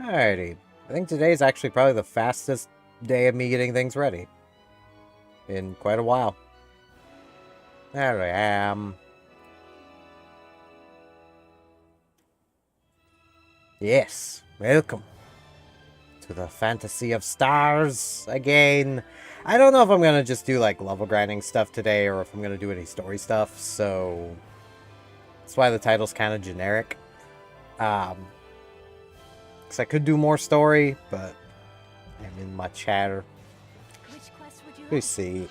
Alrighty. I think today's actually probably the fastest day of me getting things ready. In quite a while. There I am. Yes, welcome to the Fantasy of Stars again. I don't know if I'm gonna just do like level grinding stuff today or if I'm gonna do any story stuff, so that's why the title's kind of generic. Because I could do more story, but I'm in my chatter. Which quest would you Let me see.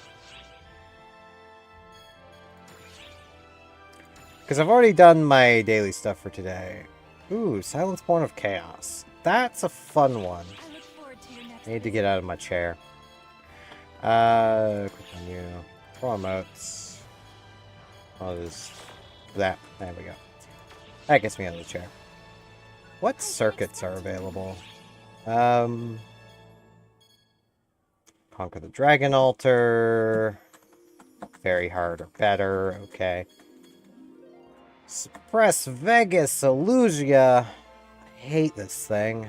Because I've already done my daily stuff for today. Ooh, Silence Born of Chaos. That's a fun one. I look forward to your next I need to get out of my chair. Quick menu. Four emotes. I'll just... that. There we go. That gets me out of the chair. What circuits are available? Conquer the Dragon Altar. Very hard or better. Okay. Suppress Vegas Illusia. I hate this thing.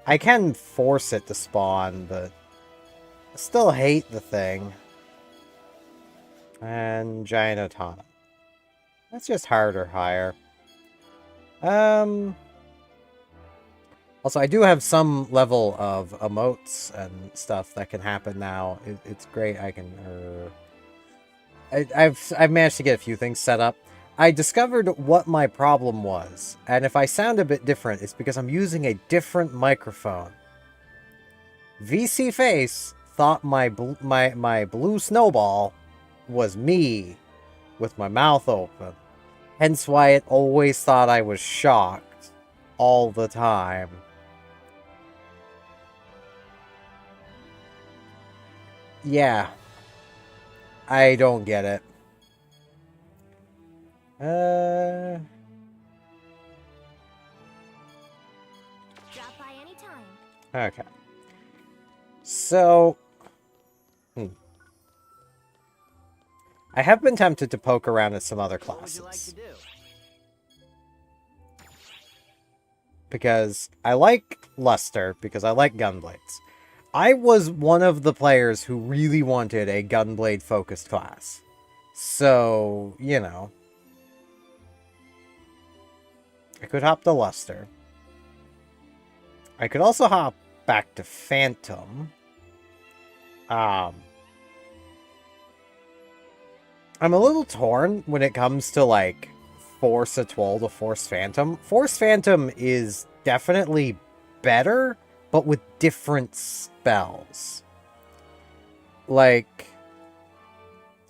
I can force it to spawn, but I still hate the thing. And Giant Otana. That's just hard or higher. Also, I do have some level of emotes and stuff that can happen now. It's great. I can... I've managed to get a few things set up. I discovered what my problem was, and if I sound a bit different, it's because I'm using a different microphone. VC Face thought my blue snowball was me with my mouth open. Hence why it always thought I was shocked all the time. Yeah. I don't get it. Drop by anytime. Okay. So... I have been tempted to poke around at some other classes. What would you like to do? Because I like Luster, because I like Gunblades. I was one of the players who really wanted a Gunblade-focused class. So, you know. I could hop to Luster. I could also hop back to Phantom. I'm a little torn when it comes to, like, Force Atoll to Force Phantom. Force Phantom is definitely better, but with different spells. Like,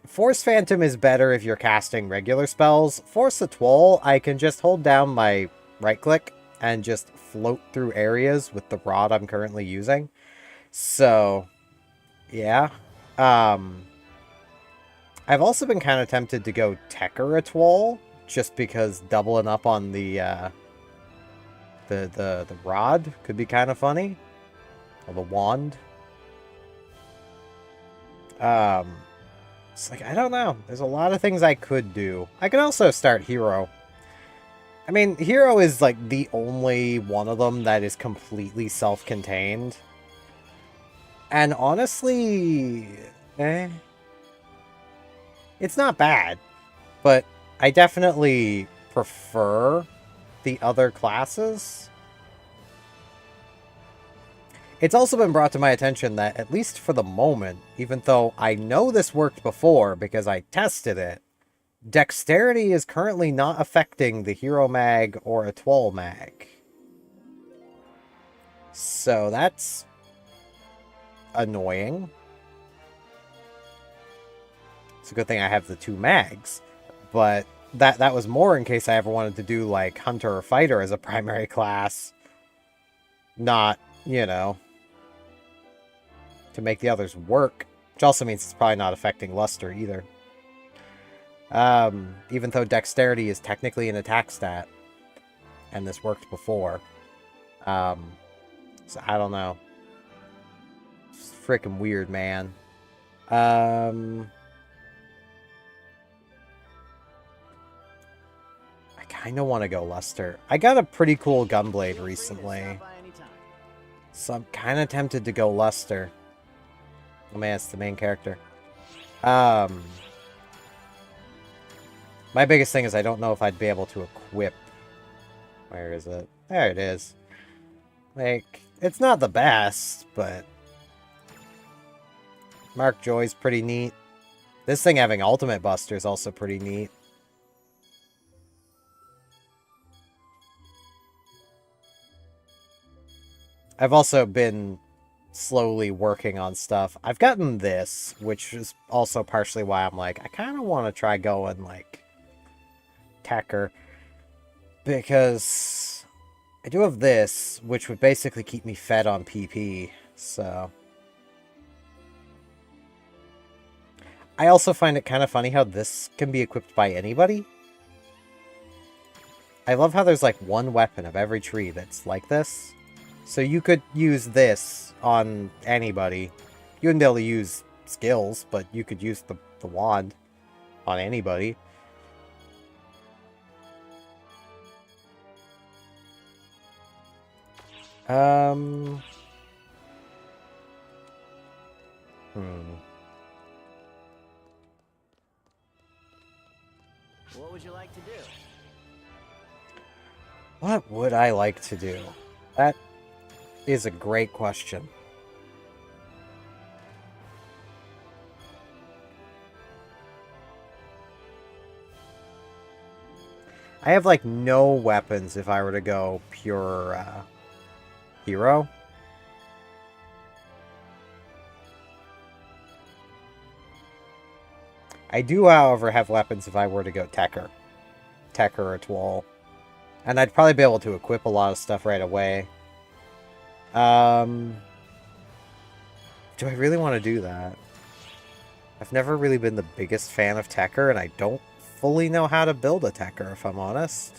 Force Phantom is better if you're casting regular spells. Force Atoll, I can just hold down my right-click and just float through areas with the rod I'm currently using. So, yeah. I've also been kind of tempted to go Tekker Atoll, just because doubling up on the rod could be kind of funny. Or the wand. It's like, I don't know. There's a lot of things I could do. I can also start Hero. I mean, Hero is like the only one of them that is completely self-contained. And honestly, it's not bad, but I definitely prefer the other classes. It's also been brought to my attention that, at least for the moment, even though I know this worked before because I tested it, Dexterity is currently not affecting the Hero Mag or Atoll Mag. So that's annoying. It's a good thing I have the two mags, but that was more in case I ever wanted to do, like, Hunter or Fighter as a primary class. Not, you know, to make the others work. Which also means it's probably not affecting Luster either. Even though Dexterity is technically an attack stat. And this worked before. So I don't know. It's freaking weird, man. I kind of want to go Luster. I got a pretty cool Gunblade recently, so I'm kind of tempted to go Luster. Oh man, it's the main character. My biggest thing is I don't know if I'd be able to equip. Where is it? There it is. Like, it's not the best, but Mark Joy's pretty neat. This thing having Ultimate Buster is also pretty neat. I've also been slowly working on stuff. I've gotten this, which is also partially why I'm like, I kind of want to try going, like, Tekker. Because I do have this, which would basically keep me fed on PP, so... I also find it kind of funny how this can be equipped by anybody. I love how there's like one weapon of every tree that's like this. So you could use this on anybody. You wouldn't be able to use skills, but you could use the wand on anybody. What would you like to do? What would I like to do? That is a great question. I have, like, no weapons if I were to go pure, hero. I do, however, have weapons if I were to go Tekker. Tekker or Twal. And I'd probably be able to equip a lot of stuff right away. Do I really want to do that? I've never really been the biggest fan of Tekker, and I don't fully know how to build a Tekker, if I'm honest.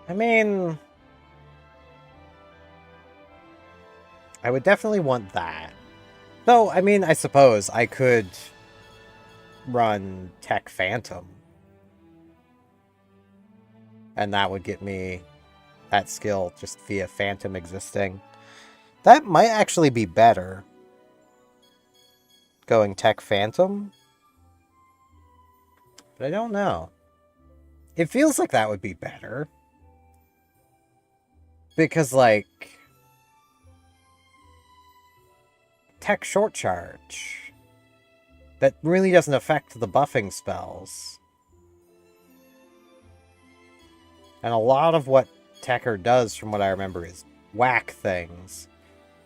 I mean, I would definitely want that. Though, I mean, I suppose I could run Tech Phantom. And that would get me that skill just via Phantom existing. That might actually be better. Going Tech Phantom? But I don't know. It feels like that would be better. Because, like... Tech Short Charge. That really doesn't affect the buffing spells. And a lot of what Tekker does, from what I remember, is whack things.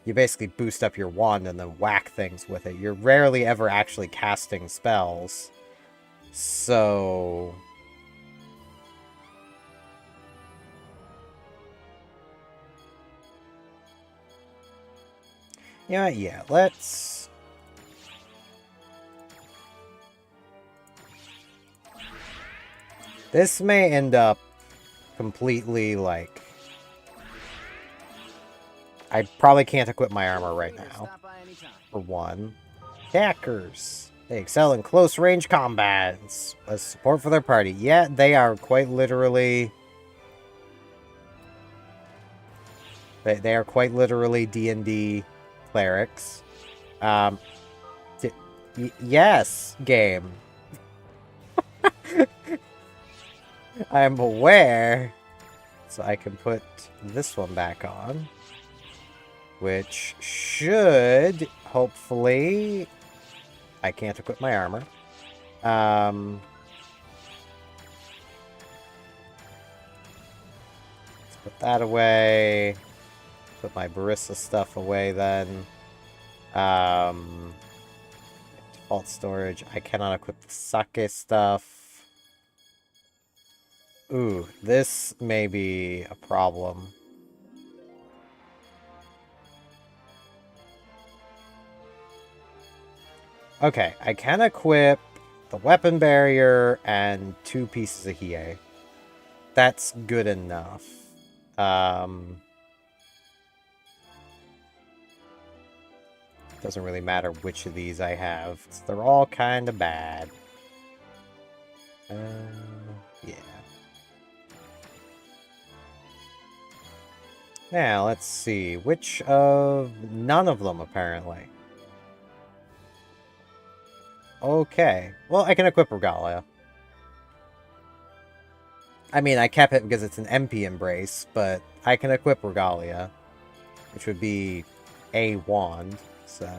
You basically boost up your wand and then whack things with it. You're rarely ever actually casting spells. So... yeah, let's... This may end up completely, like... I probably can't equip my armor right now. For one. Attackers. They excel in close-range combats. As support for their party. Yeah, they are quite literally... They are quite literally D&D clerics. Yes, game. I'm aware. So I can put this one back on. Which should, hopefully... I can't equip my armor. Let's put that away. Put my Barissa stuff away then. Default storage. I cannot equip the sake stuff. Ooh, this may be a problem. Okay, I can equip the weapon barrier and 2 pieces of Hiei. That's good enough. Doesn't really matter which of these I have. They're all kind of bad. Yeah. Now, let's see. Which of... None of them, apparently. Okay. Well, I can equip Regalia. I mean, I kept it because it's an MP embrace, but I can equip Regalia. Which would be a wand, so...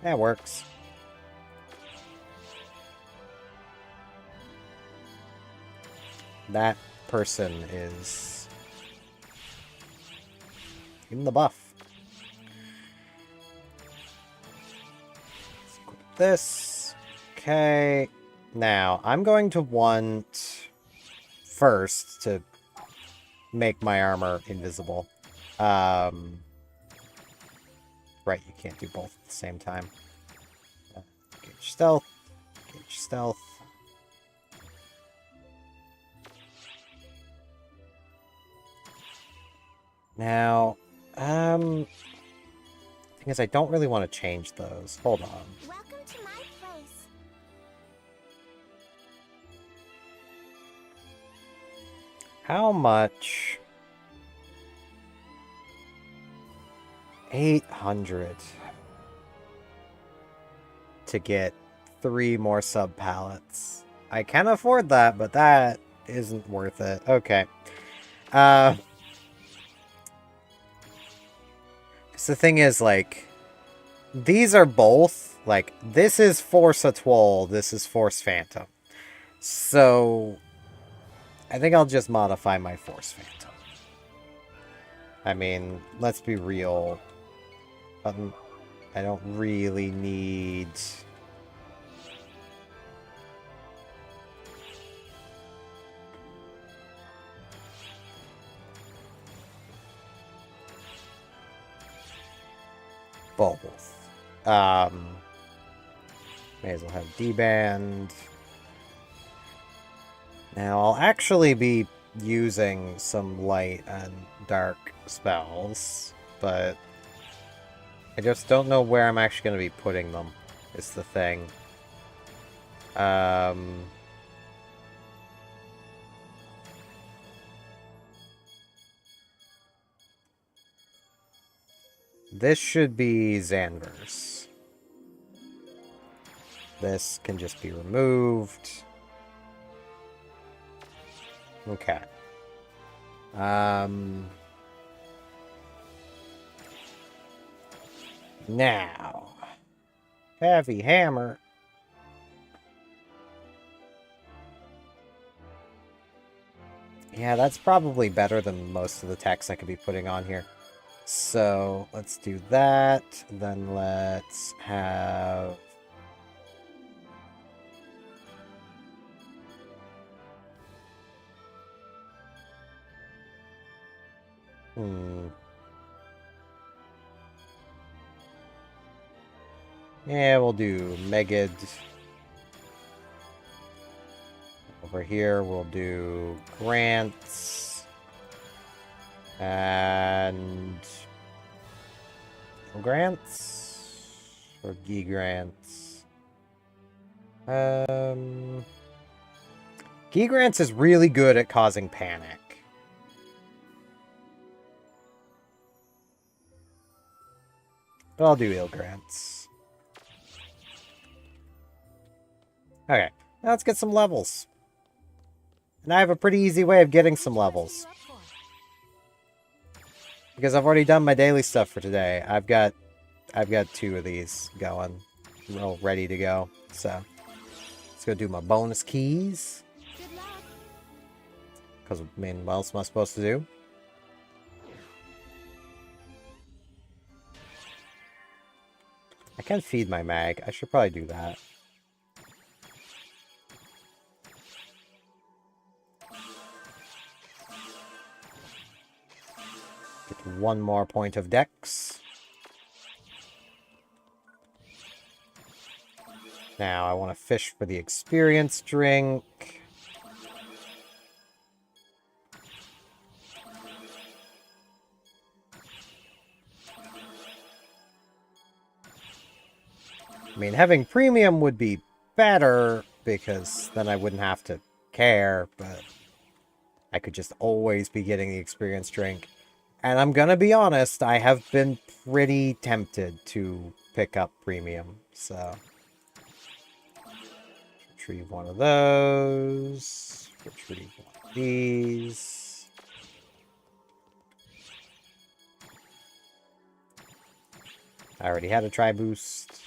That works. That person is... in the buff. Let's equip this. Okay. Now, I'm going to want... first to make my armor invisible. Right, you can't do both at the same time. Gauge stealth. Gauge stealth. Now, thing is, I don't really want to change those. Hold on. Welcome to my place. How much? 800 to get 3 more sub pallets. I can afford that, but that isn't worth it. Okay. Because the thing is, like, these are both, like, this is Force Atoll, this is Force Phantom. So, I think I'll just modify my Force Phantom. I mean, let's be real. I don't really need... both. May as well have D-band. Now, I'll actually be using some light and dark spells, but I just don't know where I'm actually going to be putting them, is the thing. This should be Xanverse. This can just be removed. Okay. Now, heavy hammer. Yeah, that's probably better than most of the text I could be putting on here. So, let's do that. Then let's have... Yeah, we'll do Megid. Over here, we'll do Grants. And... Grants? Or Gee Grants? Gee Grants is really good at causing panic. But I'll do Il Grants. Okay, now let's get some levels. And I have a pretty easy way of getting some levels. Because I've already done my daily stuff for today. I've got 2 of these going, all ready to go. So let's go do my bonus keys. Good luck. Because, I mean, what else am I supposed to do? I can feed my mag. I should probably do that. Get 1 more point of dex. Now I want to fish for the experience drink. I mean, having premium would be better, because then I wouldn't have to care, but I could just always be getting the experience drink. And I'm gonna be honest, I have been pretty tempted to pick up premium, so... Retrieve one of those. Retrieve one of these. I already had a tri-boost.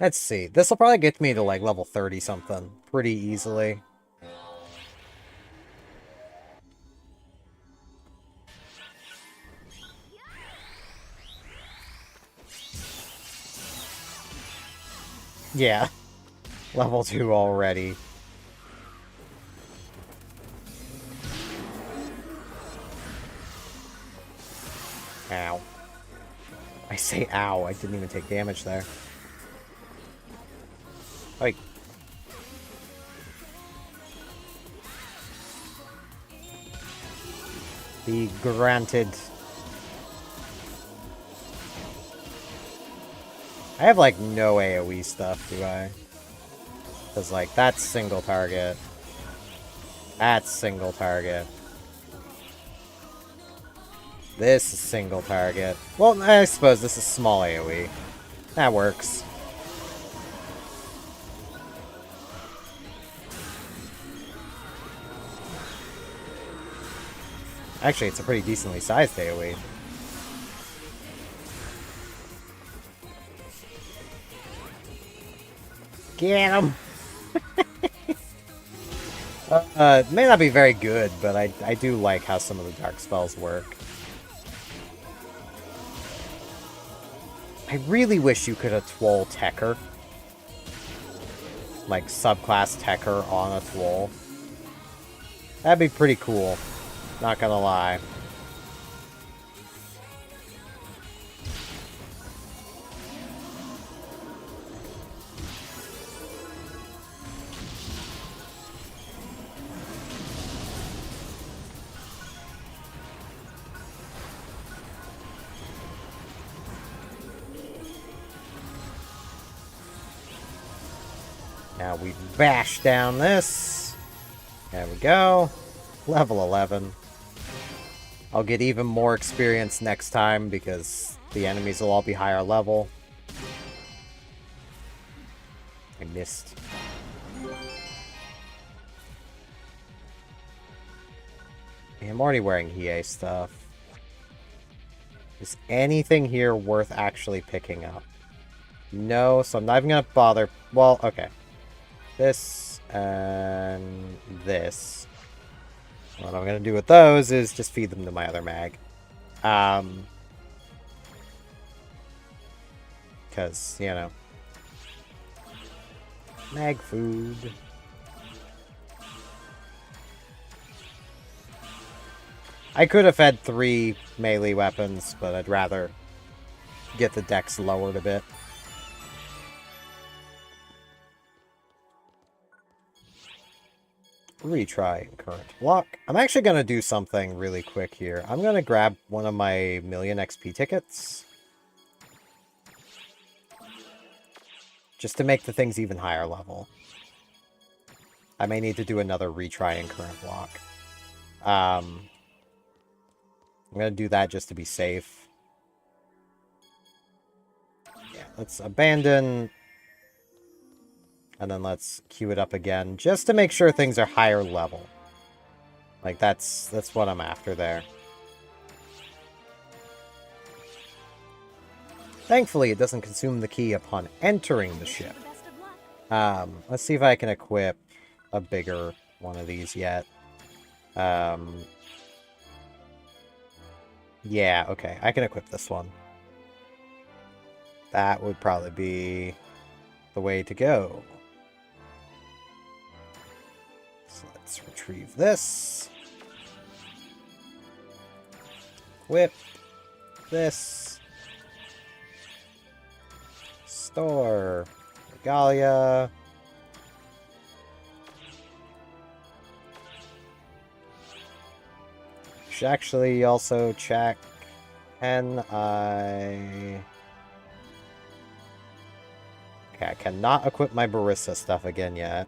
Let's see. This will probably get me to like level 30 something pretty easily. Yeah. Level 2 already. Ow. I say ow, I didn't even take damage there. Like... Be granted. I have, like, no AoE stuff, do I? Because, like, that's single target. That's single target. This is single target. Well, I suppose this is small AoE. That works. Actually, it's a pretty decently sized AoE. Get him! It may not be very good, but I do like how some of the dark spells work. I really wish you could Atwol Techer. Like, subclass Techer on Atwol. That'd be pretty cool. Not gonna lie. Now we bash down this. There we go. Level 11. I'll get even more experience next time because the enemies will all be higher level. I missed. I'm already wearing Hiei stuff. Is anything here worth actually picking up? No, so I'm not even gonna bother. Well, okay. This and this. What I'm gonna do with those is just feed them to my other mag. Because, you know. Mag food. I could have fed 3 melee weapons, but I'd rather get the dex lowered a bit. Retry current block. I'm actually going to do something really quick here. I'm going to grab one of my million XP tickets. Just to make the things even higher level. I may need to do another retry in current block. I'm going to do that just to be safe. Yeah, let's abandon... And then let's queue it up again, just to make sure things are higher level. Like, that's what I'm after there. Thankfully, it doesn't consume the key upon entering the ship. Best of luck. Let's see if I can equip a bigger one of these yet. Yeah, okay. I can equip this one. That would probably be the way to go. So let's retrieve this. Equip this. Store. Regalia. Should actually also check. Can I... Okay, I cannot equip my barista stuff again yet.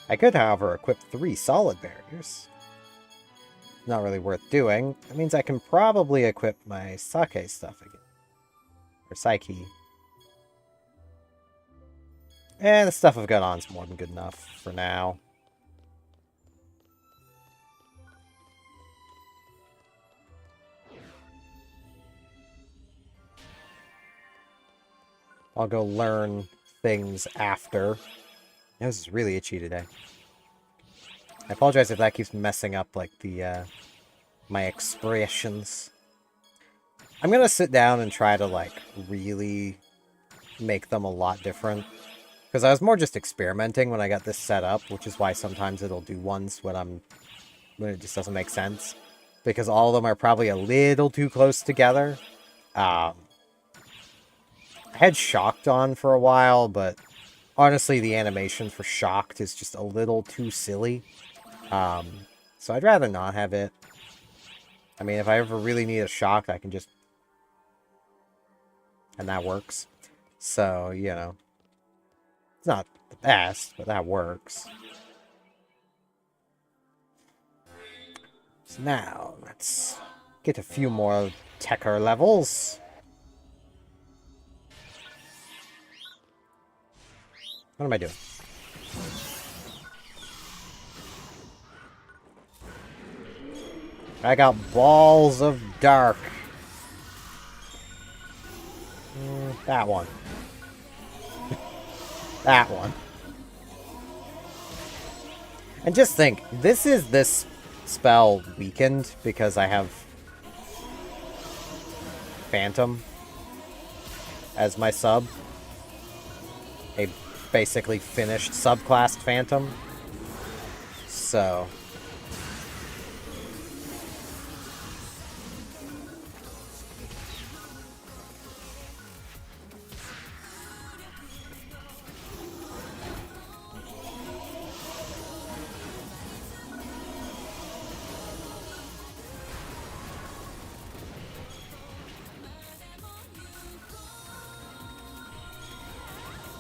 I could, however, equip 3 solid barriers. Not really worth doing. That means I can probably equip my sake stuff again. Or psyche. And the stuff I've got on is more than good enough for now. I'll go learn things after. This is really itchy today. I apologize if that keeps messing up, like, the, my expressions. I'm gonna sit down and try to, like, really make them a lot different. Because I was more just experimenting when I got this set up, which is why sometimes it'll do ones when it just doesn't make sense. Because all of them are probably a little too close together. I had Shocked on for a while, but honestly, the animation for Shocked is just a little too silly. So I'd rather not have it. I mean, if I ever really need a Shocked, I can just... And that works. So, you know. It's not the best, but that works. So now, let's get a few more Techer levels. What am I doing? I got Balls of Dark. That one. That one. And just think, this spell weakened because I have Phantom as my sub. A basically finished subclass Phantom. So...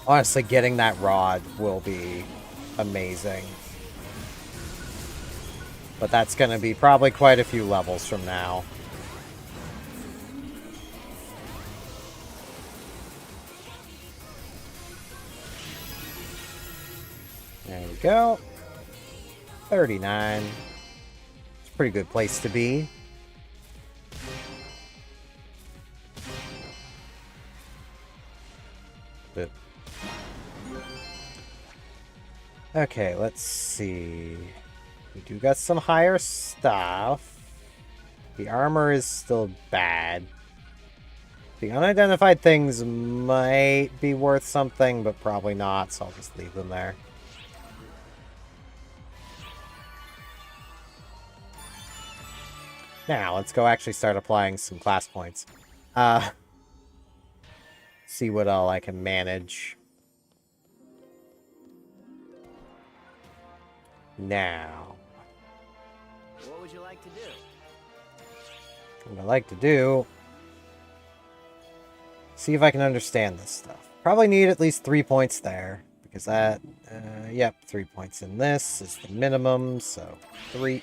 Honestly, getting that rod will be amazing. But that's going to be probably quite a few levels from now. There we go. 39. It's a pretty good place to be. But okay, let's see. We do got some higher stuff. The armor is still bad. The unidentified things might be worth something, but probably not, so I'll just leave them there. Now, let's go actually start applying some class points. See what all I can manage. Now. What would you like to do? What I like to do... See if I can understand this stuff. Probably need at least 3 points there. Because that... yep, 3 points in this is the minimum, so 3.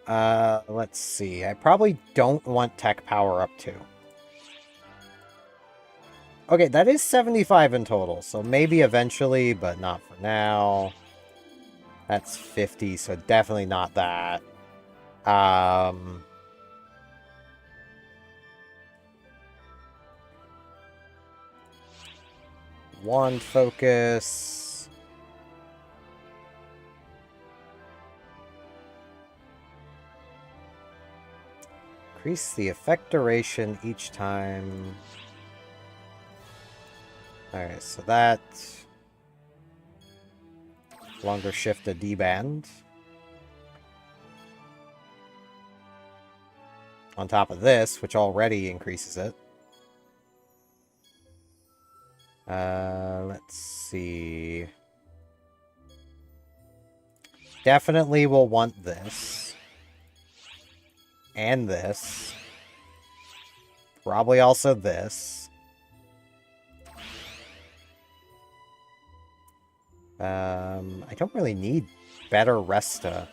Let's see. I probably don't want tech power up 2. Okay, that is 75 in total, so maybe eventually, but not for now. That's 50, so definitely not that. Wand focus. Increase the effect duration each time. Alright, so that... Longer shift to D-band. On top of this, which already increases it. Let's see. Definitely will want this. And this. Probably also this. I don't really need better Resta.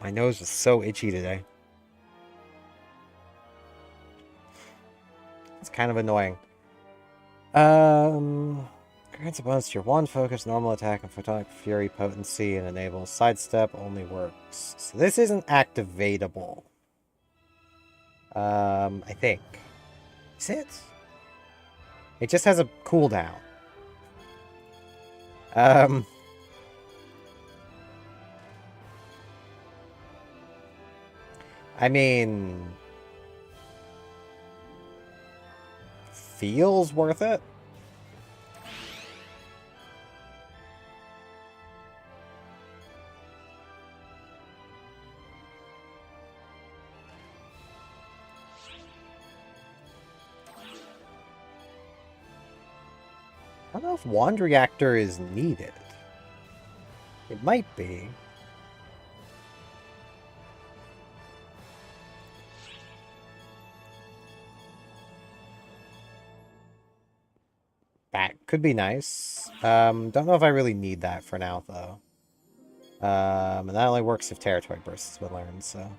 My nose is so itchy today. It's kind of annoying. Grants a bonus to your wand focus, normal attack, and photonic fury potency, and enables sidestep only works. So this isn't activatable. I think. Is it? It just has a cooldown. I mean... Feels worth it? I don't know if Wand Reactor is needed. It might be. That could be nice. Don't know if I really need that for now, though. And that only works if Territory Burst has been learned, so...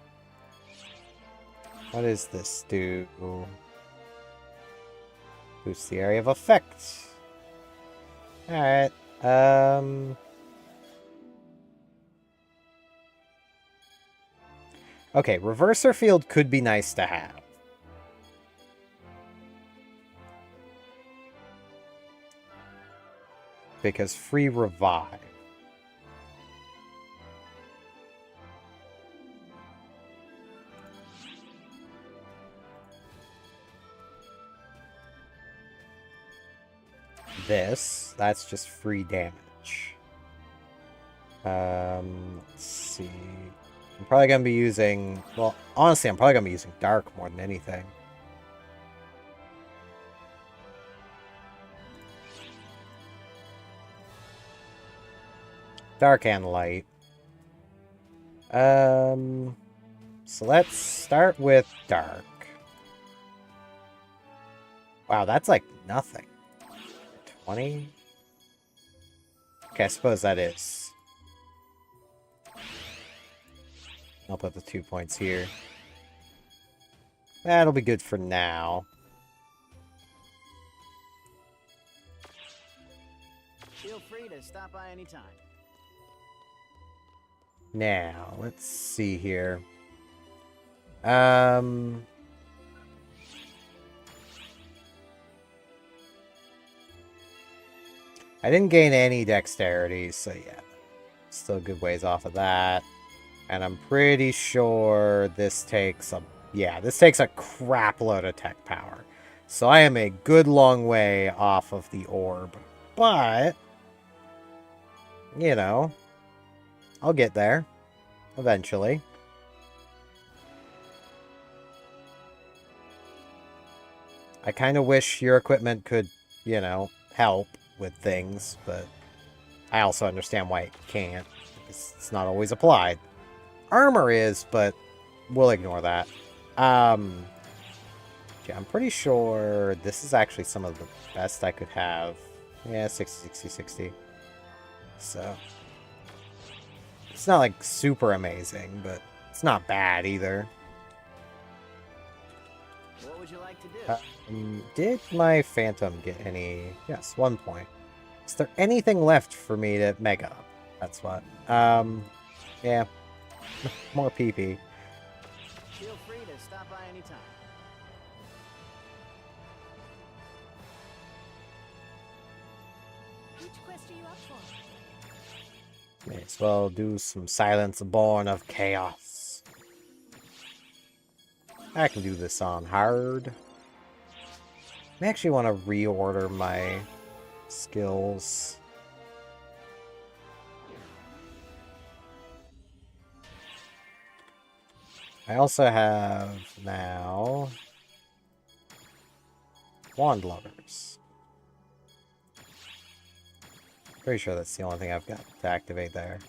What does this do? Boosts the area of effect. Alright, okay, Reverser Field could be nice to have. Because free revive. That's just free damage. Let's see. I'm probably going to be using... Well, honestly, I'm probably going to be using Dark more than anything. Dark and Light. So let's start with Dark. Wow, that's like nothing. 20? Okay, I suppose that is. I'll put the 2 points here. That'll be good for now. Feel free to stop by anytime. Now, let's see here. I didn't gain any dexterity, so yeah. Still a good ways off of that. And I'm pretty sure this takes a... Yeah, this takes a crap load of tech power. So I am a good long way off of the orb. But... You know... I'll get there. Eventually. I kind of wish your equipment could, you know, help with things, but I also understand why it can't. It's not always applied. Armor is, but we'll ignore that. Yeah, I'm pretty sure this is actually some of the best I could have. Yeah, 60, 60, 60. So, it's not like super amazing, but it's not bad either. What would you like to do? Did my Phantom get any? Yes, 1 point. Is there anything left for me to mega up? That's what. Yeah. More PP. Feel free to stop by anytime. Which quest are you up for? May as well do some Silence Born of Chaos. I can do this on hard. I actually want to reorder my skills. I also have now Wand Lovers. Pretty sure that's the only thing I've got to activate there.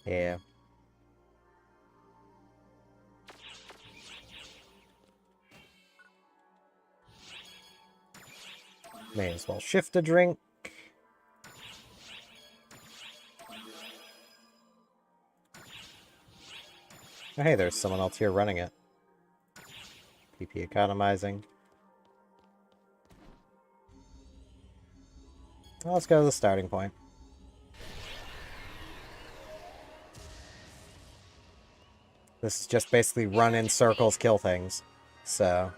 Yeah. May as well shift a drink. Oh, hey, there's someone else here running it. PP economizing. Well, let's go to the starting point. This is just basically run in circles, kill things. So...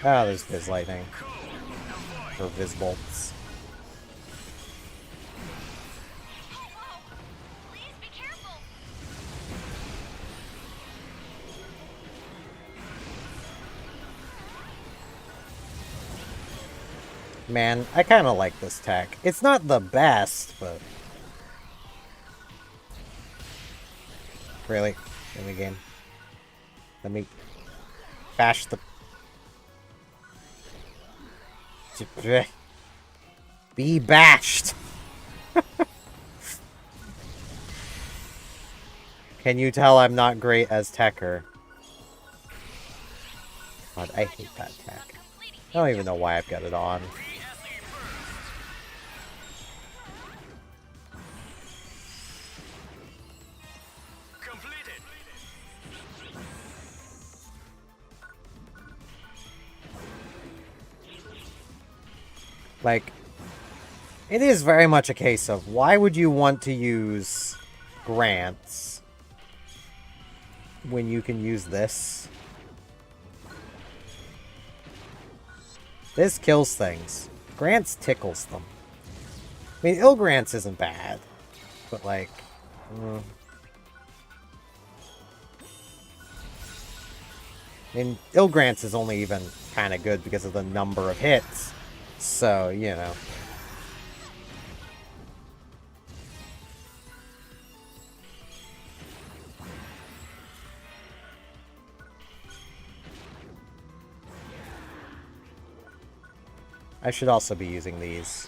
Ah, there's Viz Lightning. Or Viz Bolts. Please be careful. Man, I kind of like this tech. It's not the best, but... Really? In the game. Let me... bash the... Be bashed! Can you tell I'm not great as techer? God, I hate that tech. I don't even know why I've got it on. Like, it is very much a case of why would you want to use grants when you can use this? This kills things. Grants tickles them. I mean, Grants isn't bad, but like... I mean, Grants is only even kind of good because of the number of hits. So, you know. I should also be using these.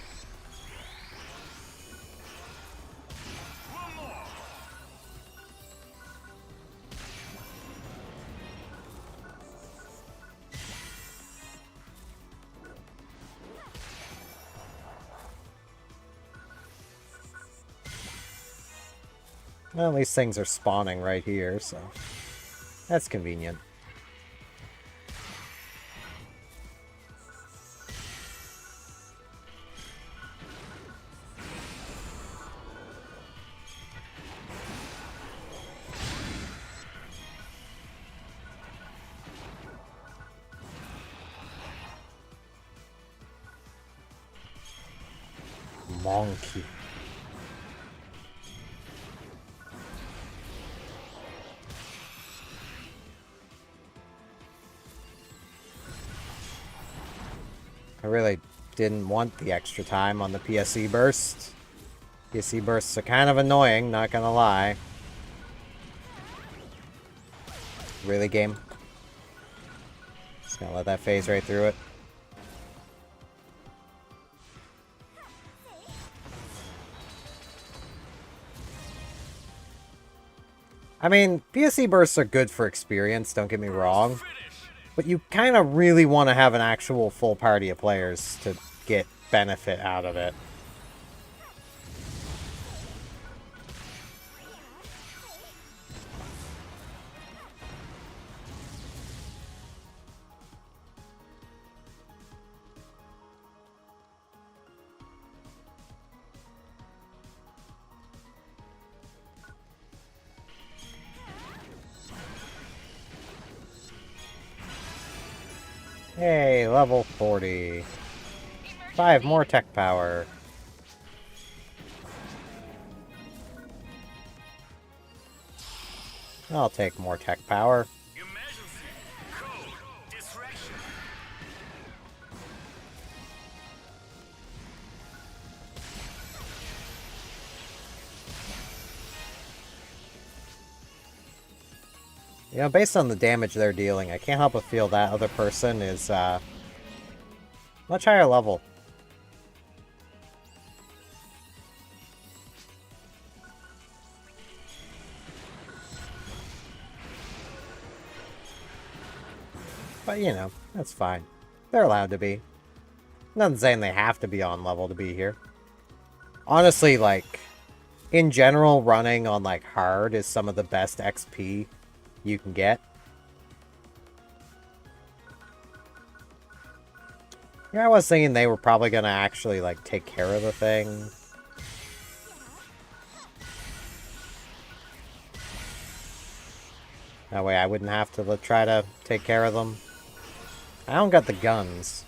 Well, these things are spawning right here, so that's convenient. Monkey. I really didn't want the extra time on the PSE burst. PSE bursts are kind of annoying, not gonna lie. Really, game? Just gonna let that phase right through it. I mean, PSC bursts are good for experience, don't get me wrong. But you kind of really want to have an actual full party of players to get benefit out of it. Hey, level 40. 5 more tech power. I'll take more tech power. Emergency. Code. Distraction. You know, based on the damage they're dealing, I can't help but feel that other person is, much higher level. But, you know, that's fine. They're allowed to be. Nothing saying they have to be on level to be here. Honestly, like, in general, running on, like, hard is some of the best XP you can get. Yeah, I was thinking they were probably gonna actually, like, take care of the thing. That way I wouldn't have to try to take care of them. I don't got the guns.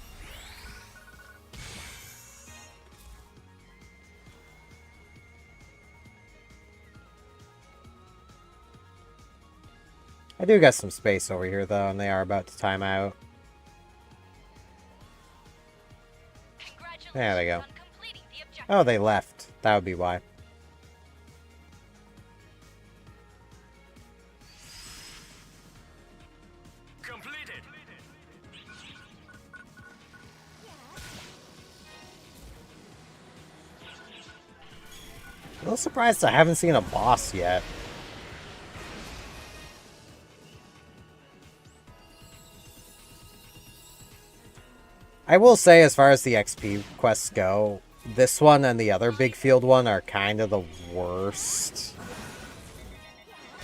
I do got some space over here, though, and they are about to time out. There they go. Oh, they left. That would be why. Completed. A little surprised I haven't seen a boss yet. I will say, as far as the XP quests go, this one and the other big field one are kind of the worst.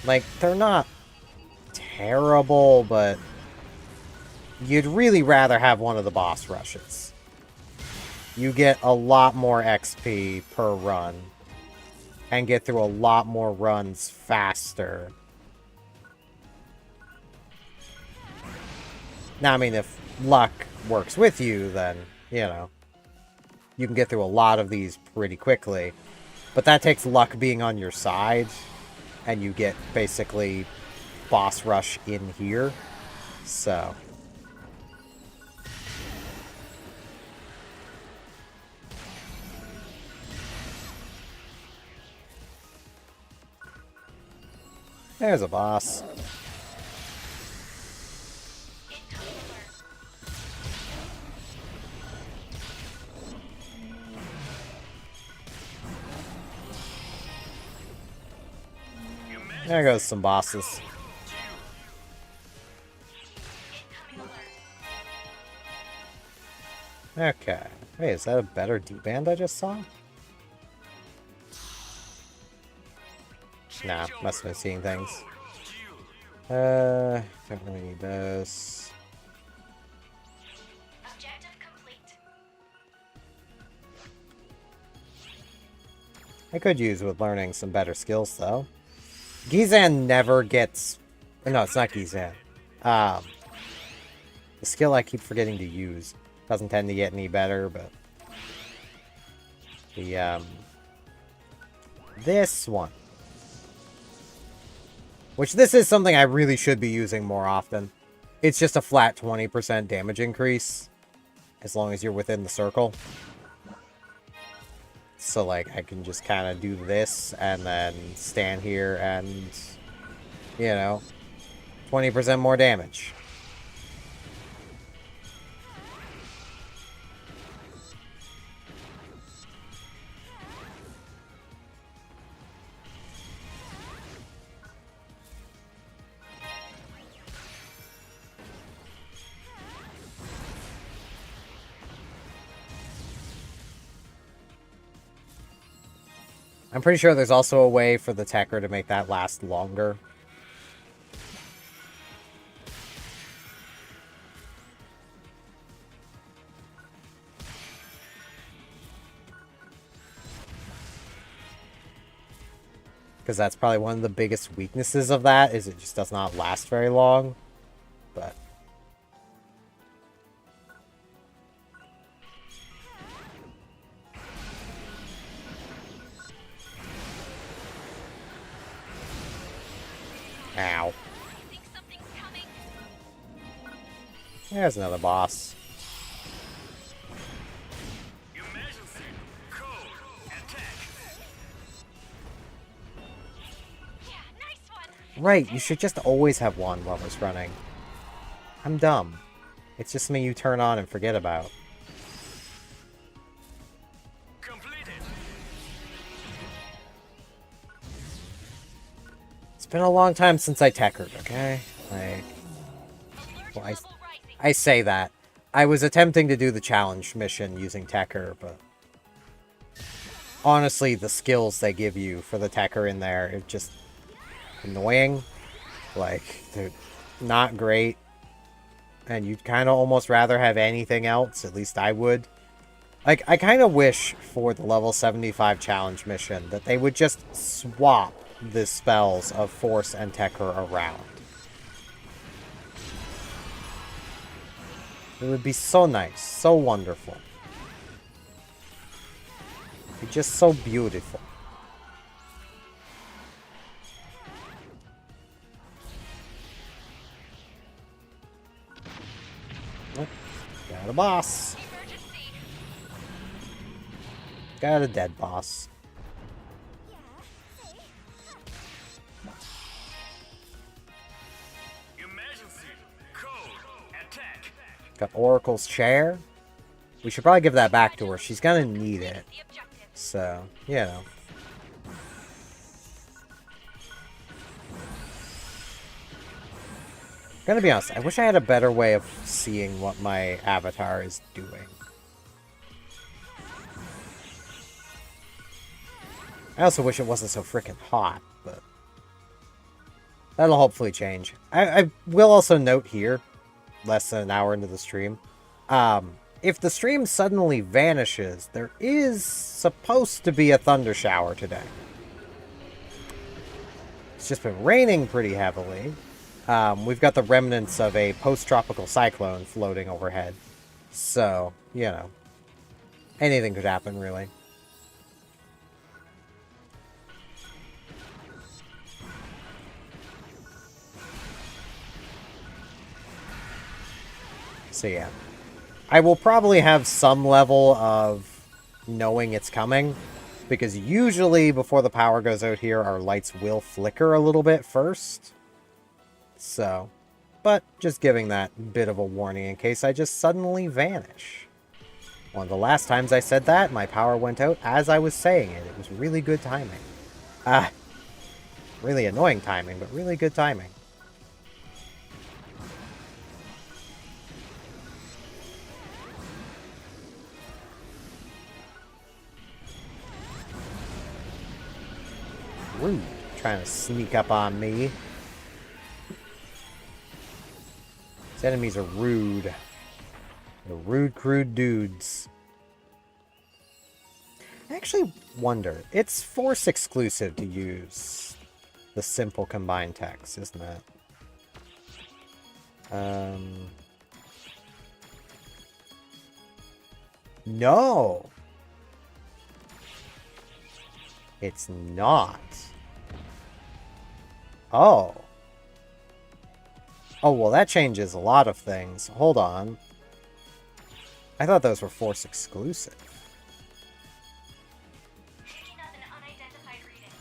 Like, they're not terrible, but you'd really rather have one of the boss rushes. You get a lot more XP per run, and get through a lot more runs faster. Now, I mean, if luck works with you, then, you know, you can get through a lot of these pretty quickly. But that takes luck being on your side, and you get basically boss rush in here. So there's a boss. There goes some bosses. Okay. Hey, is that a better D-band I just saw? Nah, must have been seeing things. Don't really need this. Objective complete. I could use with learning some better skills, though. Gizan never gets... No, it's not Gizan. The skill I keep forgetting to use. Doesn't tend to get any better, but... The, this one. Which this is something I really should be using more often. It's just a flat 20% damage increase. As long as you're within the circle. So, like, I can just kind of do this and then stand here and, you know, 20% more damage. I'm pretty sure there's also a way for the Tekker to make that last longer. Because that's probably one of the biggest weaknesses of that, is it just does not last very long. But... Ow. I think something's coming. There's another boss. Emergency. Code. Attack. Yeah, nice one. Right, you should just always have one while it's running. I'm dumb. It's just something you turn on and forget about. Completed. It's been a long time since I Tekkered, okay? Like, Alert well, level rising. I say that. I was attempting to do the challenge mission using Tekker, but... honestly, the skills they give you for the Tekker in there are just annoying. Like, they're not great. And you'd kind of almost rather have anything else, at least I would. Like, I kind of wish for the level 75 challenge mission that they would just swap the spells of Force and Tekker around. It would be so nice, so wonderful. It'd be just so beautiful. Oh, got a boss. Emergency. Got a dead boss. Emergency. Code. Attack. Got Oracle's chair. We should probably give that back to her. She's gonna need it. The objective. So, you know. Gonna be honest, I wish I had a better way of seeing what my avatar is doing. I also wish it wasn't so freaking hot, but that'll hopefully change. I will also note here, less than an hour into the stream, if the stream suddenly vanishes, there is supposed to be a thunder shower today. It's just been raining pretty heavily. We've got the remnants of a post-tropical cyclone floating overhead. So, you know, anything could happen, really. So, yeah. I will probably have some level of knowing it's coming, because usually before the power goes out here, our lights will flicker a little bit first. So, but just giving that bit of a warning in case I just suddenly vanish. One of the last times I said that, my power went out as I was saying it. It was really good timing. Really annoying timing, but really good timing. Rude. Trying to sneak up on me. These enemies are rude. They're rude, crude dudes. I actually wonder. It's Force exclusive to use the simple combined text, isn't it? No! It's not. Oh. Oh, well, that changes a lot of things. Hold on. I thought those were Force exclusive. Picking up an unidentified reading.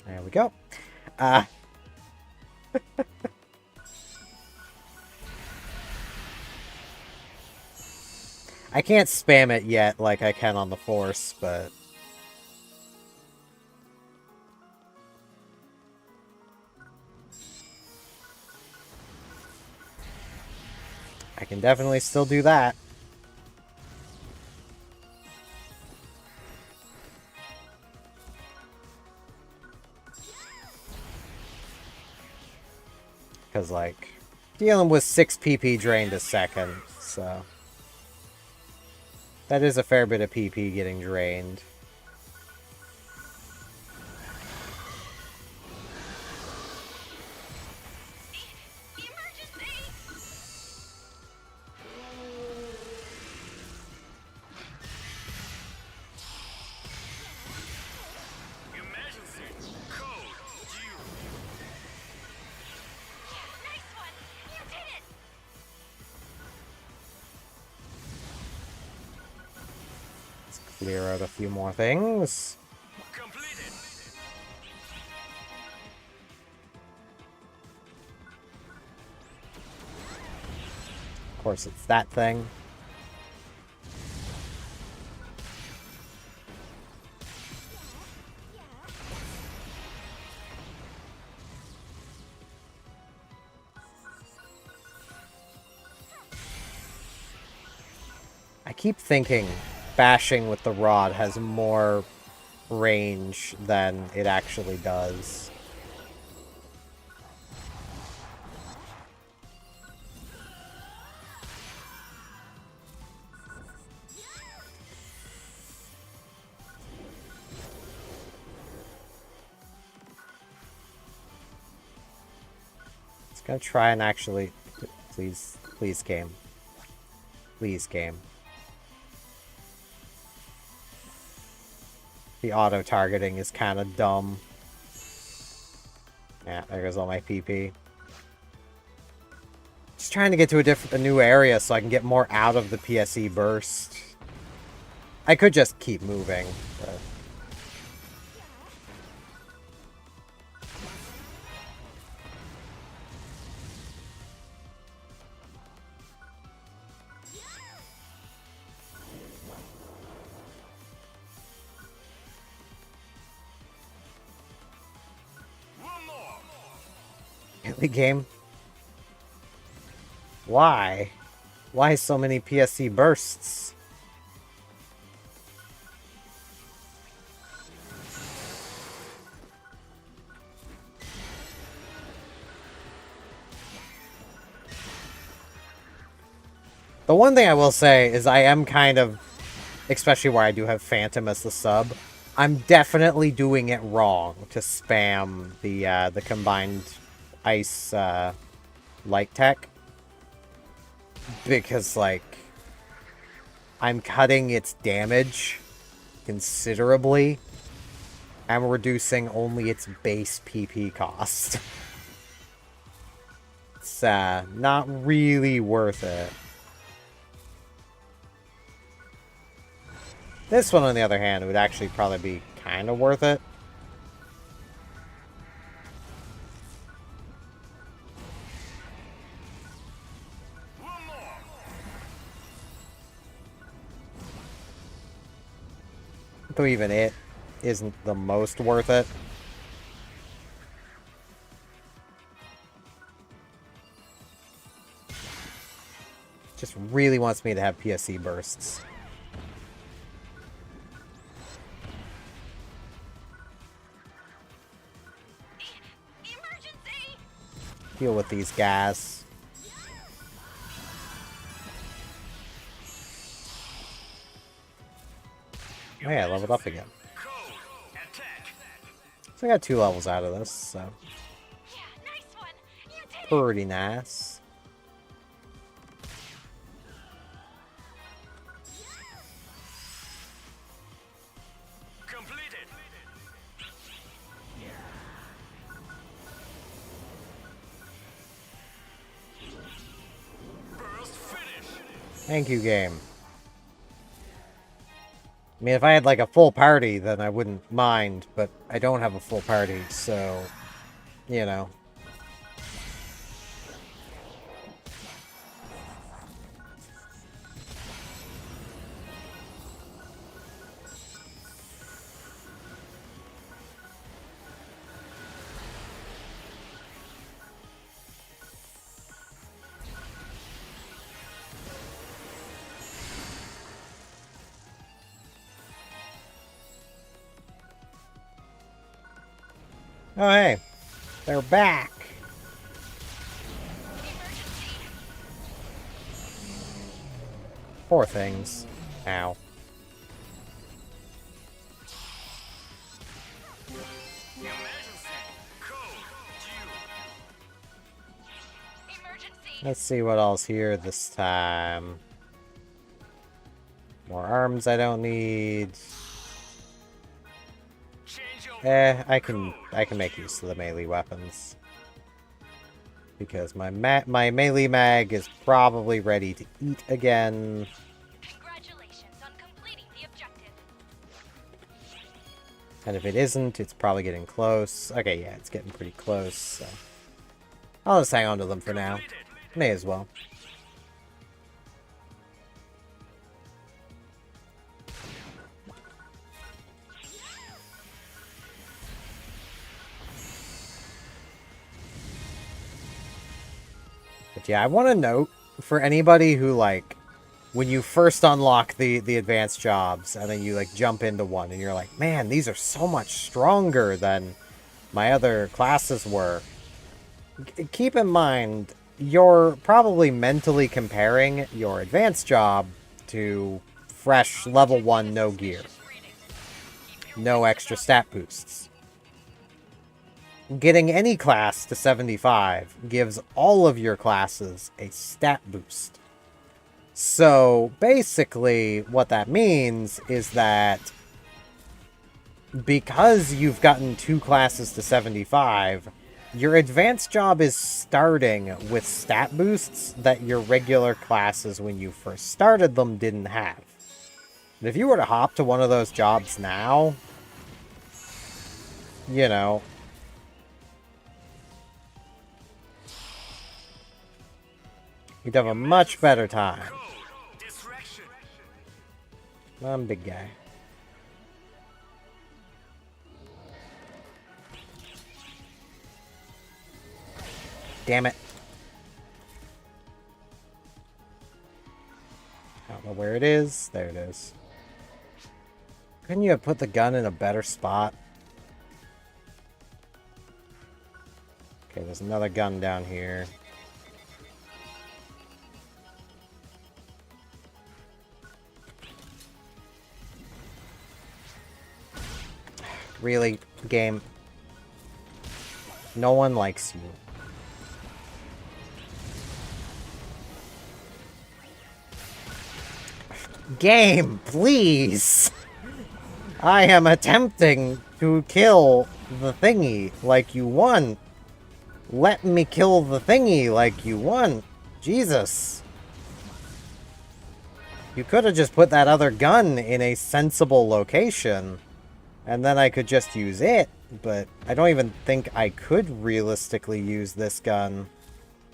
There we go. I can't spam it yet like I can on the Force, but... I can definitely still do that. Because, like, dealing with 6 PP drained a second, so... That is a fair bit of PP getting drained. Emergency! Emergency. Code due. Nice one! You did it! Let's clear out a few more things. Completed. Of course, it's that thing. I keep thinking bashing with the rod has more range than it actually does. It's gonna try and actually... Please, please, game. Please, game. The auto-targeting is kind of dumb. Yeah, there goes all my PP. Just trying to get to a new area so I can get more out of the PSE burst. I could just keep moving, but... One more. Really, game? Why? Why so many PSC bursts? The one thing I will say is I am kind of, especially where I do have Phantom as the sub, I'm definitely doing it wrong to spam the combined ice light tech. Because, like, I'm cutting its damage considerably. and reducing only its base PP cost. It's not really worth it. This one, on the other hand, would actually probably be kind of worth it. Though even it isn't the most worth it. Just really wants me to have PSC bursts. Emergency! Deal with these guys. Oh yeah, I leveled up again. So I got 2 levels out of this, so Yeah, nice one. You did it. pretty nice. Completed. Burst finish. Thank you, game. I mean, if I had like a full party, then I wouldn't mind, but I don't have a full party, so, you know. Oh, hey. They're back. Poor things. Ow. Emergency. Code due. Emergency. Let's see what else here this time. More arms I don't need. Change over. I can make use of the melee weapons. Because my melee mag is probably ready to eat again. Congratulations on completing the objective. And if it isn't, it's probably getting close. Okay, yeah, it's getting pretty close, so... I'll just hang on to them for now. May as well. But yeah, I want to note, for anybody who, like, when you first unlock the advanced jobs, and then you, like, jump into one, and you're like, man, these are so much stronger than my other classes were. Keep in mind, you're probably mentally comparing your advanced job to fresh level 1 no gear. No extra stat boosts. Getting any class to 75 gives all of your classes a stat boost. So, basically, what that means is that because you've gotten 2 classes to 75, your advanced job is starting with stat boosts that your regular classes, when you first started them, didn't have. And if you were to hop to one of those jobs now, you know... you'd have a much better time. Code distraction. I'm a big guy. Damn it. I don't know where it is. There it is. Couldn't you have put the gun in a better spot? Okay, there's another gun down here. Really, game? No one likes you. Game, please! I am attempting to kill the thingy like you want. Let me kill the thingy like you want. Jesus. You could have just put that other gun in a sensible location, and then I could just use it, but I don't even think I could realistically use this gun,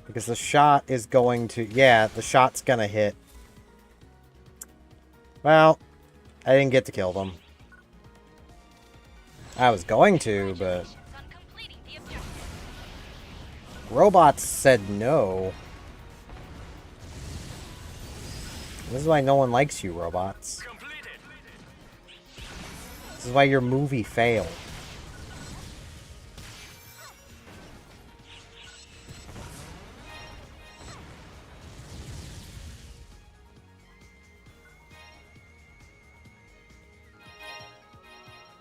because the shot is going to... yeah, the shot's gonna hit. Well, I didn't get to kill them. I was going to, but... On completing the objective. robots said no. This is why no one likes you, robots. Completed. This is why your movie failed.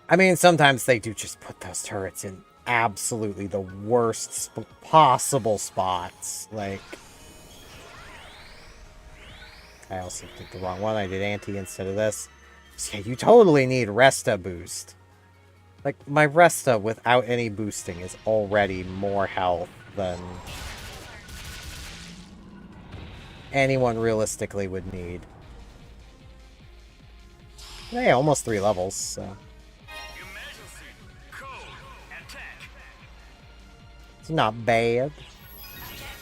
I mean, sometimes they do just put those turrets in absolutely the worst possible spots. Like, I also did the wrong one. I did anti instead of this. So yeah, you totally need Resta boost. Like, my Resta without any boosting is already more health than anyone realistically would need. Yeah, almost 3 levels, so... Emergency. Code attack. it's not bad.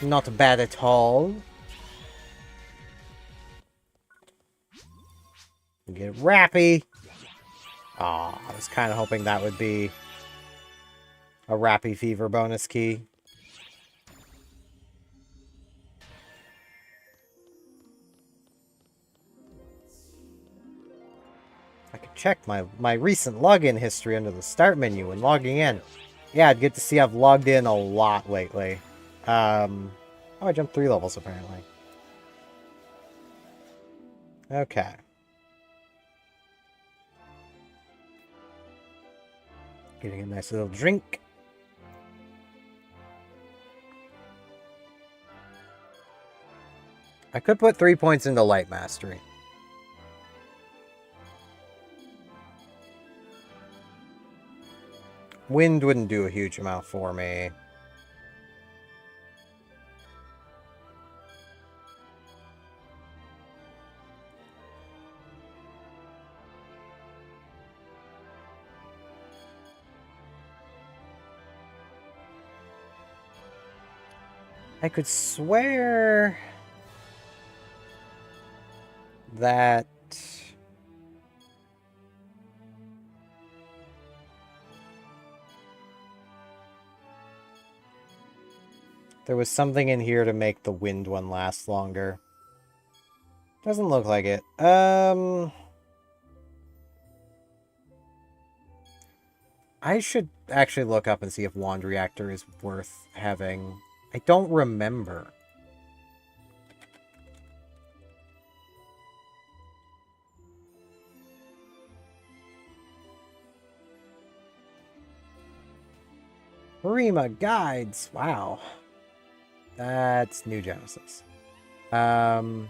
Not bad at all. Get Rappy. Aw, I was kind of hoping that would be a Rappy Fever bonus key. I could check my recent login history under the start menu when logging in. Yeah, I'd get to see I've logged in a lot lately. Oh, I jumped 3 levels apparently. Okay. Getting a nice little drink. I could put 3 points into Light Mastery. Wind wouldn't do a huge amount for me. I could swear that there was something in here to make the wind one last longer. Doesn't look like it. I should actually look up and see if Wand Reactor is worth having. I don't remember. Rima Guides. Wow. That's New Genesis. Um...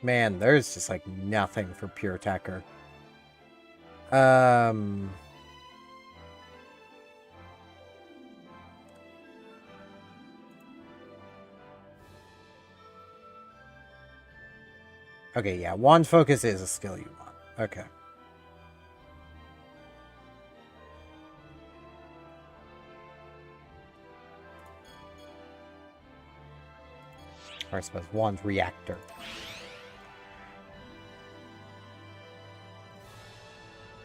Man, there's just like nothing for Pure Techer. Okay, yeah, Wand Focus is a skill you want. Okay. Or I suppose Wand Reactor.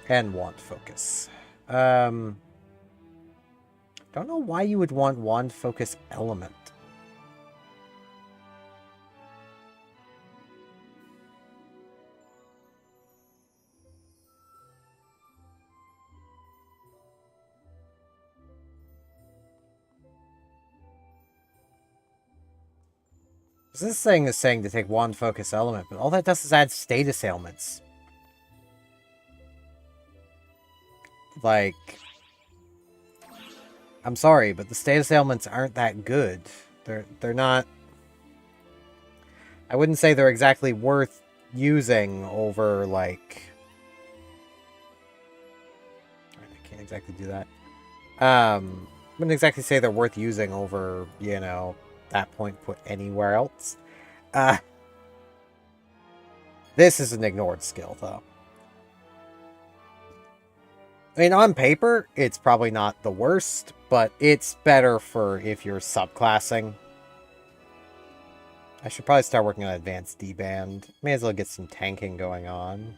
And Wand Focus. Don't know why you would want Wand Focus Element. This thing is saying to take Wand Focus Element, but all that does is add status ailments. Like, I'm sorry, but the status ailments aren't that good. They're not. I wouldn't say they're exactly worth using over, like. I can't exactly do that. Wouldn't exactly say they're worth using over, you know, that point put anywhere else. This is an ignored skill, though. I mean, on paper, it's probably not the worst, but it's better for if you're subclassing. I should probably start working on advanced D-band. May as well get some tanking going on.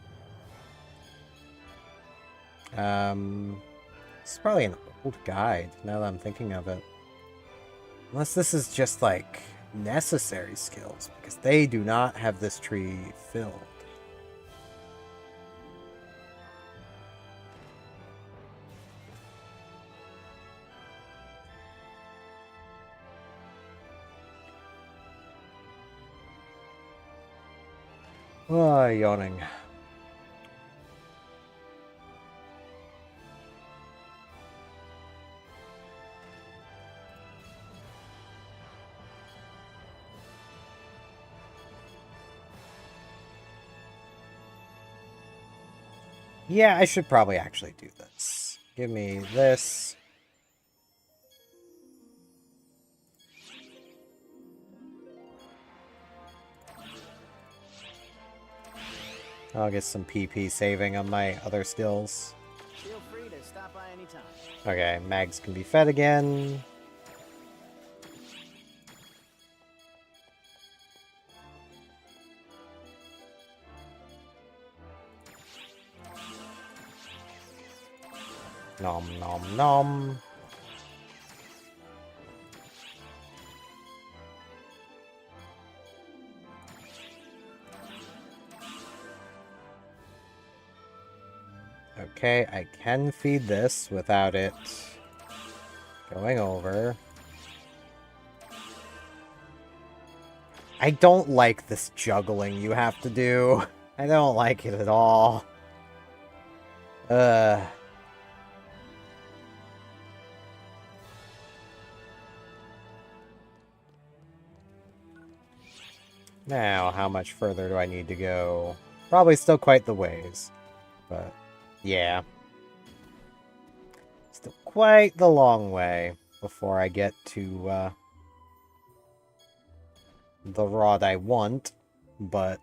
This is probably an old guide, now that I'm thinking of it. Unless this is just, like, necessary skills, because they do not have this tree filled. Oh, yawning. Yeah, I should probably actually do this. Give me this. I'll get some PP saving on my other skills. Feel free to stop by anytime. Okay, mags can be fed again. Nom nom nom. Okay, I can feed this without it going over. I don't like this juggling you have to do. I don't like it at all. Now, how much further do I need to go? Probably still quite the ways. But, yeah. Still quite the long way before I get to, the rod I want. But,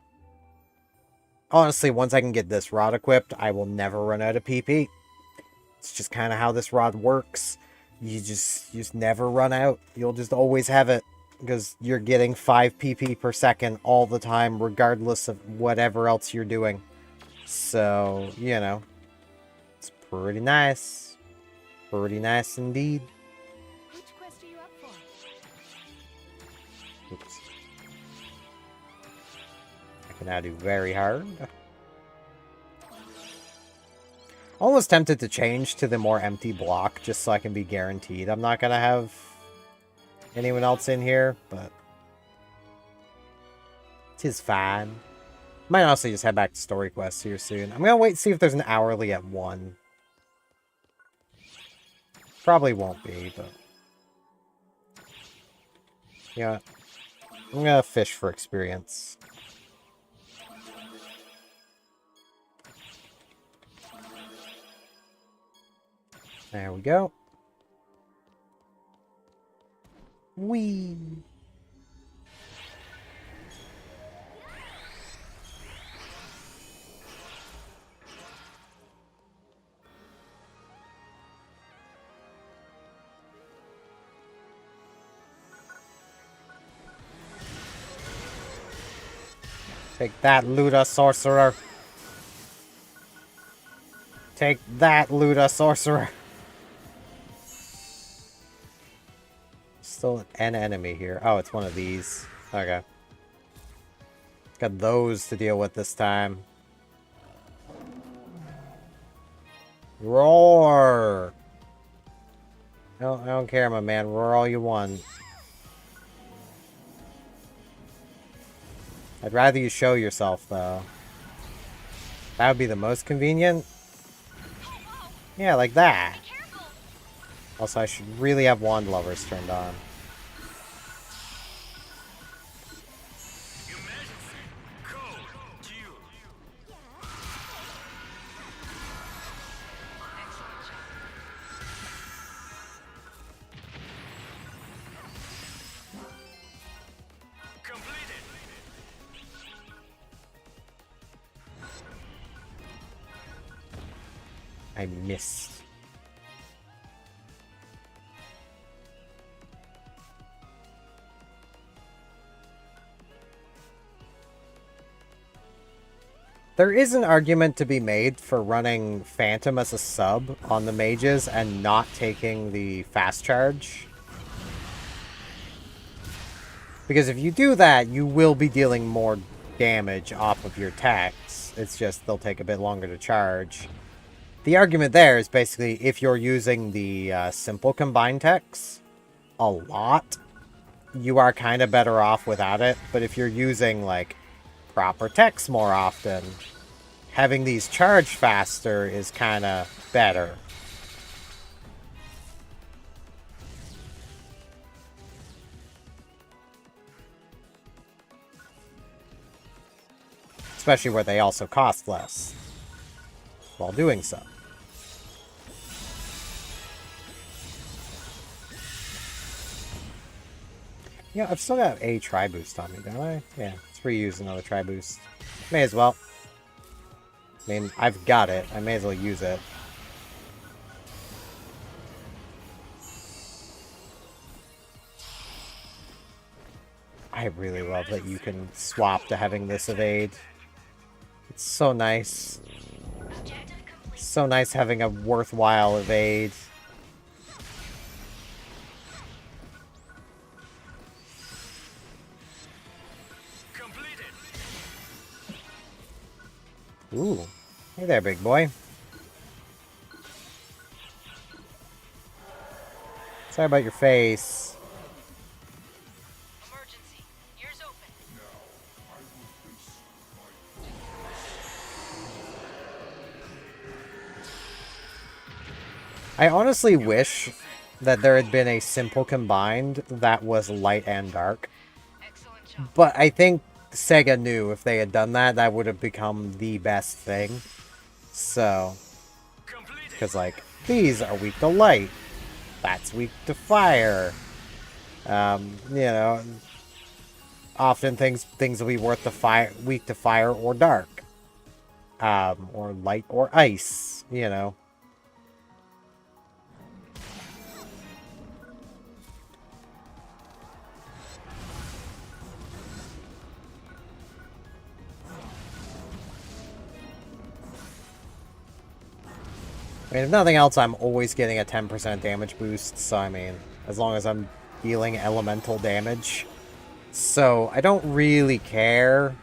honestly, once I can get this rod equipped, I will never run out of PP. It's just kind of how this rod works. You just never run out. You'll just always have it. Because you're getting 5 PP per second all the time, regardless of whatever else you're doing. So, you know, it's pretty nice. Pretty nice indeed. Which quest are you up for? Oops. I can now do very hard. Almost tempted to change to the more empty block, just so I can be guaranteed I'm not gonna have anyone else in here, but tis fine. Might also just head back to story quests here soon. I'm gonna wait and see if there's an hourly at 1. Probably won't be, but yeah, I'm gonna fish for experience. There we go. Whee! Take that, Luda Sorcerer! Take that, Luda Sorcerer! Still an enemy here. Oh, it's one of these. Okay. Got those to deal with this time. Roar! I don't care, my man. Roar all you want. I'd rather you show yourself, though. That would be the most convenient. Yeah, like that. Also, I should really have wand lovers turned on. I missed. There is an argument to be made for running Phantom as a sub on the mages and not taking the fast charge. Because if you do that, you will be dealing more damage off of your attacks. It's just they'll take a bit longer to charge. The argument there is basically if you're using the simple combined techs a lot, you are kind of better off without it. But if you're using, like, proper techs more often, having these charge faster is kind of better. Especially where they also cost less while doing so. Yeah, I've still got a tri-boost on me, don't I? Yeah, let's reuse another tri-boost. May as well. I mean, I've got it. I may as well use it. I really love that you can swap to having this evade. It's so nice. So nice having a worthwhile evade. Ooh. Hey there, big boy. Sorry about your face. Emergency. Ears open. I honestly wish that there had been a simple combined that was light and dark. Excellent job. But I think Sega knew if they had done that, that would have become the best thing. So, because, like, these are weak to light. That's weak to fire. You know, often things will be weak to fire or dark. Or light or ice, you know. I mean, if nothing else, I'm always getting a 10% damage boost, so I mean, as long as I'm dealing elemental damage. So, I don't really care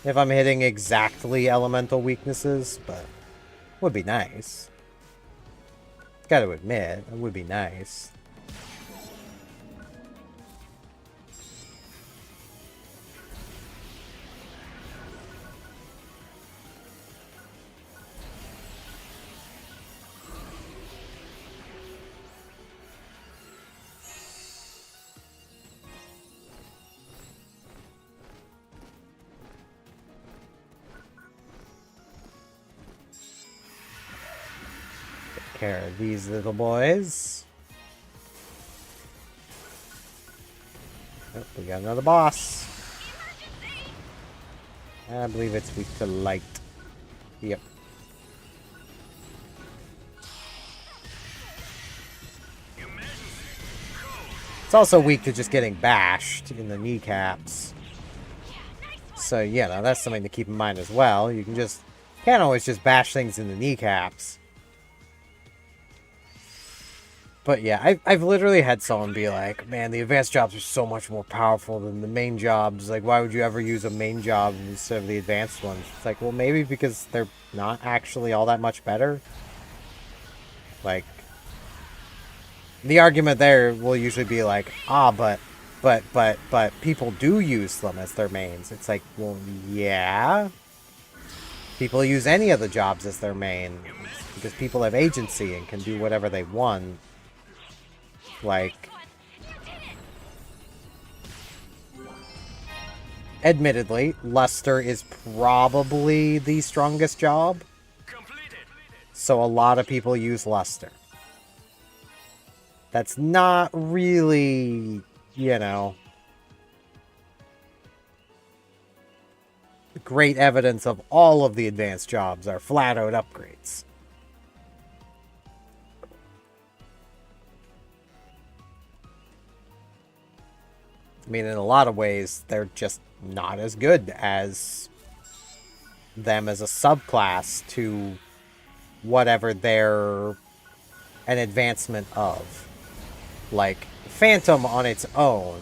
if I'm hitting exactly elemental weaknesses, but would be nice. Gotta admit, it would be nice. Care of these little boys. Oh, we got another boss. I believe it's weak to light. Yep. It's also weak to just getting bashed in the kneecaps. So, yeah, now that's something to keep in mind as well. You can't always just bash things in the kneecaps. But yeah, I've literally had someone be like, man, the advanced jobs are so much more powerful than the main jobs. Like, why would you ever use a main job instead of the advanced ones? It's like, well, maybe because they're not actually all that much better. Like, the argument there will usually be like, but people do use them as their mains. It's like, well, yeah. People use any of the jobs as their main because people have agency and can do whatever they want. Like, admittedly, Luster is probably the strongest job. So a lot of people use Luster. That's not really, you know, great evidence of all of the advanced jobs are flat-out upgrades. I mean, in a lot of ways, they're just not as good as them as a subclass to whatever they're an advancement of. Like, Phantom on its own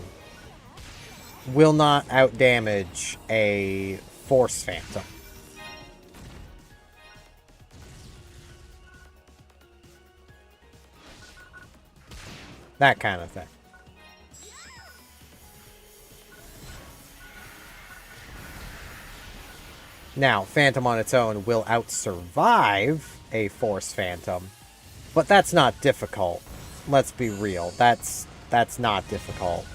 will not outdamage a Force Phantom. That kind of thing. Now, Phantom on its own will out-survive a Force Phantom, but that's not difficult. Let's be real. That's not difficult.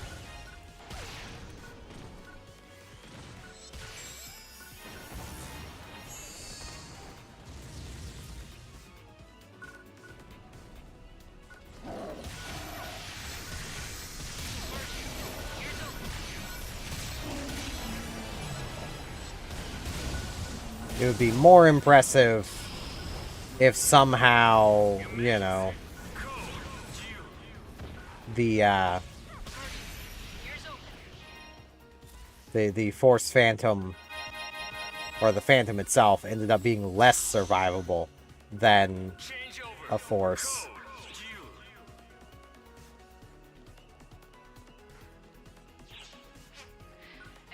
It would be more impressive if somehow, you know, the Force Phantom, or the Phantom itself, ended up being less survivable than a Force.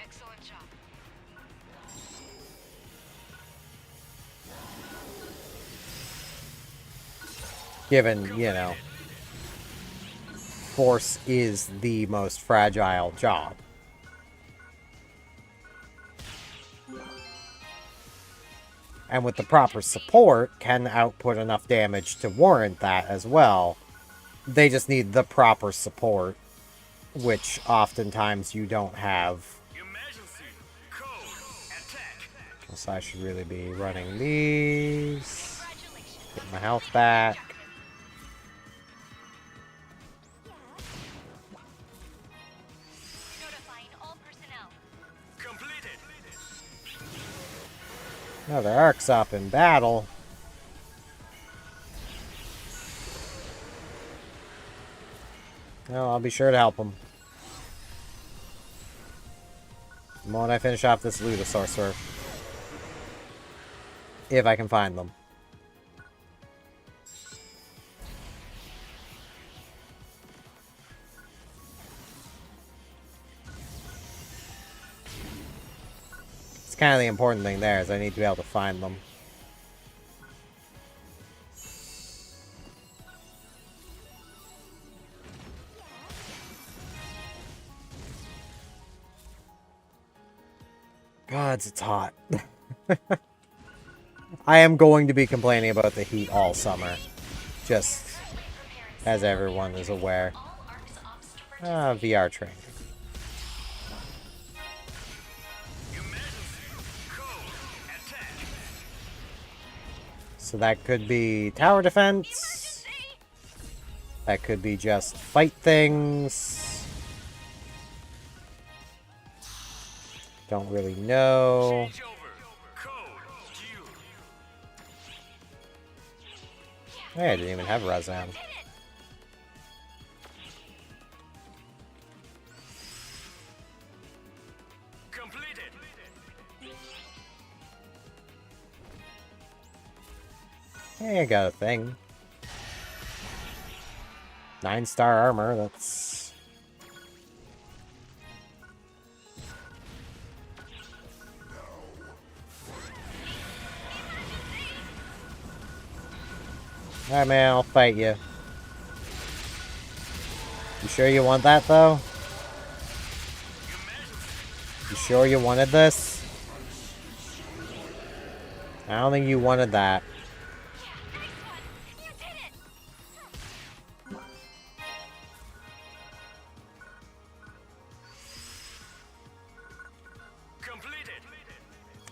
Excellent job. Given, you know, Force is the most fragile job. And with the proper support, can output enough damage to warrant that as well. They just need the proper support, which oftentimes you don't have. Emergency. Code. Attack. So I should really be running these. Congratulations. Get my health back. Notifying all personnel. Completed. No, their arc's up in battle. No, I'll be sure to help them. The moment I finish off this Luda Sorcerer. If I can find them. It's kind of the important thing there, is I need to be able to find them. Gods, it's hot. I am going to be complaining about the heat all summer. Just as everyone is aware. VR training. So that could be tower defense. That could be just fight things. Don't really know. Hey, I didn't even have Razan. Hey, I got a thing. 9-star armor, that's... Alright, man, I'll fight you. You sure you want that, though? You sure you wanted this? I don't think you wanted that.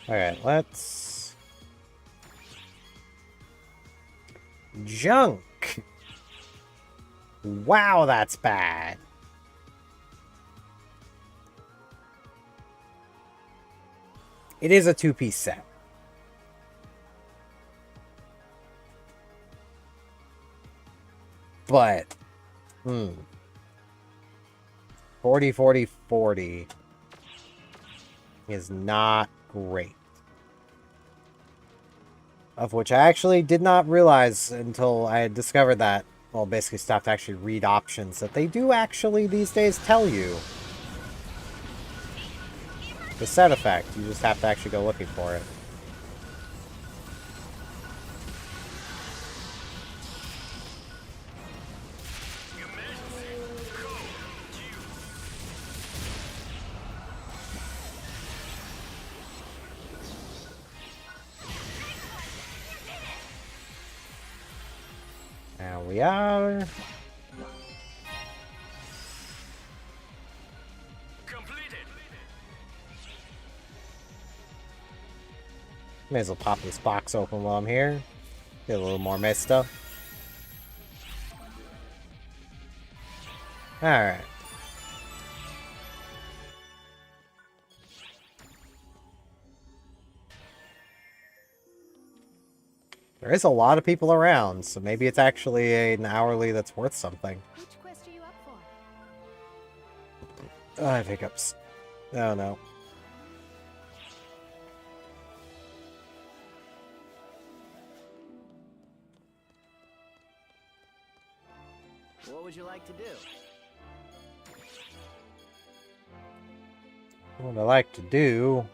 Alright, let's... Junk! Wow, that's bad. It is a 2-piece set. But... 40, 40, 40 is not great. Of which I actually did not realize until I had discovered that, well, basically stopped to actually read options, that they do actually these days tell you. The set effect, you just have to actually go looking for it. Now we are. Completed. May as well pop this box open while I'm here. Get a little more med stuff. Alright. There is a lot of people around, so maybe it's actually an hourly that's worth something. Which quest are you up for? Oh, I have hiccups. Oh no. What would you like to do? What I like to do...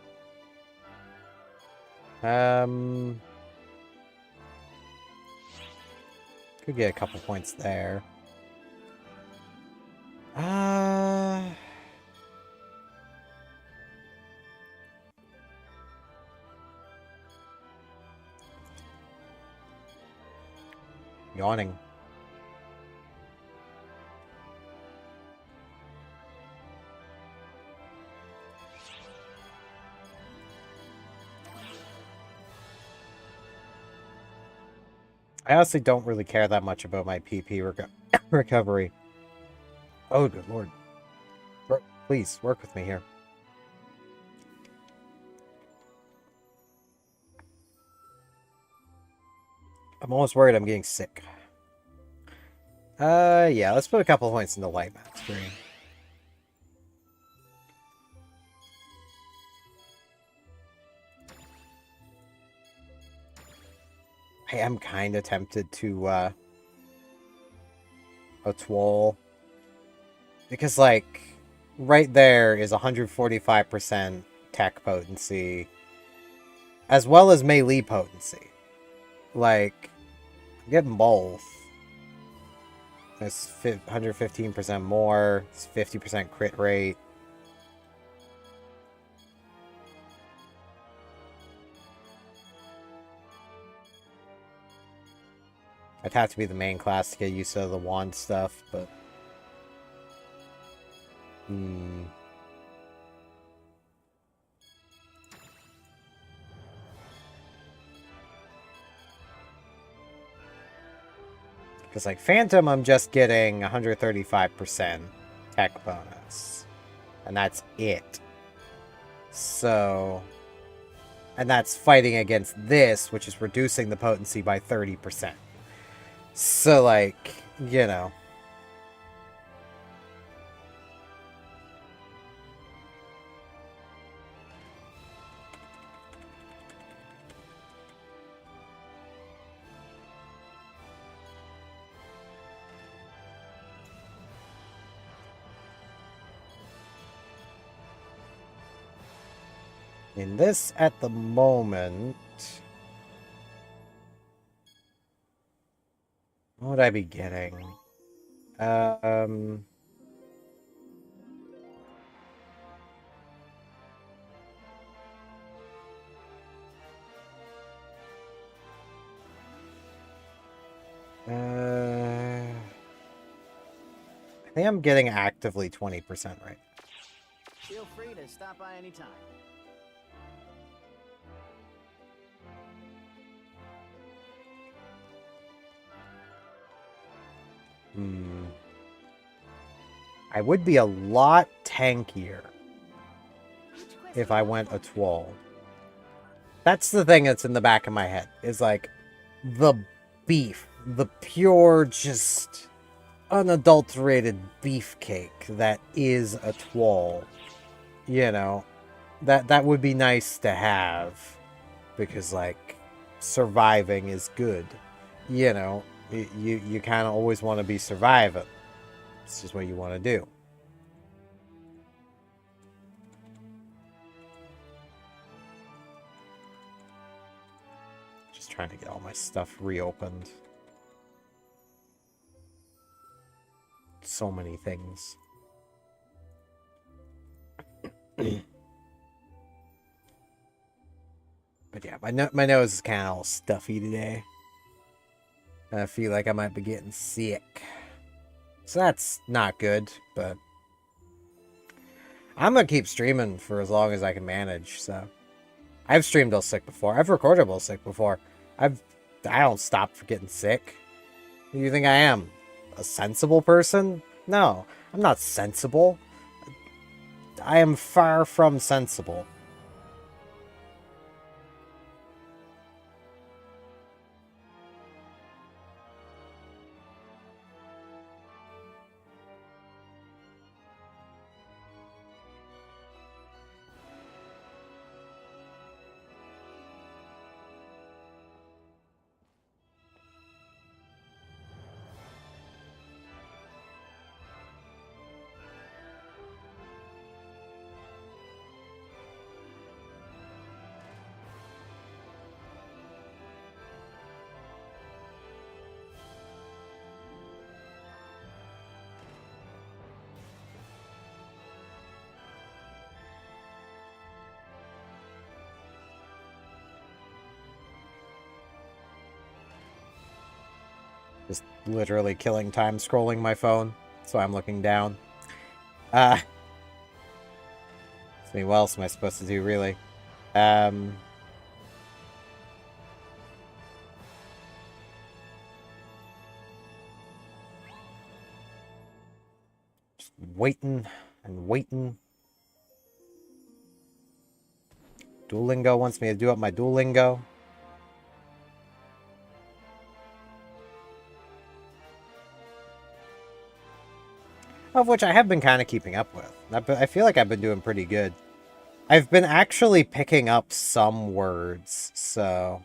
Could get a couple points there. Yawning. I honestly don't really care that much about my PP recovery. Oh, good lord. Please, work with me here. I'm almost worried I'm getting sick. Yeah, let's put a couple points into light map screen. I am kind of tempted to, Otwol. Because, like, right there is 145% tech potency. As well as melee potency. Like, I'm getting both. It's 115% more. It's 50% crit rate. I'd have to be the main class to get used to the wand stuff, but... Because, like, Phantom, I'm just getting 135% tech bonus. And that's it. So... And that's fighting against this, which is reducing the potency by 30%. So, like, you know. In this, at the moment... What would I be getting? I think I'm getting actively 20% right. Feel free to stop by anytime. I would be a lot tankier if I went Otwol. That's the thing that's in the back of my head, is like the beef, the pure, just unadulterated beefcake that is Otwol. You know, that would be nice to have, because, like, surviving is good. You know, you kind of always want to be surviving. It's just what you want to do. Just trying to get all my stuff reopened. So many things. But yeah, my nose is kind of all stuffy today. I feel like I might be getting sick. So that's not good, but I'm gonna keep streaming for as long as I can manage, so. I've streamed while sick before. I've recorded while sick before. I don't stop for getting sick. Who do you think I am? A sensible person? No, I'm not sensible. I am far from sensible. Just literally killing time scrolling my phone, so I'm looking down. I mean, what else am I supposed to do, really? Just waiting and waiting. Duolingo wants me to do up my Duolingo. Of which I have been kind of keeping up with. I feel like I've been doing pretty good. I've been actually picking up some words, so...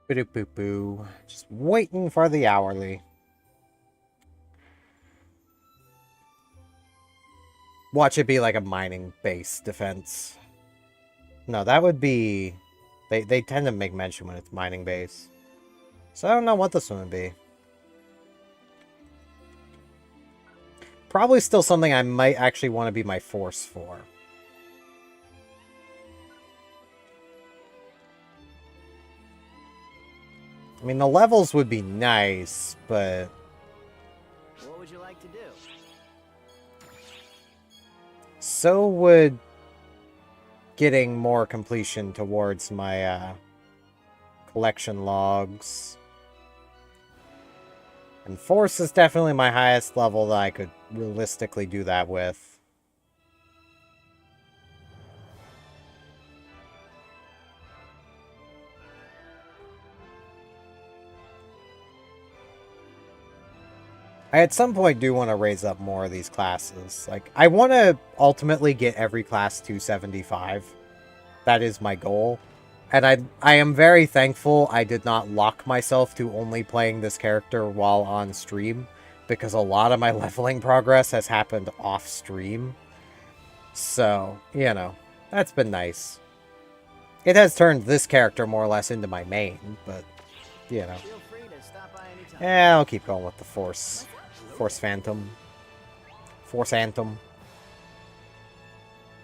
Boo-boo-boo. Just waiting for the hourly. Watch it be like a mining base defense. No, that would be... They tend to make mention when it's mining base. So I don't know what this one would be. Probably still something I might actually want to be my force for. I mean, the levels would be nice, but... What would you like to do? So would getting more completion towards my collection logs. And force is definitely my highest level that I could realistically do that with. I at some point do want to raise up more of these classes. Like, I want to ultimately get every class to 75. That is my goal. And I am very thankful I did not lock myself to only playing this character while on stream, because a lot of my leveling progress has happened off stream. So, you know, that's been nice. It has turned this character more or less into my main, but, you know. Feel free free to stop by anytime. Yeah, I'll keep going with the Force. Force Phantom. Force Anthem.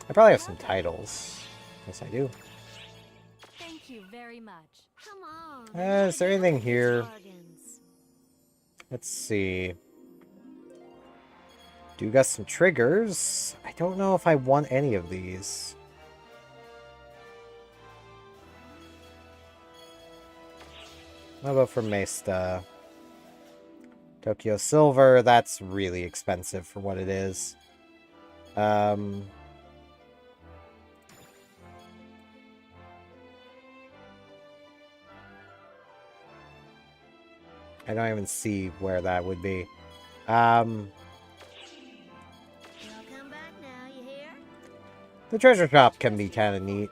I probably have some titles. Yes, I do. Thank you very much. Come on. Is there anything here? Bargains. Let's see. Do got some triggers. I don't know if I want any of these. How about for Mesta? Tokyo Silver, that's really expensive for what it is. I don't even see where that would be. Welcome back now, you hear? The treasure shop can be kind of neat.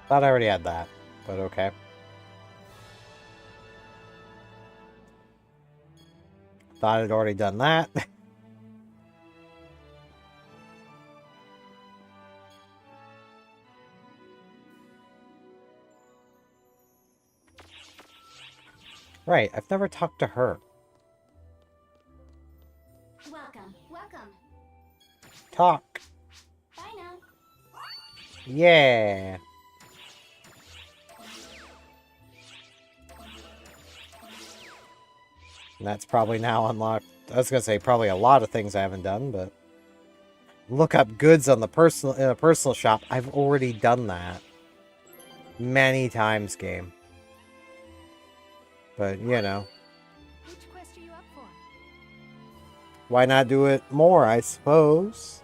Thought I already had that, but okay. Thought I'd already done that. Right, I've never talked to her. Welcome. Welcome. Talk. Bye now. Yeah. And that's probably now unlocked. I was gonna say probably a lot of things I haven't done, but look up goods on the in a personal shop. I've already done that many times, game. But you know, Which quest are you up for? why not do it more? I suppose.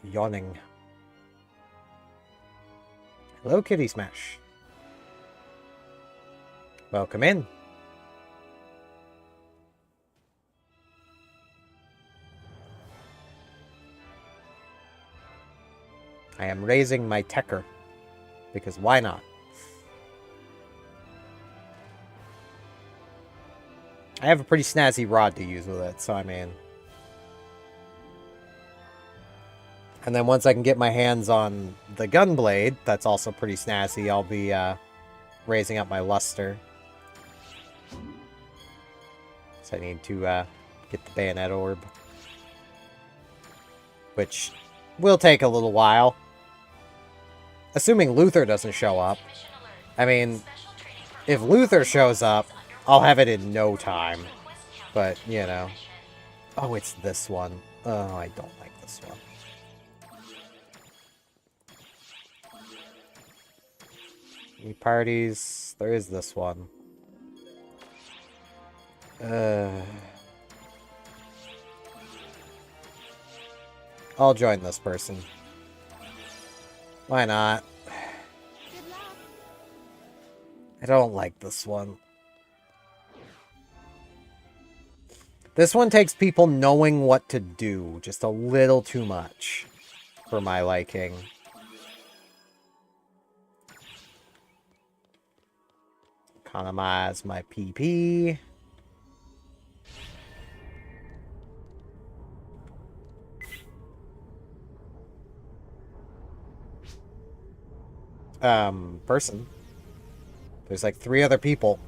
Yawning. Hello, Kitty Smash. Welcome in. I am raising my Tecker. Because why not? I have a pretty snazzy rod to use with it, so I mean... And then once I can get my hands on the Gunblade, that's also pretty snazzy, I'll be raising up my luster. So I need to get the Bayonet Orb. Which will take a little while. Assuming Luther doesn't show up. I mean, if Luther shows up, I'll have it in no time. But, you know. Oh, it's this one. Oh, I don't like this one. Any parties? There is this one. I'll join this person. Why not? Good luck. I don't like this one. This one takes people knowing what to do just a little too much for my liking. Economize my PP. Person. There's like 3 other people.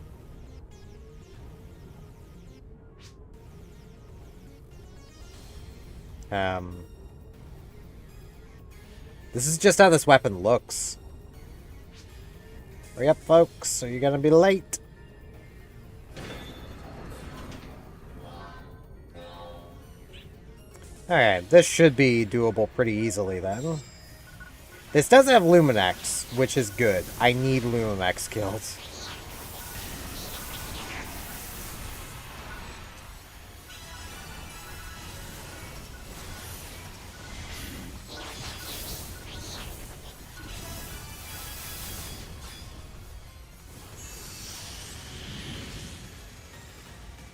This is just how this weapon looks. Hurry up, folks, or you're gonna be late. Alright, this should be doable pretty easily then. This doesn't have Luminex, which is good. I need Luminex kills.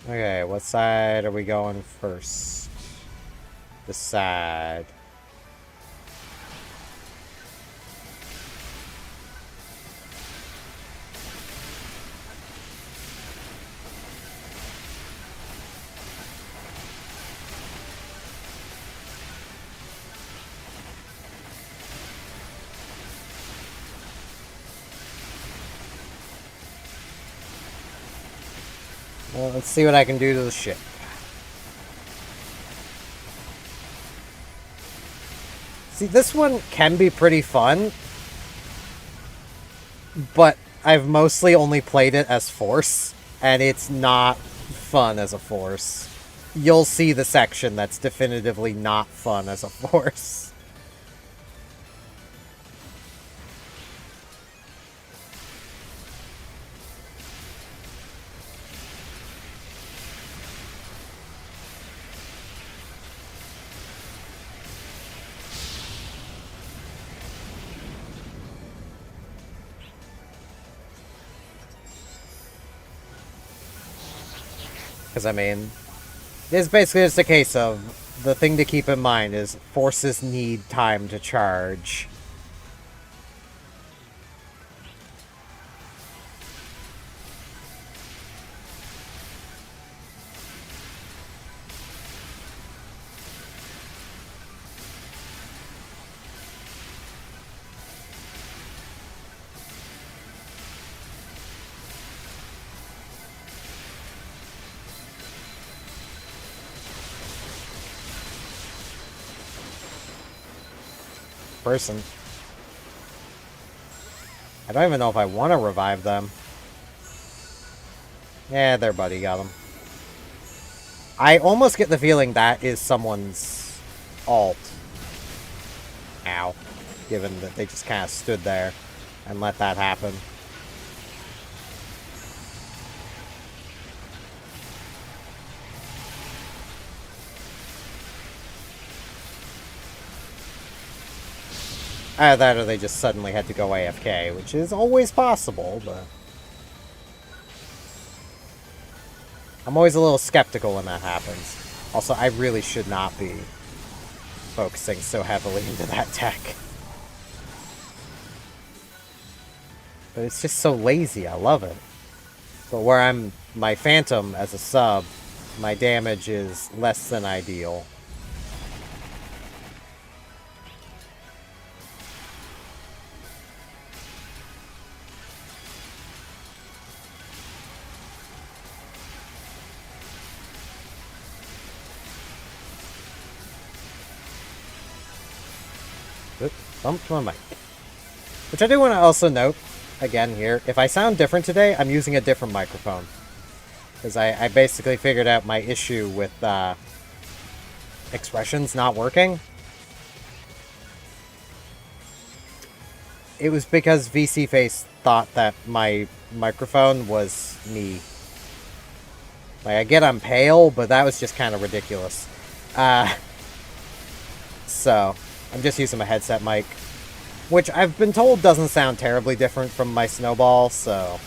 Okay, what side are we going first? decide. Well, let's see what I can do to the ship. See, this one can be pretty fun, but I've mostly only played it as Force, and it's not fun as a Force. You'll see the section that's definitively not fun as a Force. Because, I mean, it's basically just a case of the thing to keep in mind is Forces need time to charge. Person. I don't even know if I want to revive them. Yeah, their buddy got them. I almost get the feeling that is someone's alt. Ow. Given that they just kind of stood there and let that happen. Either that or they just suddenly had to go AFK, which is always possible, but... I'm always a little skeptical when that happens. Also, I really should not be focusing so heavily into that tech. But it's just so lazy, I love it. But where I'm my Phantom as a sub, my damage is less than ideal. Bumped my mic. Which I do want to also note, again here, if I sound different today, I'm using a different microphone. Because I basically figured out my issue with expressions not working. It was because VC Face thought that my microphone was me. Like, I get I'm pale, but that was just kind of ridiculous. So... I'm just using my headset mic, which I've been told doesn't sound terribly different from my Snowball, so...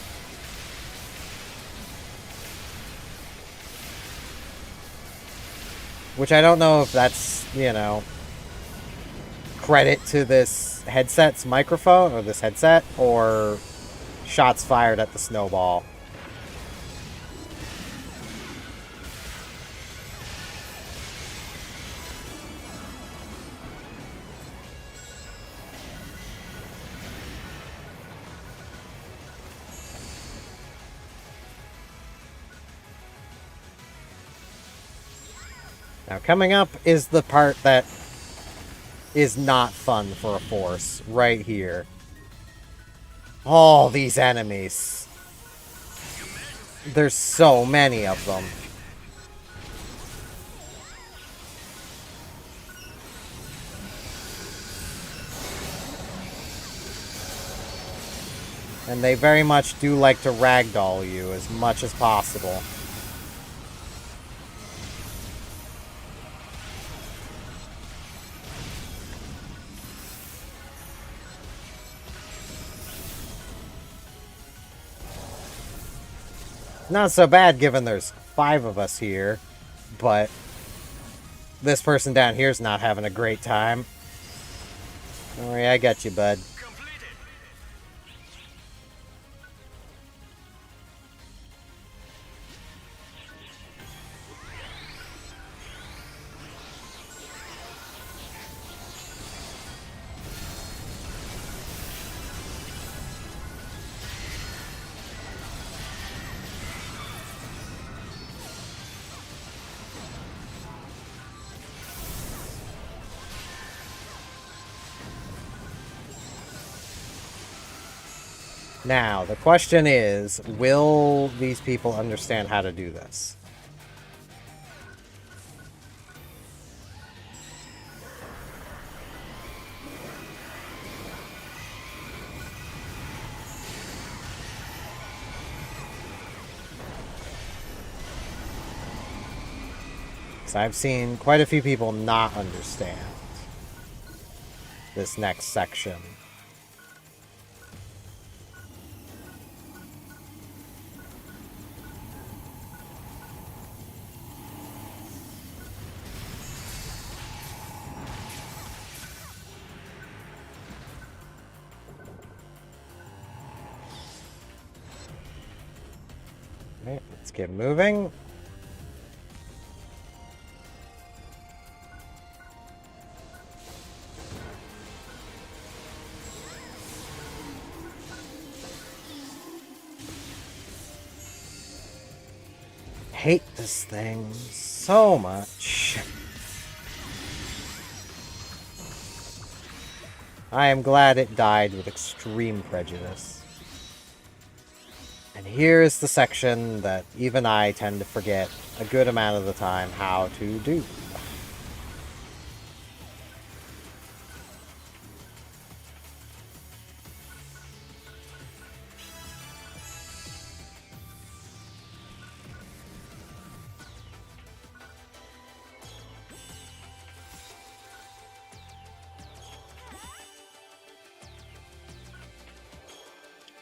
Which I don't know if that's, you know, credit to this headset's microphone, or this headset, or shots fired at the Snowball. Now, coming up is the part that is not fun for a Force, right here. All these enemies. There's so many of them. And they very much do like to ragdoll you as much as possible. Not so bad given there's 5 of us here, but this person down here's not having a great time. Don't worry, I got you, bud. Completed. Now, the question is, will these people understand how to do this? So I've seen quite a few people not understand this next section. Alright, let's get moving. Hate this thing so much. I am glad it died with extreme prejudice. And here is the section that even I tend to forget a good amount of the time how to do.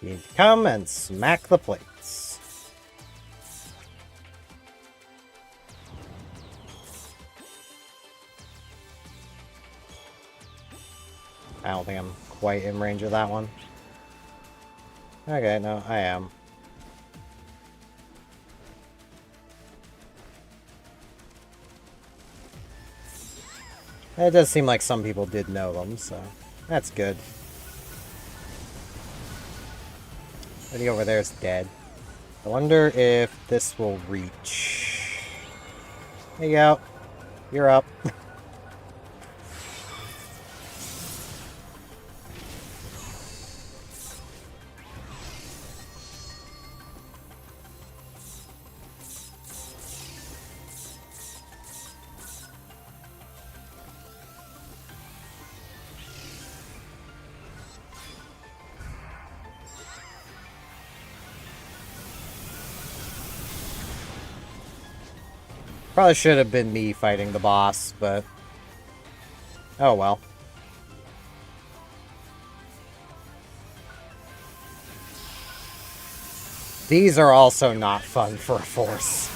You need to come and smack the plates. I don't think I'm quite in range of that one. Okay, no, I am. It does seem like some people did know them, so that's good. Everybody over there is dead. I wonder if this will reach. There you go. You're up. Probably should have been me fighting the boss, but oh well. These are also not fun for a force.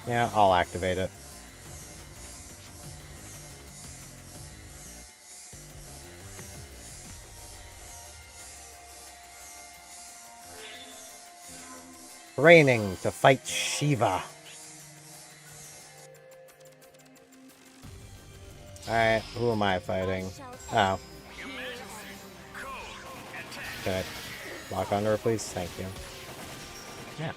Yeah, I'll activate it. Training to fight Shiva. Alright, who am I fighting? Oh. Can I lock onto her, please? Thank you. Yeah.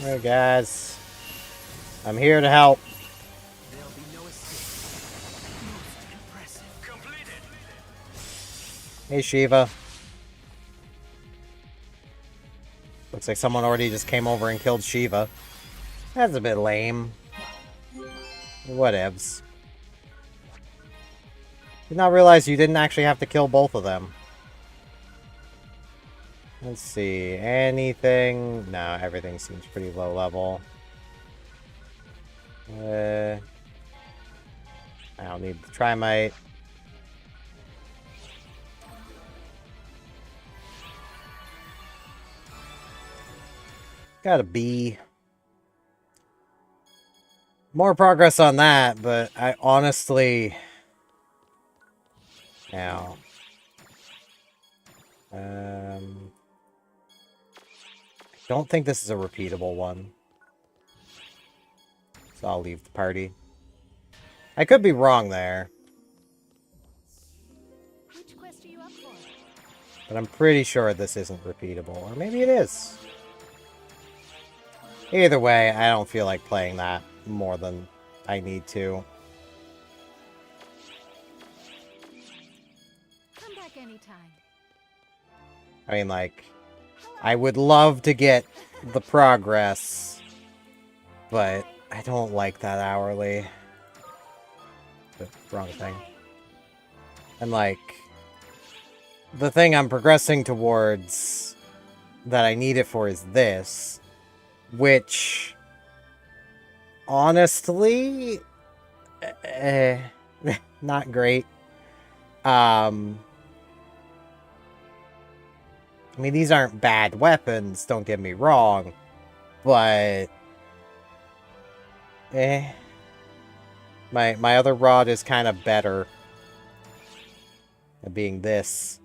Hey guys, I'm here to help. There'll be no escape. Most impressive. Completed. Hey Shiva. Looks like someone already just came over and killed Shiva. That's a bit lame. Whatevs. Did not realize you didn't actually have to kill both of them. Let's see. Anything? No, everything seems pretty low level. I don't need the Trimite. Got a B. More progress on that, but I honestly... Now... don't think this is a repeatable one. So I'll leave the party. I could be wrong there, Which quest are you up for? but I'm pretty sure this isn't repeatable. Or maybe it is. Either way, I don't feel like playing that more than I need to. Come back anytime. I mean, like, I would love to get the progress, but I don't like that hourly. The wrong thing. And, like, the thing I'm progressing towards that I need it for is this, which, honestly, not great. I mean, these aren't bad weapons, don't get me wrong, but... My other rod is kind of better at being this.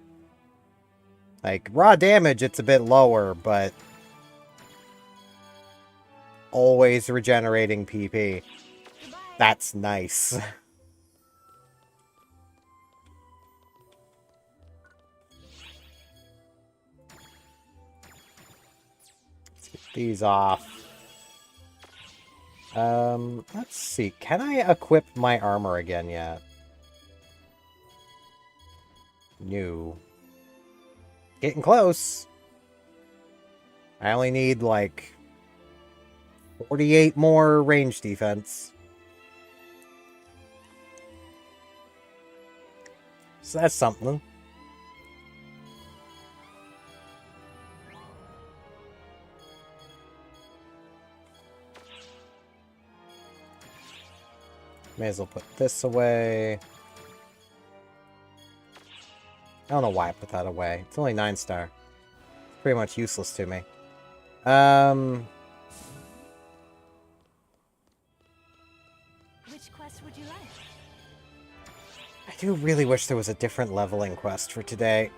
Like, raw damage, it's a bit lower, but... always regenerating PP. That's nice. Let's get these off. Let's see. Can I equip my armor again yet? No. Getting close. I only need, like, 48 more range defense. So that's something. May as well put this away. I don't know why I put that away. It's only 9-star. It's pretty much useless to me. Which quest would you like? I do really wish there was a different leveling quest for today.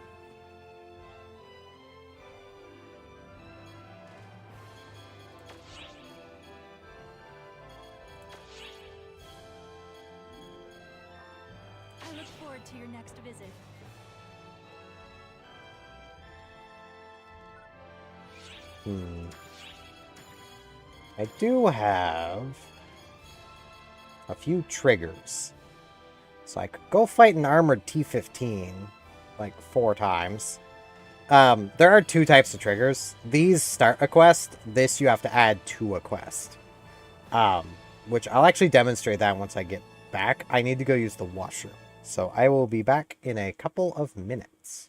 I look forward to your next visit. I do have a few triggers. So I could go fight an armored T-15 like 4 times. There are 2 types of triggers. These start a quest. This you have to add to a quest. Which I'll actually demonstrate that once I get back. I need to go use the washroom. So I will be back in a couple of minutes.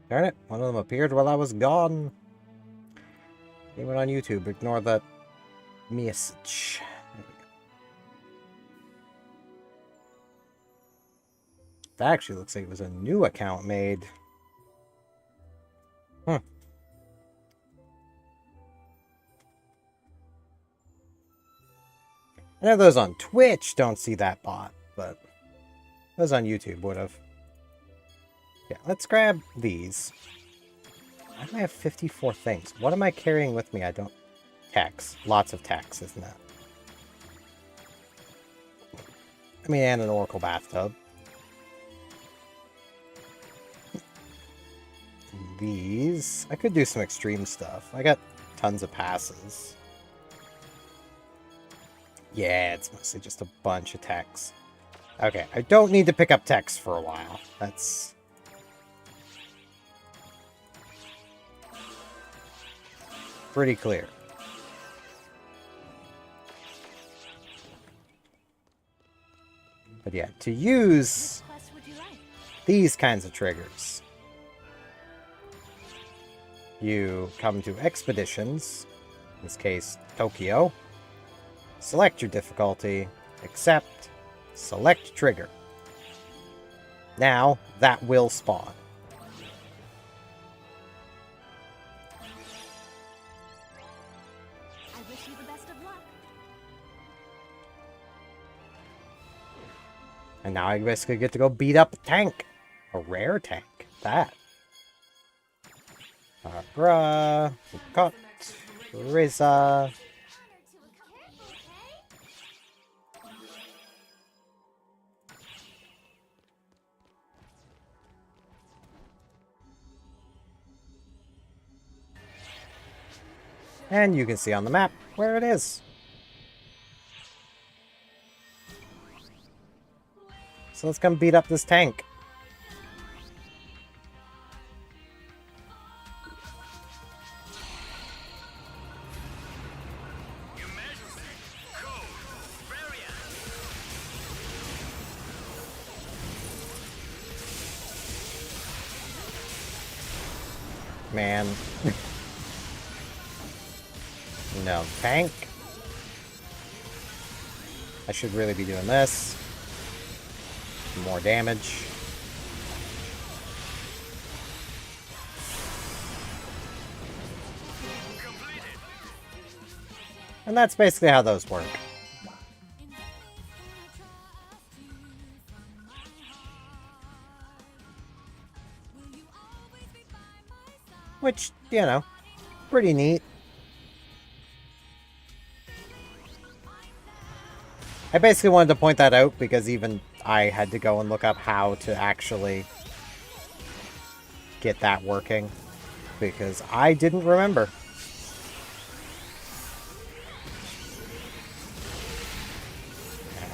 Darn it, one of them appeared while I was gone. Even on YouTube, ignore that message. There we go. That actually looks like it was a new account made. I know those on Twitch don't see that bot, but those on YouTube would have. Yeah, let's grab these. Why do I have 54 things? What am I carrying with me? I don't... Techs. Lots of techs, isn't it? I mean, and an Oracle bathtub. These... I could do some extreme stuff. I got tons of passes. Yeah, it's mostly just a bunch of techs. Okay, I don't need to pick up techs for a while. That's... pretty clear. But yeah, to use Quest would you like? these kinds of triggers, you come to Expeditions, in this case, Tokyo, select your difficulty, accept, select trigger. Now, that will spawn. I wish you the best of luck. And now I basically get to go beat up a tank. A rare tank. That. Barbara. Cut. Reza. And you can see on the map where it is. So let's come beat up this tank. Your Majesty, code, variant. Man. No, tank. I should really be doing this. More damage. Completed. And that's basically how those work. Which, you know, pretty neat. I basically wanted to point that out because even I had to go and look up how to actually get that working because I didn't remember.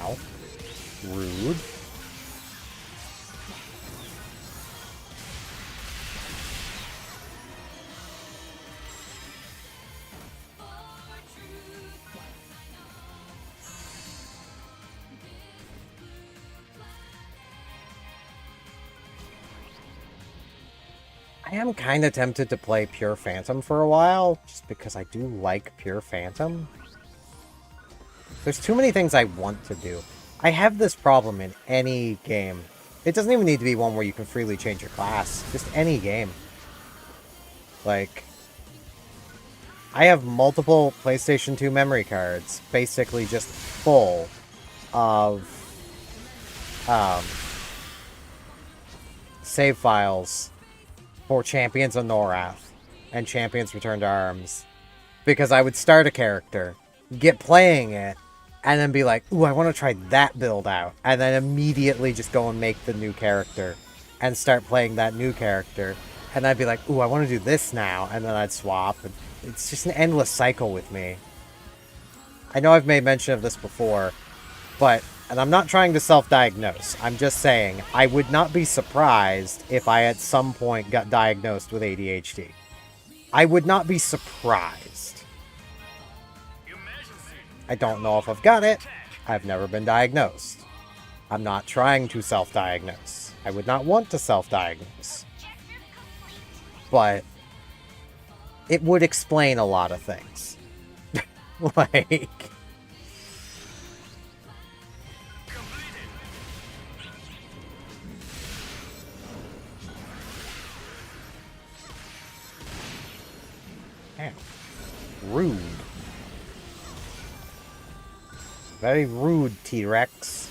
Ow. Rude. I am kind of tempted to play Pure Phantom for a while, just because I do like Pure Phantom. There's too many things I want to do. I have this problem in any game. It doesn't even need to be one where you can freely change your class. Just any game. Like, I have multiple PlayStation 2 memory cards, basically just full of save files for Champions of Norath and Champions Return to Arms. Because I would start a character, get playing it, and then be like, ooh, I want to try that build out. And then immediately just go and make the new character and start playing that new character. And I'd be like, ooh, I want to do this now. And then I'd swap. And it's just an endless cycle with me. I know I've made mention of this before, but, and I'm not trying to self-diagnose. I'm just saying, I would not be surprised if I at some point got diagnosed with ADHD. I would not be surprised. Your Majesty, I don't know if I've got it. I've never been diagnosed. I'm not trying to self-diagnose. I would not want to self-diagnose. Objective complete. but it would explain a lot of things. Like... Damn. Rude. Very rude, T-Rex.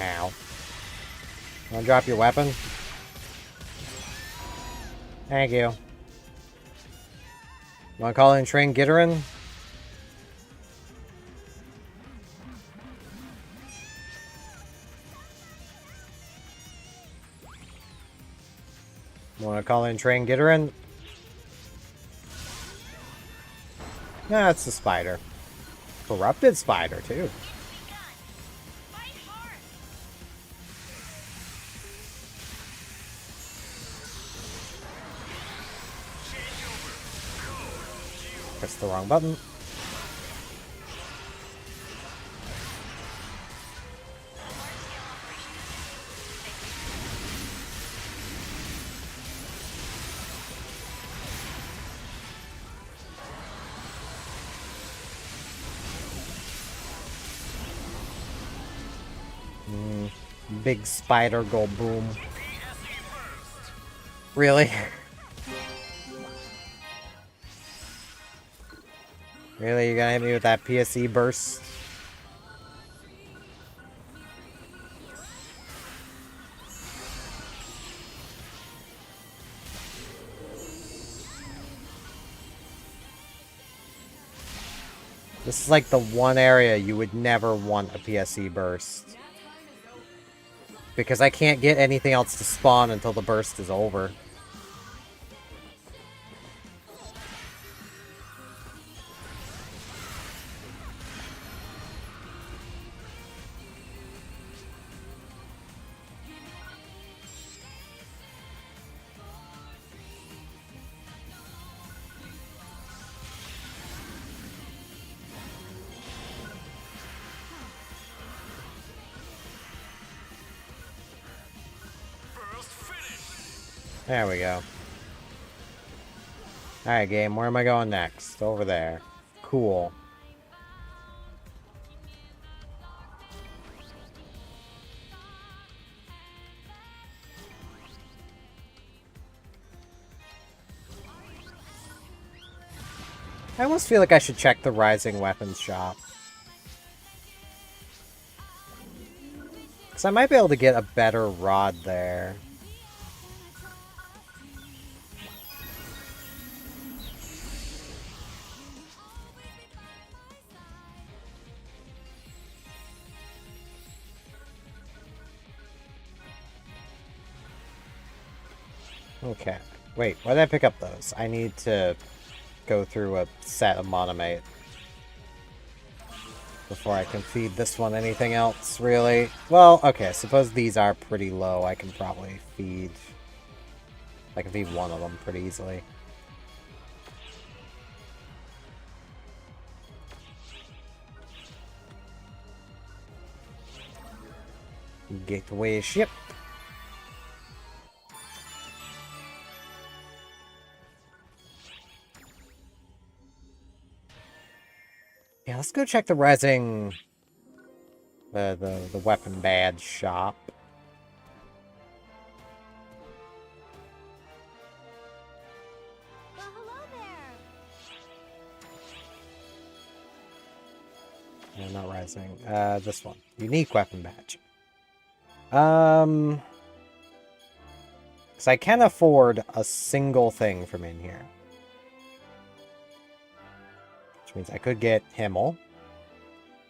Ow. Wanna drop your weapon? Thank you. Wanna call in Train Gitterin? Wanna call in Train Gitterin? Nah, it's the spider. Corrupted spider, too. Press the wrong button. Big spider go boom. Really? Really? You're gonna hit me with that PSE burst? This is like the one area you would never want a PSE burst. Because I can't get anything else to spawn until the burst is over. There we go. Alright, game. Where am I going next? Over there. Cool. I almost feel like I should check the Rising Weapons shop. Because I might be able to get a better rod there. Okay. Wait, why did I pick up those? I need to go through a set of Monomate before I can feed this one anything else, really. Well, okay, I suppose these are pretty low. I can probably feed... I can feed one of them pretty easily. Gateway ship. Yeah, let's go check the Rising... the weapon badge shop. Well, hello there. No, not Rising. This one. Unique weapon badge. Because I can afford a single thing from in here. Which means I could get Himmel.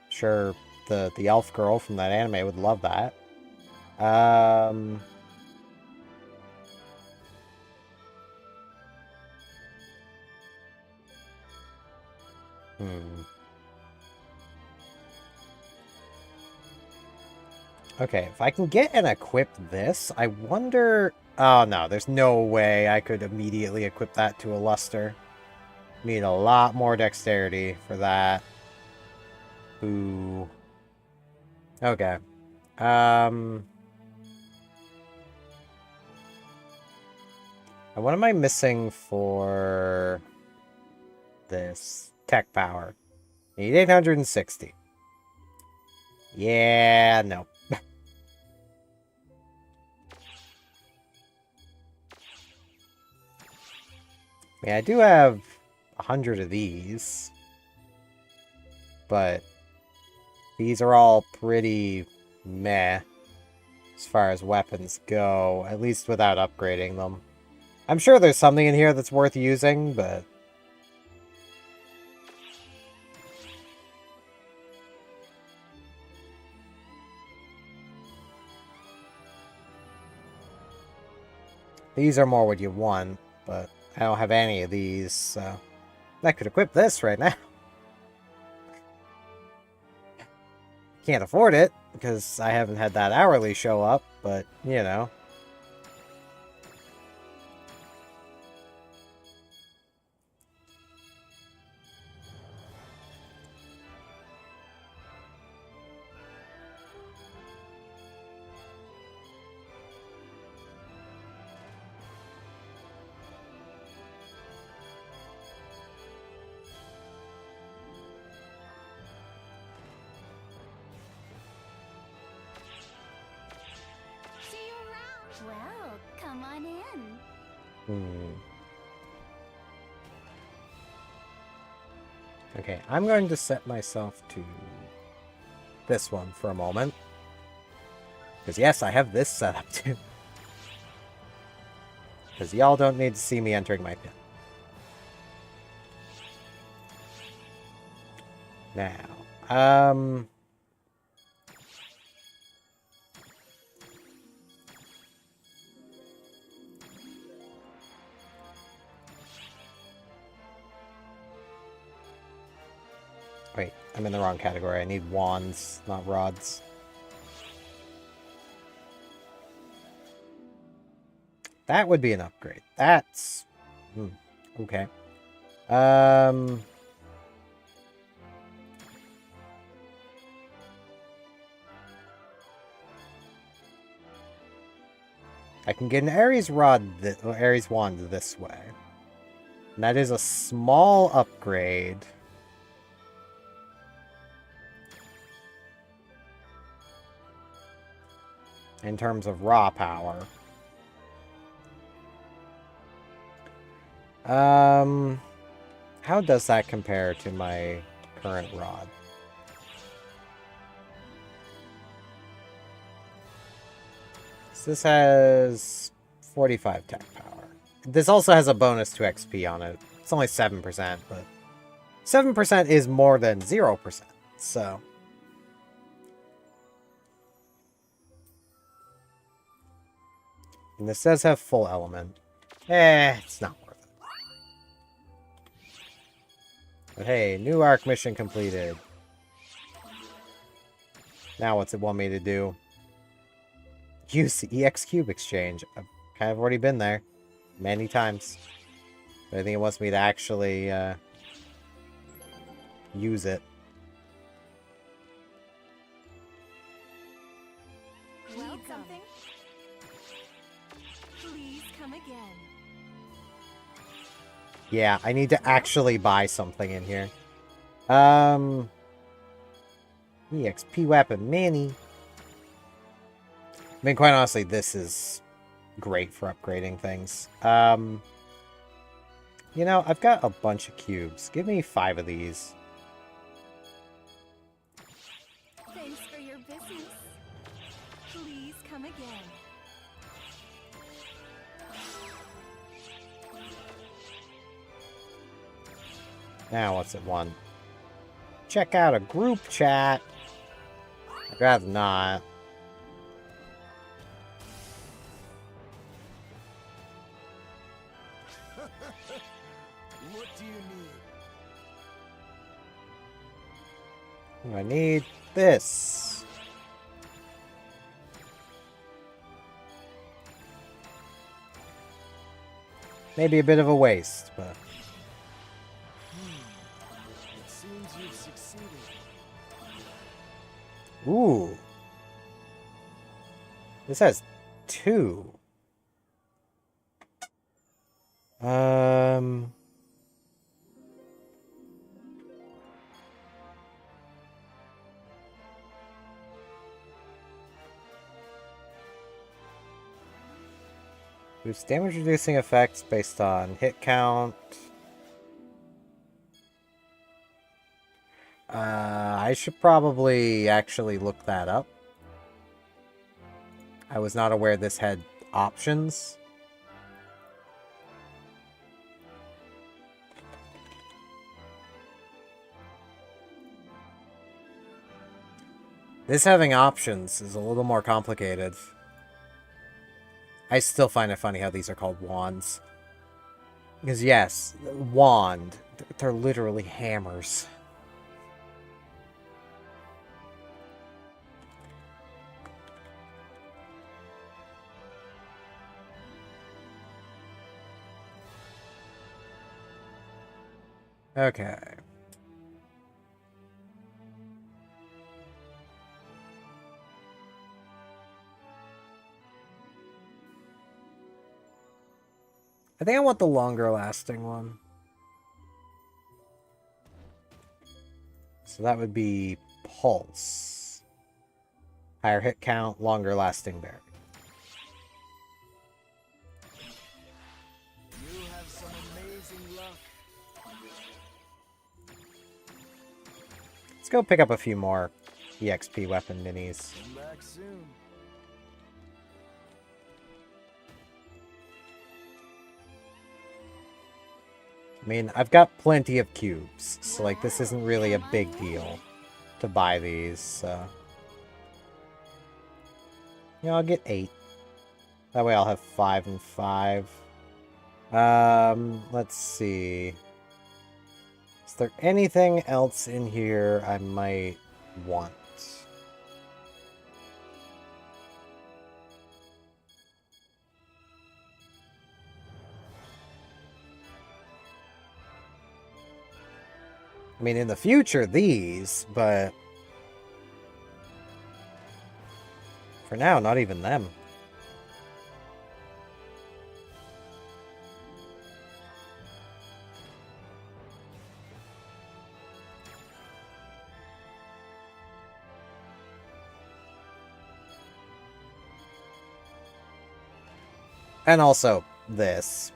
Sure, the elf girl from that anime would love that. Okay, if I can get and equip this, I wonder... Oh, no, there's no way I could immediately equip that to a luster. Need a lot more dexterity for that. Ooh. Okay. And what am I missing for this tech power? Need 860. Yeah, no. I mean, I do have 100 of these, but these are all pretty meh as far as weapons go, at least without upgrading them. I'm sure there's something in here that's worth using, but... These are more what you want, but I don't have any of these, so... I could equip this right now. Can't afford it, because I haven't had that hourly show up, but, you know. See you around. Well, come on in. Okay, I'm going to set myself to this one for a moment. Because yes, I have this set up too. Because y'all don't need to see me entering my pit. Now, wait, I'm in the wrong category. I need wands, not rods. That would be an upgrade. That's... okay. I can get an Ares rod, Ares wand this way. And that is a small upgrade. In terms of raw power. How does that compare to my current rod? So this has 45 tech power. This also has a bonus to XP on it. It's only 7%, but 7% is more than 0%, so... And this does have full element. It's not worth it. But hey, new arc mission completed. Now what's it want me to do? Use the EX Cube exchange. I've kind of already been there. Many times. But I think it wants me to actually use it. Welcome. Please come again. Yeah, I need to actually buy something in here. EXP weapon mini. I mean, quite honestly, this is great for upgrading things. You know, I've got a bunch of cubes. Give me 5 of these. Thanks for your business. Please come again. Now, what's it want? Check out a group chat. I'd rather not. What do you need? I need this. Maybe a bit of a waste, but... It seems you've succeeded. Ooh. This has 2. Boost damage reducing effects based on hit count. I should probably actually look that up. I was not aware this had options. This having options is a little more complicated. I still find it funny how these are called wands. Because yes, wand, they're literally hammers. Okay. I think I want the longer lasting one. So that would be Pulse. Higher hit count, longer lasting berry. You have some amazing luck. Let's go pick up a few more EXP weapon minis. Come back soon. I mean, I've got plenty of cubes, so like this isn't really a big deal to buy these, so... Yeah, I'll get 8. That way I'll have 5 and 5. Let's see. Is there anything else in here I might want? I mean, in the future, these, but... For now, not even them. And also, this.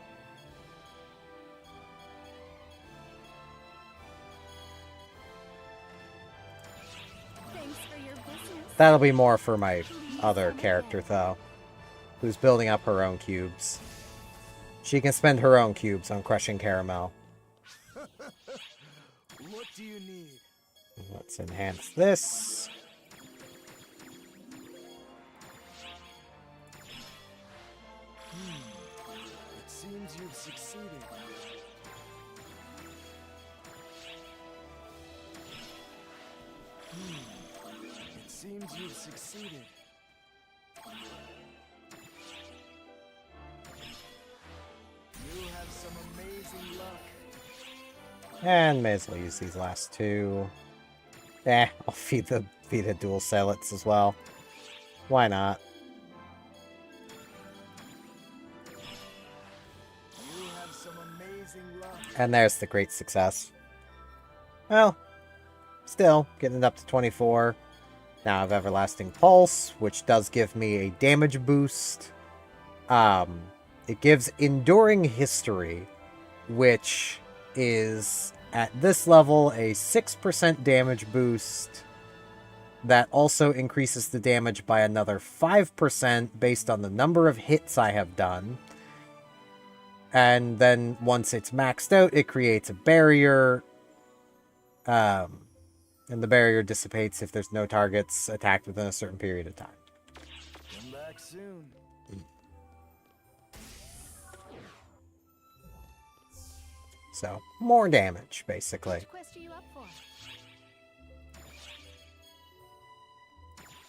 Thanks for your business. That'll be more for my other character, though, who's building up her own cubes. She can spend her own cubes on crushing caramel. What do you need? Let's enhance this. It seems you've succeeded. It seems you've succeeded. You have some amazing luck. And may as well use these last 2. I'll feed the dual zealots as well. Why not? You have some amazing luck. And there's the great success. Well, still, getting it up to 24. Now I have Everlasting Pulse, which does give me a damage boost. It gives Enduring History, which is, at this level, a 6% damage boost. That also increases the damage by another 5% based on the number of hits I have done. And then once it's maxed out, it creates a barrier. And the barrier dissipates if there's no targets attacked within a certain period of time. Come back soon. So, more damage, basically. Which quest are you up for?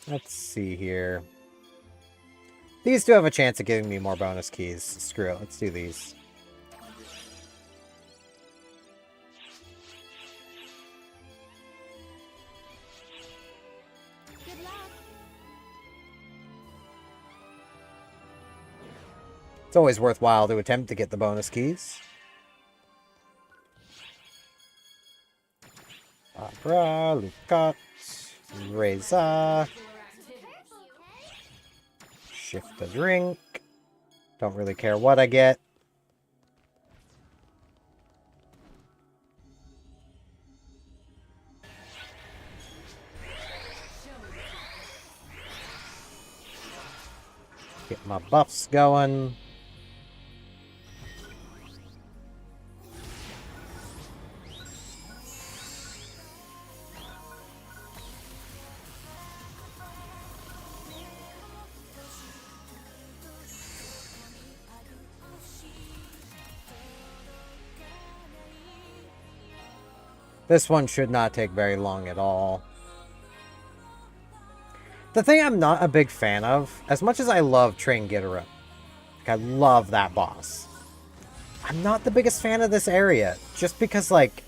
Let's see here. These do have a chance of giving me more bonus keys. Screw it, let's do these. It's always worthwhile to attempt to get the bonus keys. Abra, Lucat, Reza. Shift a drink. Don't really care what I get. Get my buffs going. This one should not take very long at all. The thing I'm not a big fan of, as much as I love Train Gitara, like I love that boss, I'm not the biggest fan of this area, just because, like,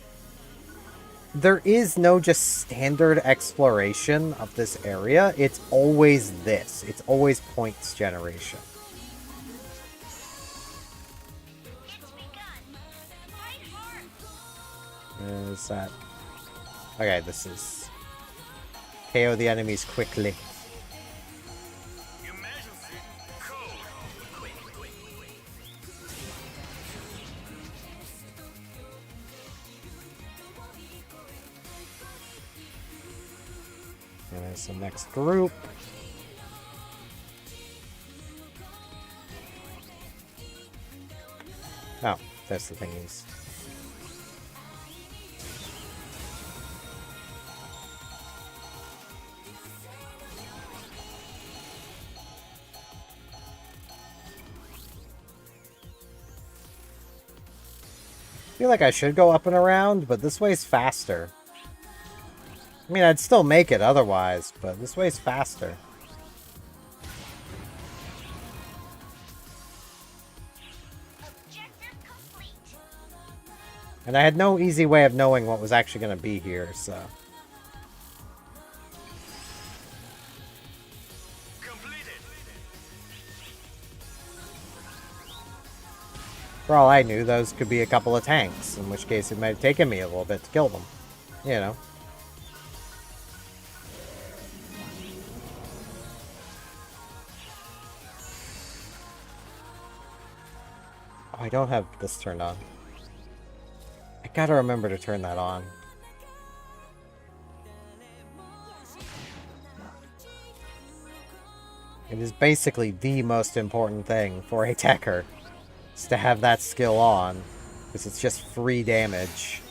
there is no just standard exploration of this area. It's always this. It's always points generation. It's begun. Fight hard. Is that... Okay, this is... KO the enemies quickly. Emergency code. Quick. And there's the next group. Oh, there's the thingies. I feel like I should go up and around, but this way's faster. I mean, I'd still make it otherwise, but this way's faster. Objective complete. And I had no easy way of knowing what was actually going to be here, so... Completed. For all I knew, those could be a couple of tanks, in which case it might have taken me a little bit to kill them. You know. Oh, I don't have this turned on. I gotta remember to turn that on. It is basically the most important thing for a techer. Is to have that skill on, because it's just free damage.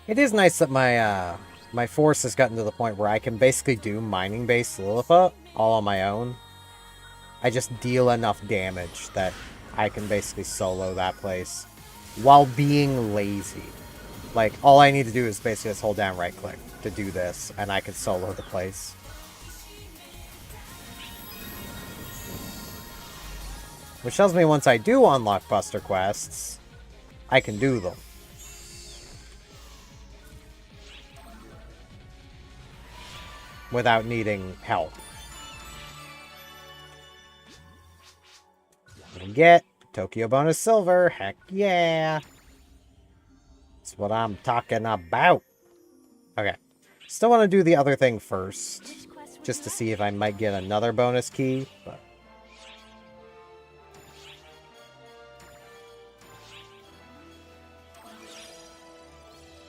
It is nice that my force has gotten to the point where I can basically do mining-based Lilliput all on my own. I just deal enough damage that I can basically solo that place while being lazy. Like, all I need to do is basically just hold down right-click to do this, and I can solo the place. Which tells me once I do unlock Buster quests, I can do them. Without needing help. And get Tokyo bonus silver. Heck yeah. That's what I'm talking about. Okay. Still want to do the other thing first. Just to see if I might get another bonus key. But...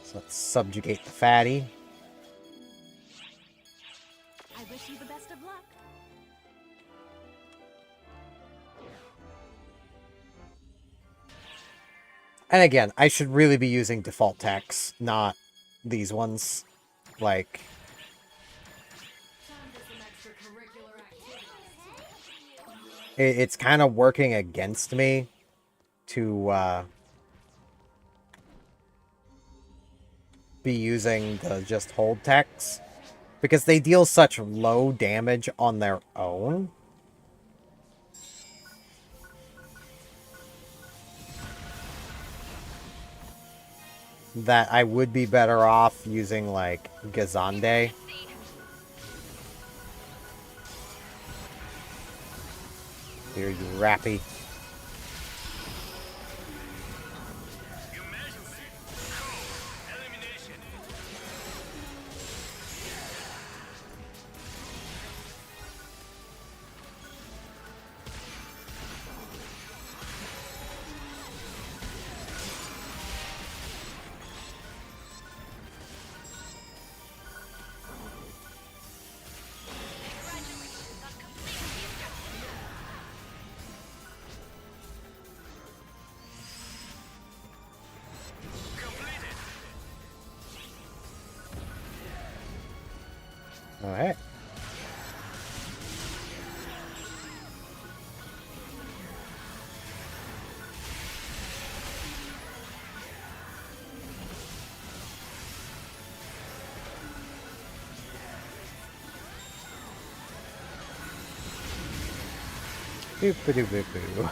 so let's subjugate the fatty. I wish you the best of luck. And again, I should really be using default techs, not these ones. Like... it's kind of working against me to be using the just hold techs, because they deal such low damage on their own. That I would be better off using, like, Gazande. Here, you rappy. Elimination. Completed. Alright. Boop-a-doo-boop-boo.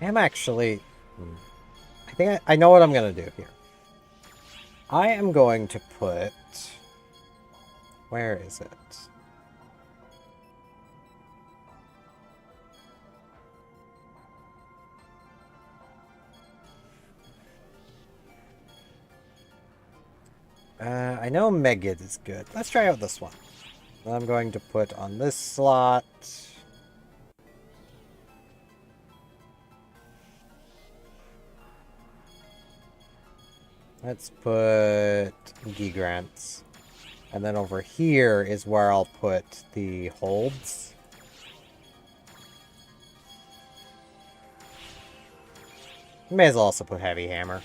I am actually... I think I know what I'm going to do here. I am going to put... Where is it? I know Megid is good. Let's try out this one. I'm going to put on this slot... Let's put Gigrants. And then over here is where I'll put the holds. May as well also put Heavy Hammer.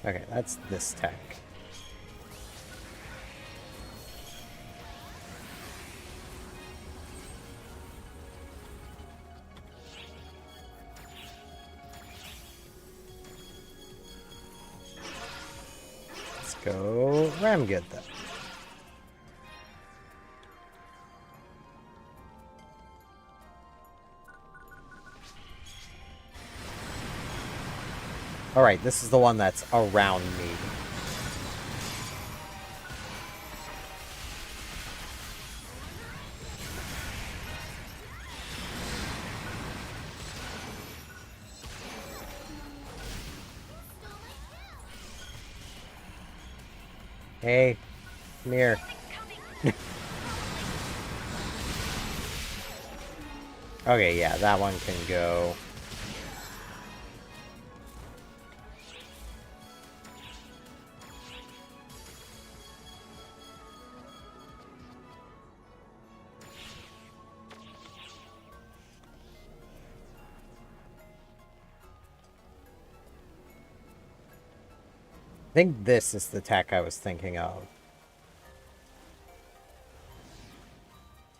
Okay, that's this tech. Let's go Ramgid then. Alright, this is the one that's around me. Hey, come here. Okay, yeah, that one can go. I think this is the tech I was thinking of.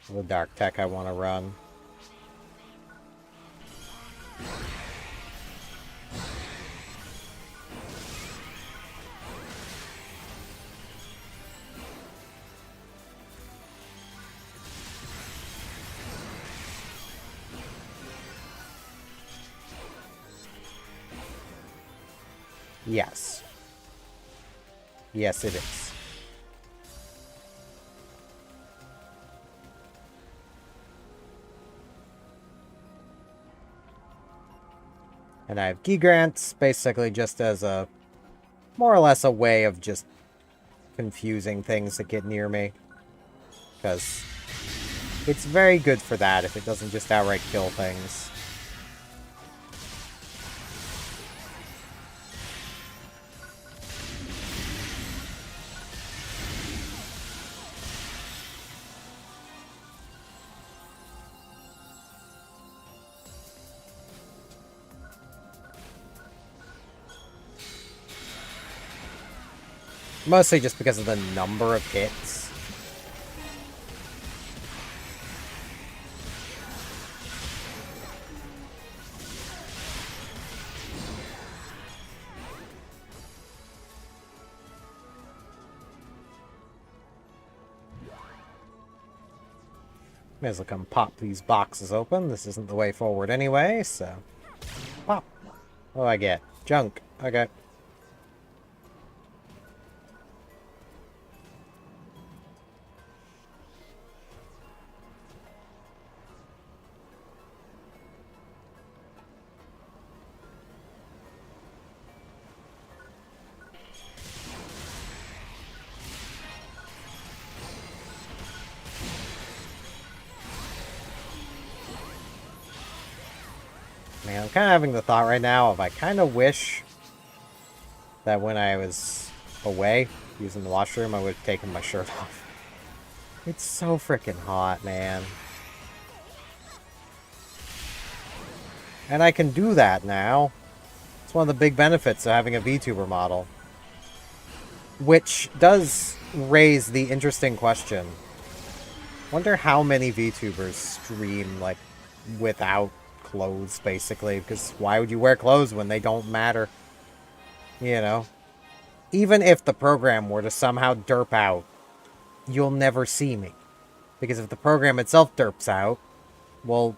The dark tech I want to run. Yes. Yes, it is. And I have key grants, basically just as a, more or less a way of just confusing things that get near me. Because it's very good for that if it doesn't just outright kill things. Mostly just because of the number of hits. May as well come pop these boxes open. This isn't the way forward anyway, so... Pop! What do I get? Junk. Okay. Man, I'm kind of having the thought right now of I kind of wish that when I was away using the washroom, I would have taken my shirt off. It's so freaking hot, man. And I can do that now. It's one of the big benefits of having a VTuber model. Which does raise the interesting question. Wonder how many VTubers stream, like, without clothes, basically, because why would you wear clothes when they don't matter? You know? Even if the program were to somehow derp out, you'll never see me. Because if the program itself derps out, well,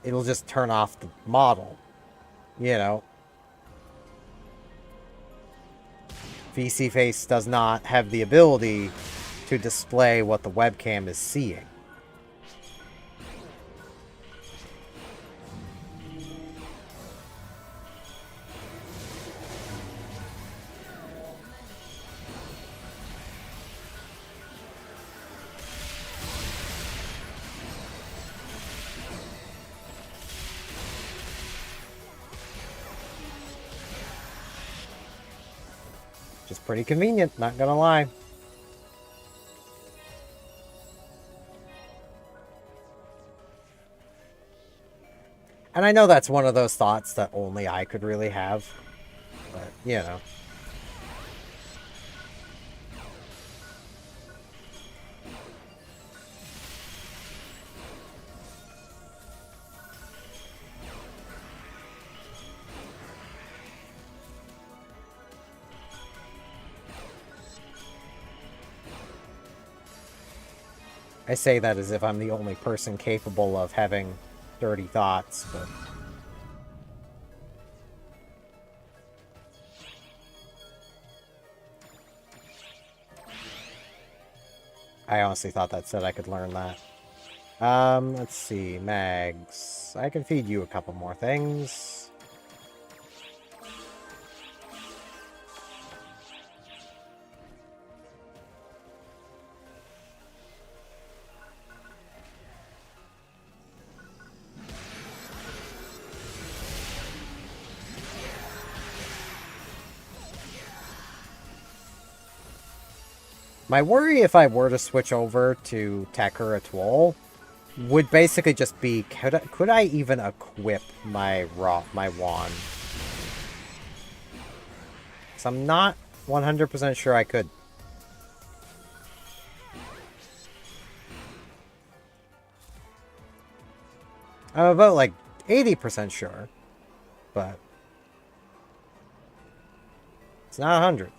it'll just turn off the model. You know? VC Face does not have the ability to display what the webcam is seeing. Just pretty convenient, not gonna lie. And I know that's one of those thoughts that only I could really have. But, you know. I say that as if I'm the only person capable of having dirty thoughts, but... I honestly thought that said I could learn that. Let's see. Mags. I can feed you a couple more things. My worry if I were to switch over to Tekker Atoll would basically just be, could I even equip my wand? So I'm not 100% sure I could. I'm about like 80% sure, but it's not 100.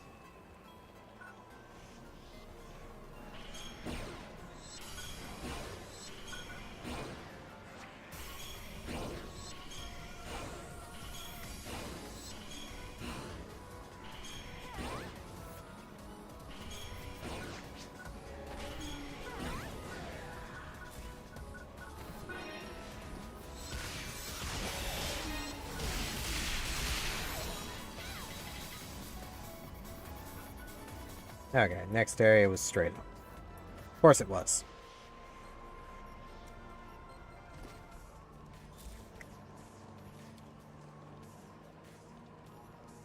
Okay, next area was straight up. Of course it was.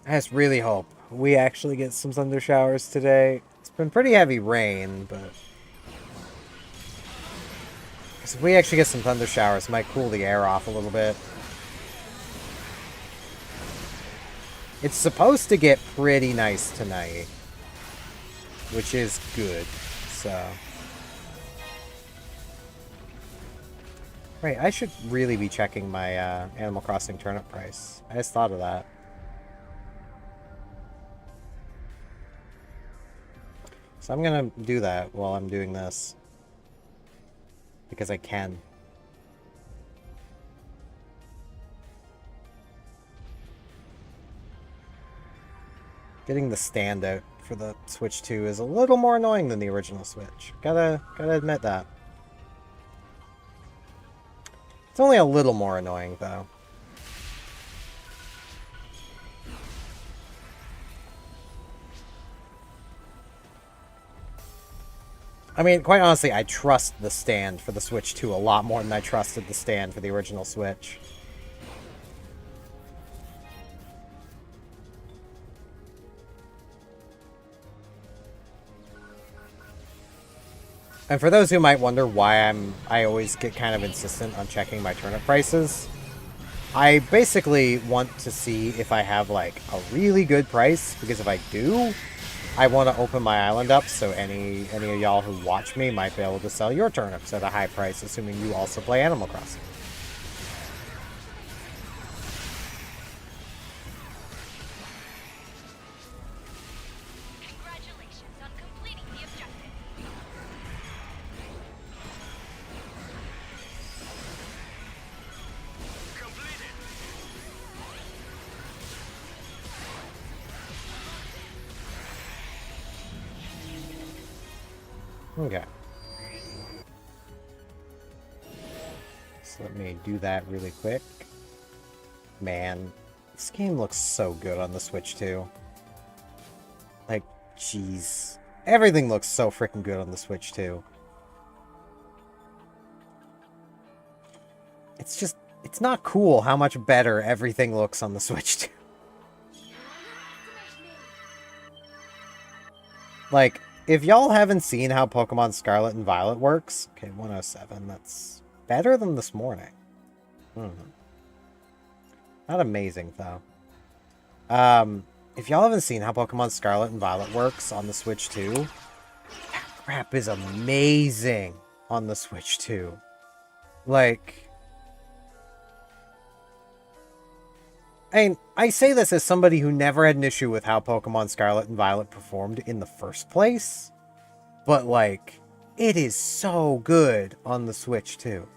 I just really hope we actually get some thunder showers today. It's been pretty heavy rain, but... because if we actually get some thunder showers, it might cool the air off a little bit. It's supposed to get pretty nice tonight, which is good, so... Right, I should really be checking my Animal Crossing turnip price. I just thought of that. So I'm gonna do that while I'm doing this. Because I can. Getting the stand out for the Switch 2 is a little more annoying than the original Switch. Gotta admit that. It's only a little more annoying, though. I mean, quite honestly, I trust the stand for the Switch 2 a lot more than I trusted the stand for the original Switch. And for those who might wonder why I always get kind of insistent on checking my turnip prices, I basically want to see if I have like a really good price, because if I do, I want to open my island up so any of y'all who watch me might be able to sell your turnips at a high price, assuming you also play Animal Crossing. Congratulations on completing the objective. Completed. Okay. So let me do that really quick. Man, this game looks so good on the Switch too. Like, jeez. Everything looks so freaking good on the Switch too. It's just, it's not cool how much better everything looks on the Switch too. Like, if y'all haven't seen how Pokemon Scarlet and Violet works... Okay, 107, that's better than this morning. Not amazing, though. If y'all haven't seen how Pokemon Scarlet and Violet works on the Switch 2, that crap is amazing on the Switch 2. Like... I say this as somebody who never had an issue with how Pokemon Scarlet and Violet performed in the first place. But, like, it is so good on the Switch, too.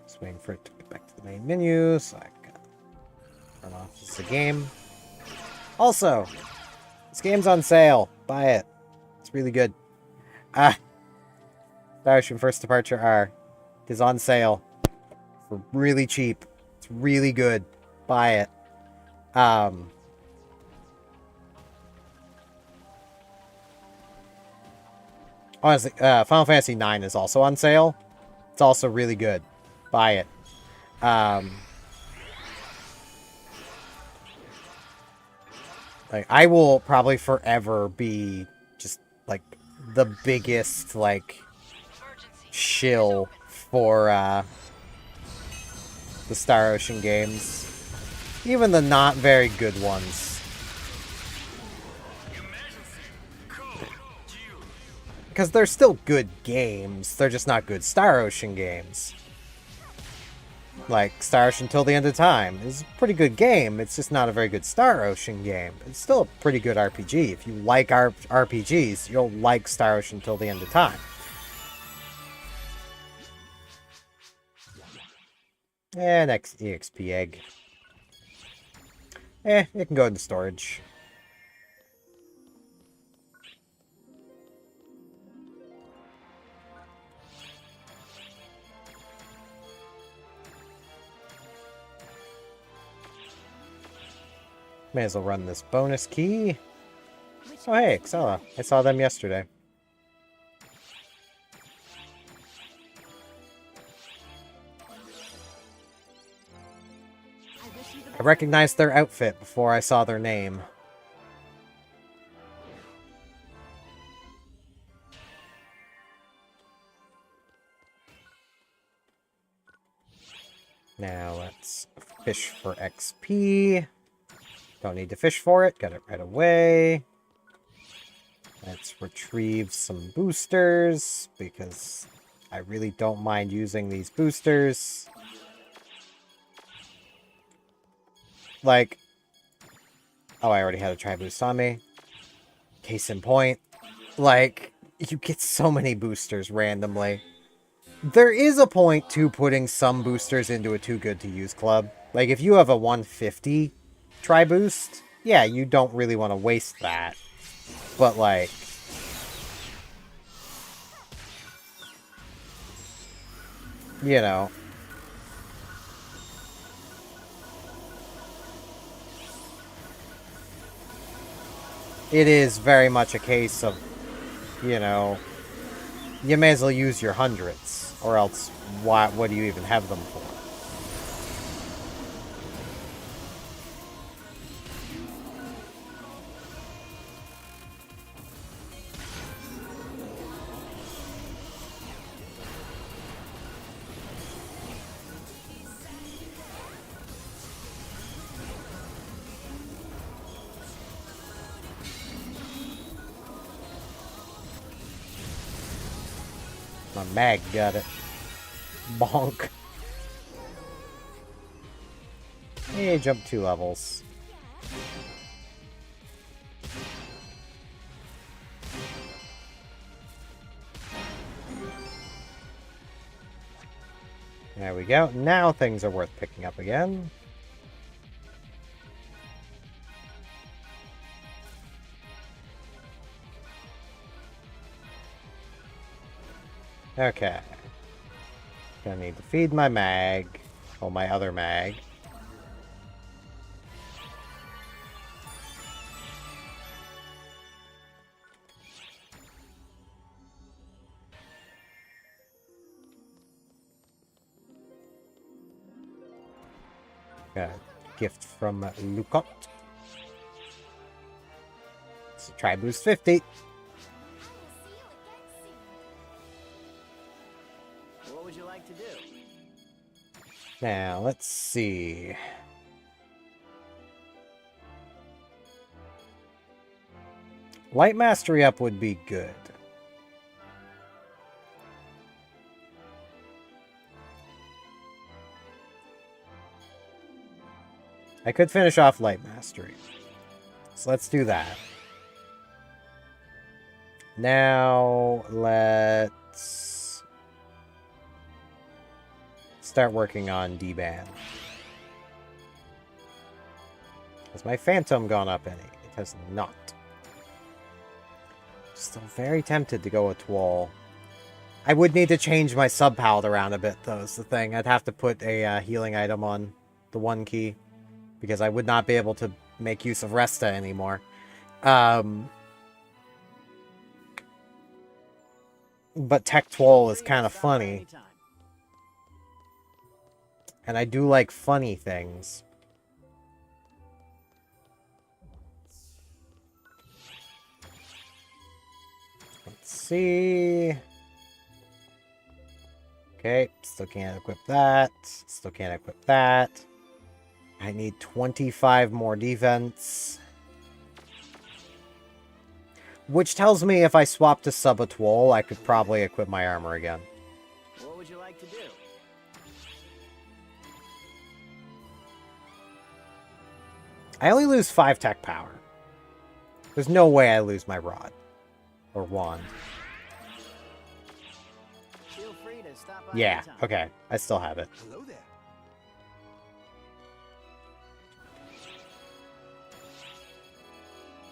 Just waiting for it to get back to the main menu, so I can turn off the game. Also, this game's on sale. Buy it. It's really good. Star Ocean First Departure R. It is on sale. For really cheap. It's really good. Buy it. Honestly, Final Fantasy IX is also on sale. It's also really good. Buy it. Like, I will probably forever be just, like, the biggest, like, shill for, the Star Ocean games. Even the not very good ones. Because they're still good games. They're just not good Star Ocean games. Like, Star Ocean Till the End of Time is a pretty good game. It's just not a very good Star Ocean game. It's still a pretty good RPG. If you like RPGs, you'll like Star Ocean Till the End of Time. Next EXP egg. It can go into storage. May as well run this bonus key. Oh hey, Xella. I saw them yesterday. I recognized their outfit before I saw their name. Now let's fish for XP. Don't need to fish for it. Got it right away. Let's retrieve some boosters, because I really don't mind using these boosters. Like... Oh, I already had a tri-boost on me. Case in point. Like, you get so many boosters randomly. There is a point to putting some boosters into a too good to use club. Like, if you have a 150 tri-boost, yeah, you don't really want to waste that. But, like... You know. It is very much a case of, you know, you may as well use your hundreds, or else what do you even have them for? My mag got it. Bonk. Hey, jump 2 levels. There we go. Now things are worth picking up again. Okay. Gonna need to feed my mag. Or my other mag. Got a gift from Lucot. So try boost 50. What would you like to do? Now, let's see. Light Mastery up would be good. I could finish off Light Mastery. So let's do that. Now, let's start working on D-Band. Has my Phantom gone up any? It has not. Still very tempted to go with Twal. I would need to change my sub-palette around a bit, though, is the thing. I'd have to put a healing item on the 1 key, because I would not be able to make use of Resta anymore. But Tech Twal is kind of funny. And I do like funny things. Let's see. Okay, still can't equip that. Still can't equip that. I need 25 more defense. Which tells me if I swap to Subatwol, I could probably equip my armor again. What would you like to do? I only lose 5 tech power. There's no way I lose my rod. Or wand. Feel free to stop by Yeah, anytime. okay. I still have it. Hello there.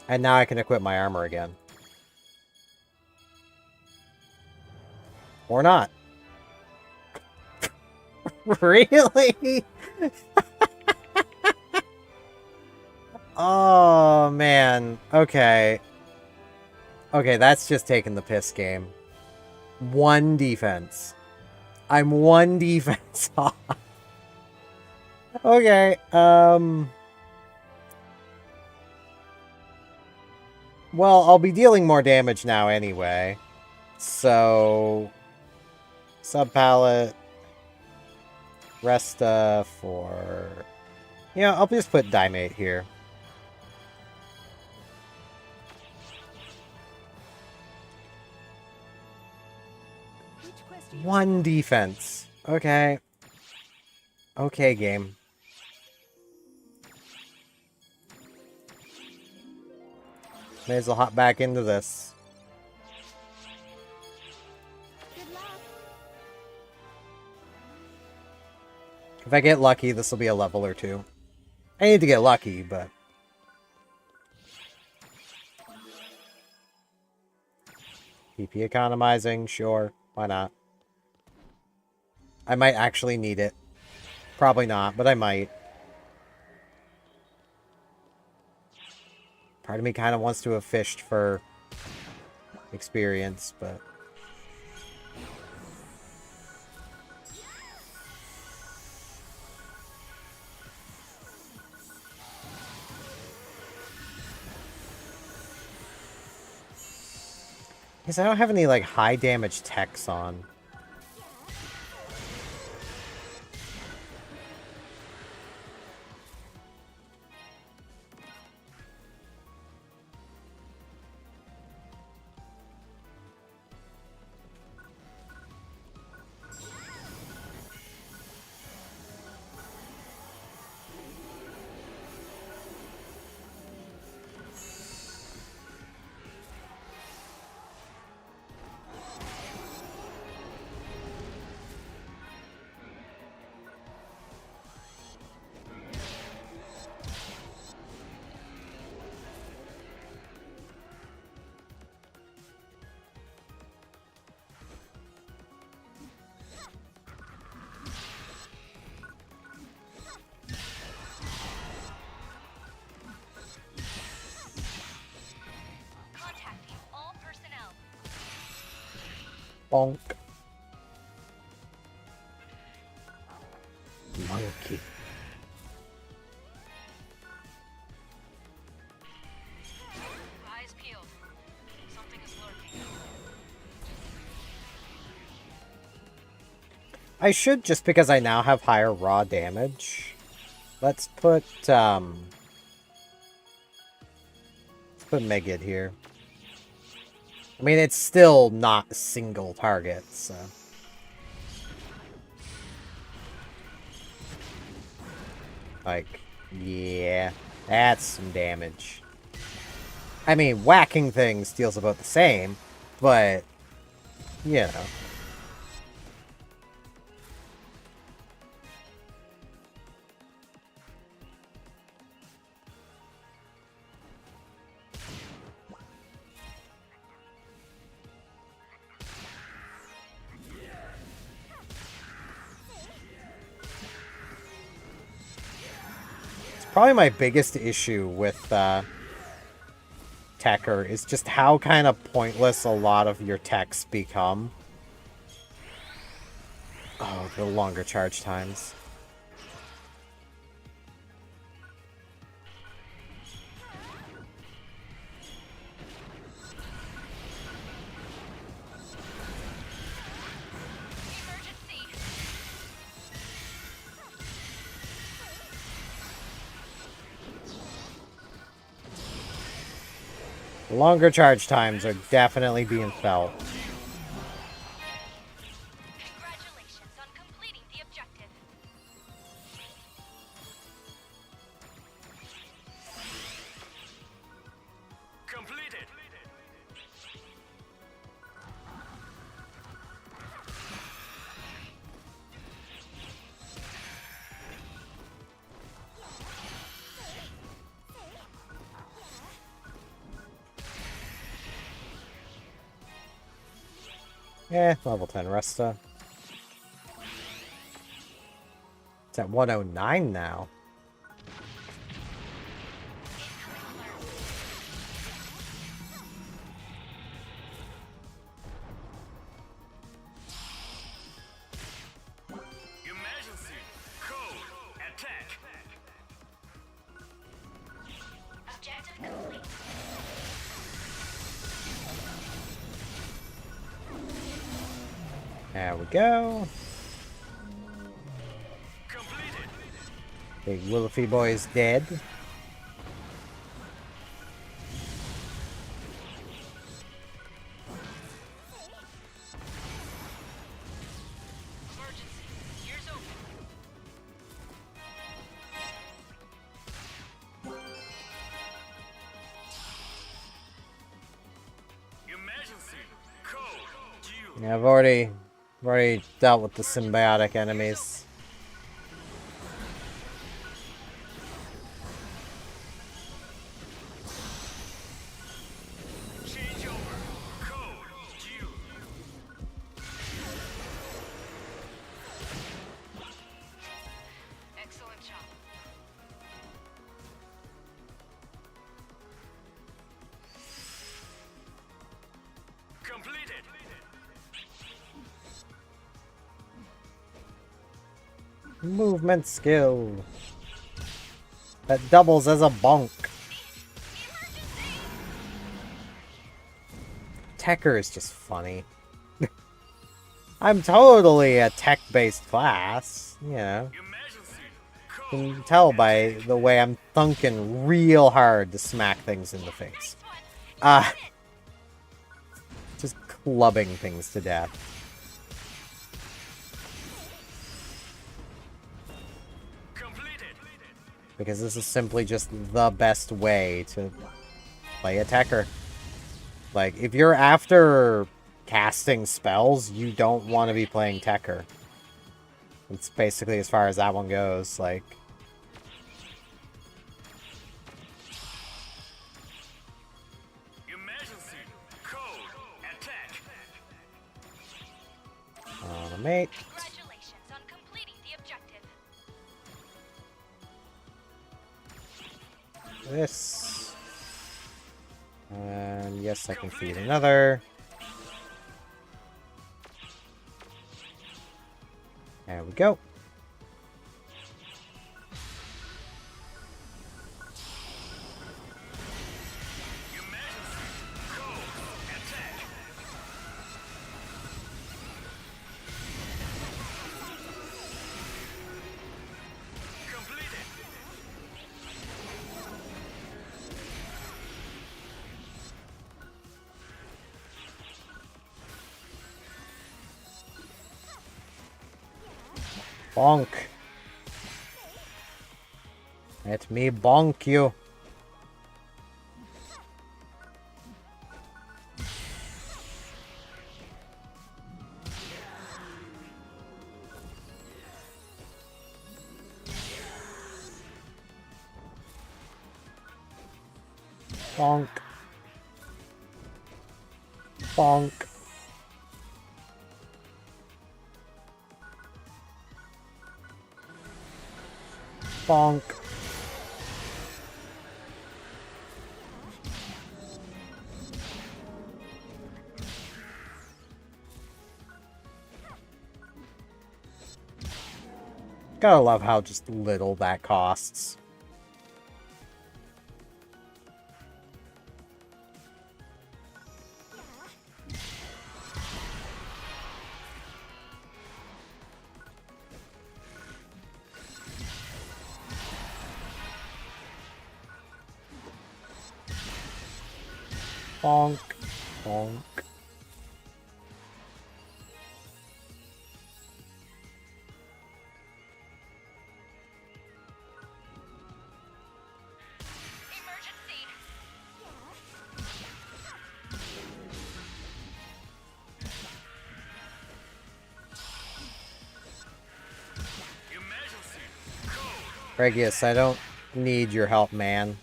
And now I can equip my armor again. Or not. Really? Oh, man. Okay. Okay, that's just taking the piss game. 1 defense. I'm 1 defense off. Okay, well, I'll be dealing more damage now anyway. So... Sub-palette. Resta for... You know, I'll just put Dimate here. Which quest are you 1 defense. Okay. Okay, game. May as well hop back into this. Good luck. If I get lucky, this will be a level or 2. I need to get lucky, but... PP economizing, sure. Why not? I might actually need it. Probably not, but I might. Part of me kind of wants to have fished for experience, but... Because I don't have any, like, high damage techs on. Contacting all personnel. Bonk. Monkey. Eyes peeled. Something is lurking. I should, just because I now have higher raw damage. Let's put Megid here. I mean, it's still not a single target, so... Like, yeah, that's some damage. I mean, whacking things deals about the same, but, you know. Probably my biggest issue with Tekker is just how kind of pointless a lot of your techs become. Oh, the longer charge times. Emergency. The longer charge times are definitely being felt. Congratulations on completing the objective. Completed. Level 10 Resta. It's at 109 now. Emergency. Code. Attack. Objective complete. There we go. Completed. Big Wilfy boy is dead. Emergency. Code. Due. Yeah, I've already dealt with the symbiotic enemies. Change over. Code. Due. Excellent job. Completed. Movement skill. That doubles as a bonk. Techer is just funny. I'm totally a tech-based class, you know. Emergency. You Code. can tell by the way I'm thunking real hard to smack things in the face. Ah. Just clubbing things to death. Completed. Because this is simply just the best way to play a Techer. Like, if you're after casting spells, you don't want to be playing Techer. It's basically as far as that one goes, like... Emergency. Code. Attack. Automate. Congratulations on completing the objective. This. And yes, I can feed another. There we go. Emergency. Code. Attack. Completed. Bonk. Let me bonk you. Bonk. Bonk. Bonk. Gotta love how just little that costs. Bonk. Bonk. Emergency. Emergency. Code. Regius, I don't need your help, man.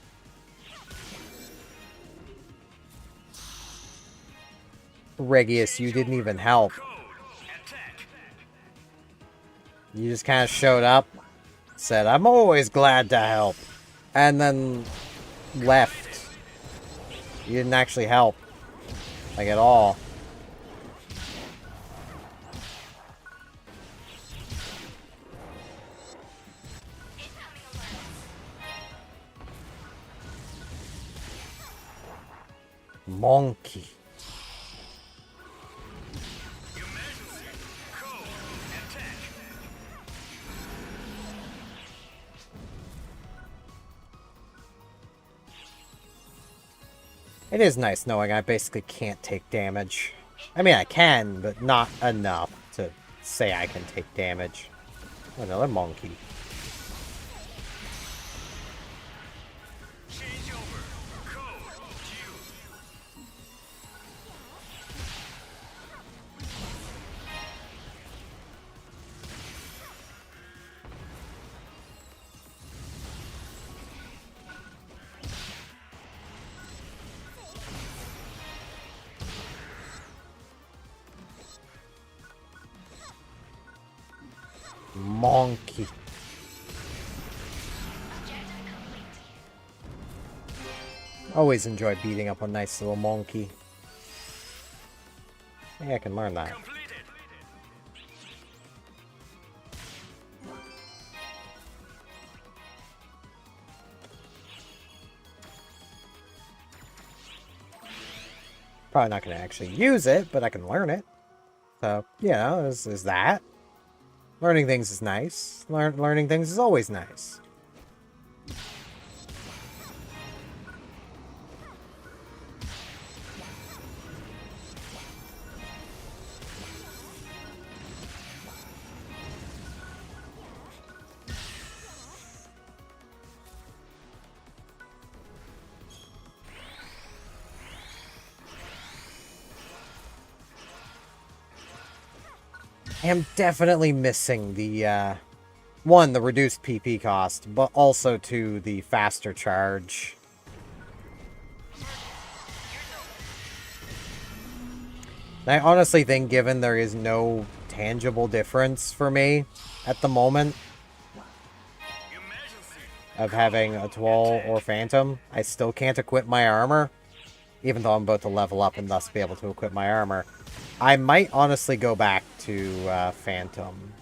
Regius, you didn't even help. Code. Attack. You just kind of showed up, said, I'm always glad to help, and then left. You didn't actually help. Like, at all. Incoming alert. Monkey. Emergency. Code. Attack. It is nice knowing I basically can't take damage. I mean, I can, but not enough to say I can take damage. Another monkey. Change over. Code. Due. Monkey. Always enjoy beating up a nice little monkey. Maybe I can learn that. Completed. Probably not going to actually use it, but I can learn it. So, you know, is that. Learning things is nice. Learning things is always nice. I am definitely missing the, one, the reduced PP cost, but also, two, the faster charge. I honestly think, given there is no tangible difference for me at the moment of having a Twal or Phantom, I still can't equip my armor, even though I'm about to level up and thus be able to equip my armor. I might honestly go back to Phantom.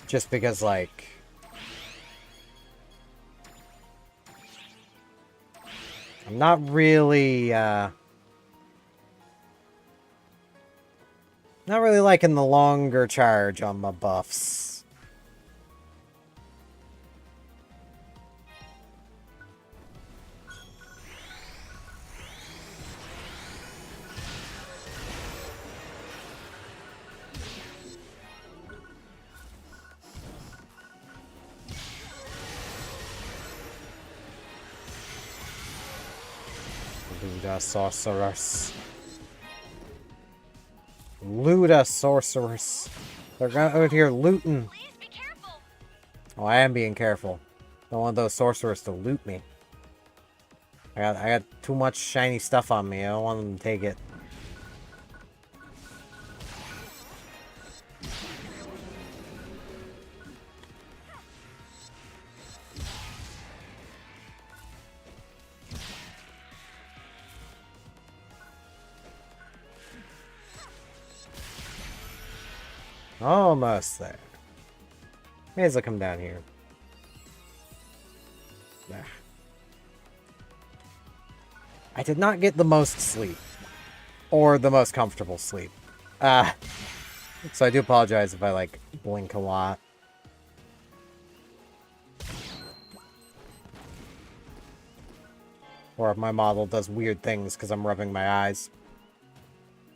Just because, like... I'm not really, not really liking the longer charge on my buffs. Luda Sorceress. Luda Sorceress. They're out here looting. Please be careful. Oh, I am being careful. Don't want those sorcerers to loot me. I got too much shiny stuff on me. I don't want them to take it. Almost there. May as well come down here. Nah. I did not get the most sleep. Or the most comfortable sleep. So I do apologize if I, like, blink a lot. Or if my model does weird things because I'm rubbing my eyes.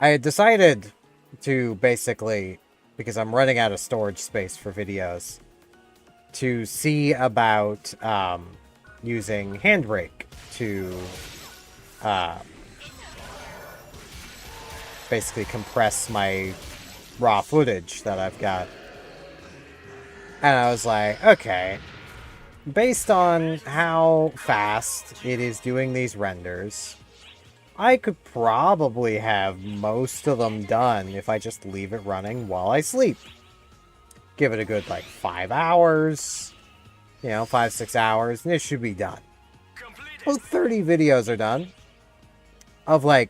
I had decided to basically, because I'm running out of storage space for videos, to see about using Handbrake to basically compress my raw footage that I've got. And I was like, okay, based on how fast it is doing these renders, I could probably have most of them done if I just leave it running while I sleep. Give it a good, like, 5 hours. You know, 5-6 hours, and it should be done. Well, 30 videos are done. Of, like,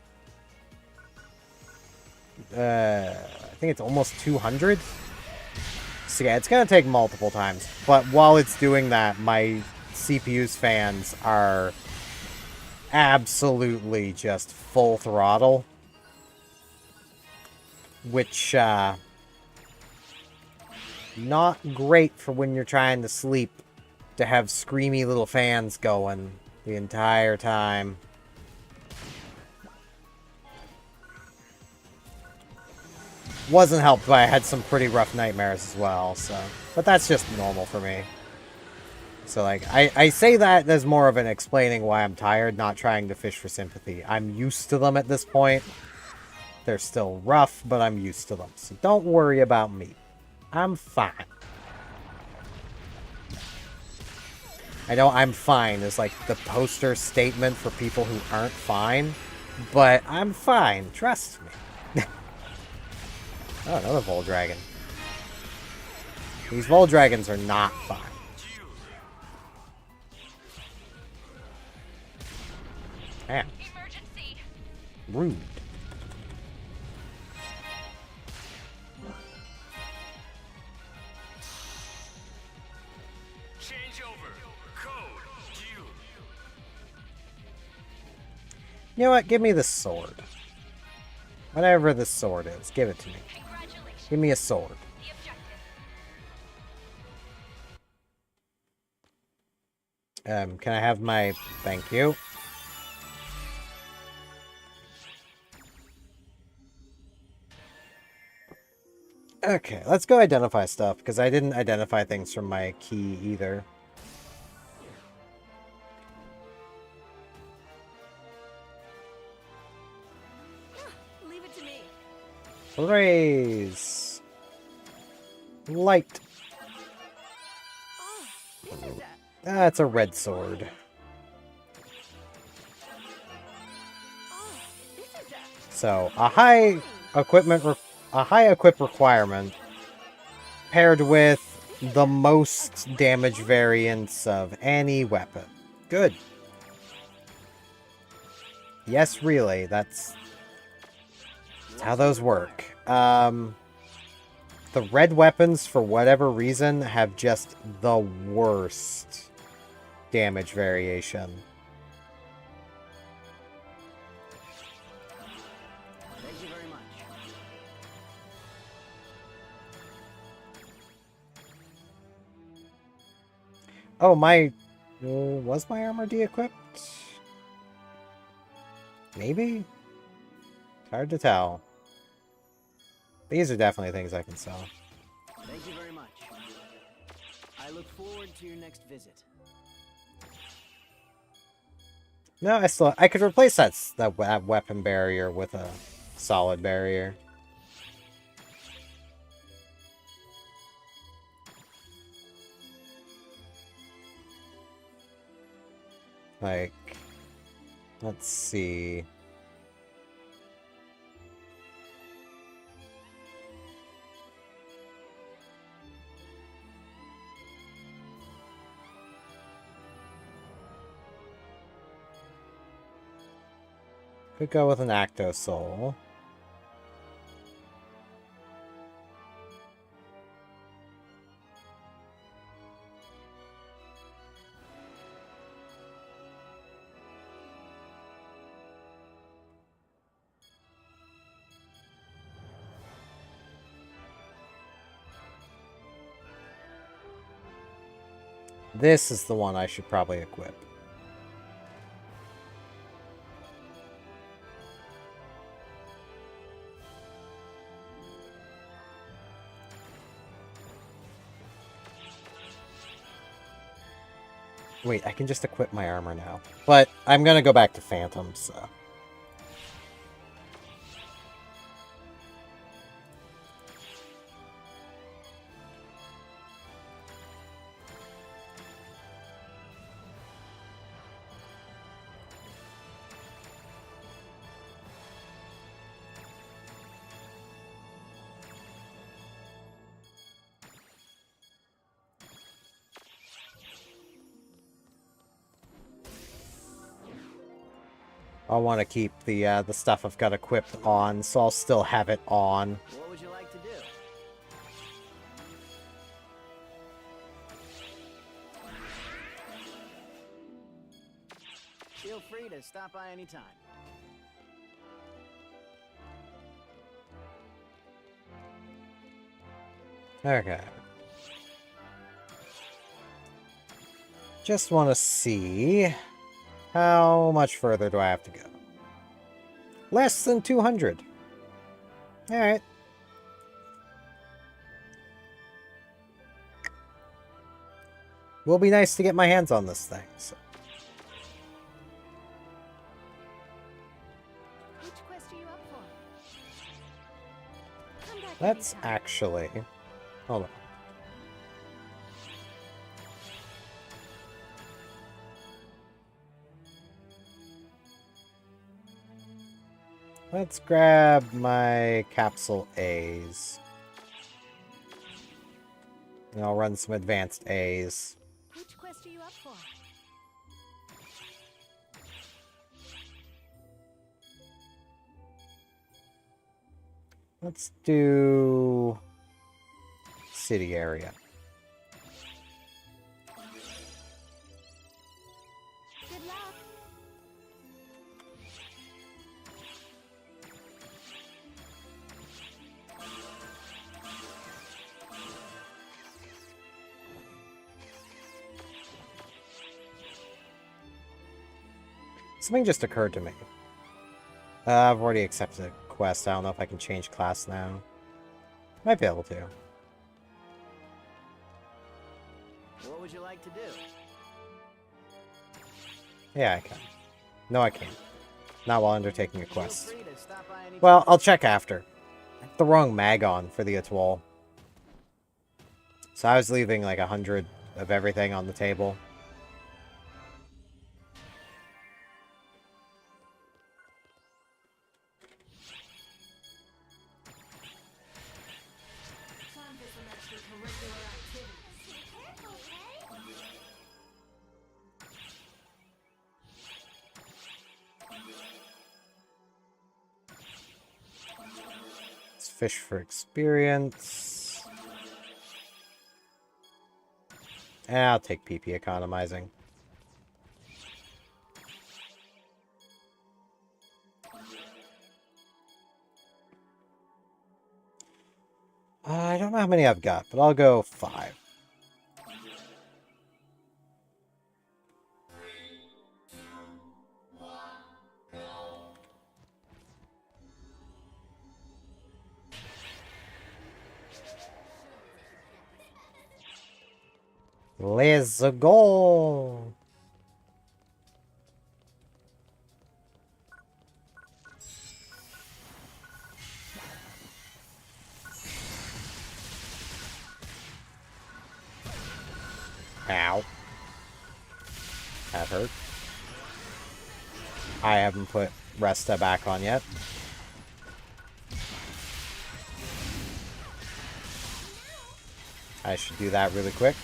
I think it's almost 200. So yeah, it's gonna take multiple times. But while it's doing that, my CPU's fans are absolutely just full throttle. Which, not great for when you're trying to sleep, to have screamy little fans going the entire time. Wasn't helped by I had some pretty rough nightmares as well, so... But that's just normal for me. So, like, I say that as more of an explaining why I'm tired, not trying to fish for sympathy. I'm used to them at this point. They're still rough, but I'm used to them. So don't worry about me. I'm fine. I know I'm fine is like the poster statement for people who aren't fine, but I'm fine. Trust me. Oh, another Vol Dragon. These Vol Dragons are not fine. Damn. Emergency. Rude. Change over. Code. Q. You know what? Give me the sword. Whatever the sword is, give it to me. Congratulations. Give me a sword. The objective. Can I have my... Thank you. Okay, let's go identify stuff, because I didn't identify things from my key either. Leave it to me. Praise. Light. Oh, this is a... That's a red sword. Oh, this is a... So, a high equip requirement paired with the most damage variance of any weapon. Good. Yes, really, that's how those work. The red weapons, for whatever reason, have just the worst damage variation. Thank you very much. Oh, my... was my armor de-equipped? Maybe? It's hard to tell. These are definitely things I can sell. Thank you very much. I look forward to your next visit. No, I could replace that weapon barrier with a solid barrier. Like, let's see. Could go with an Acto Soul. This is the one I should probably equip. Wait, I can just equip my armor now. But I'm gonna go back to Phantom, so... I want to keep the stuff I've got equipped on, so I'll still have it on. What would you like to do? Feel free to stop by anytime. Okay. Just want to see how much further do I have to go. Less than 200. Alright. Will be nice to get my hands on this thing, so. Which quest are you up for? Come back Let's anytime. actually... Hold on. Let's grab my capsule A's. And I'll run some advanced A's. Which quest are you up for? Let's do... city area. Good luck. Something just occurred to me. I've already accepted a quest. I don't know if I can change class now. Might be able to. What would you like to do? Yeah, I can. No, I can't. Not while undertaking a Feel quest. free to stop by anytime. Well, I'll check after. I have the wrong mag on for the atoll. So I was leaving like 100 of everything on the table. Time for some extracurricular activities. Be careful, okay? Let's fish for experience. And I'll take PP economizing. I don't know how many I've got, but I'll go 5. Let's go! Ow. That hurt. I haven't put Resta back on yet. I should do that really quick.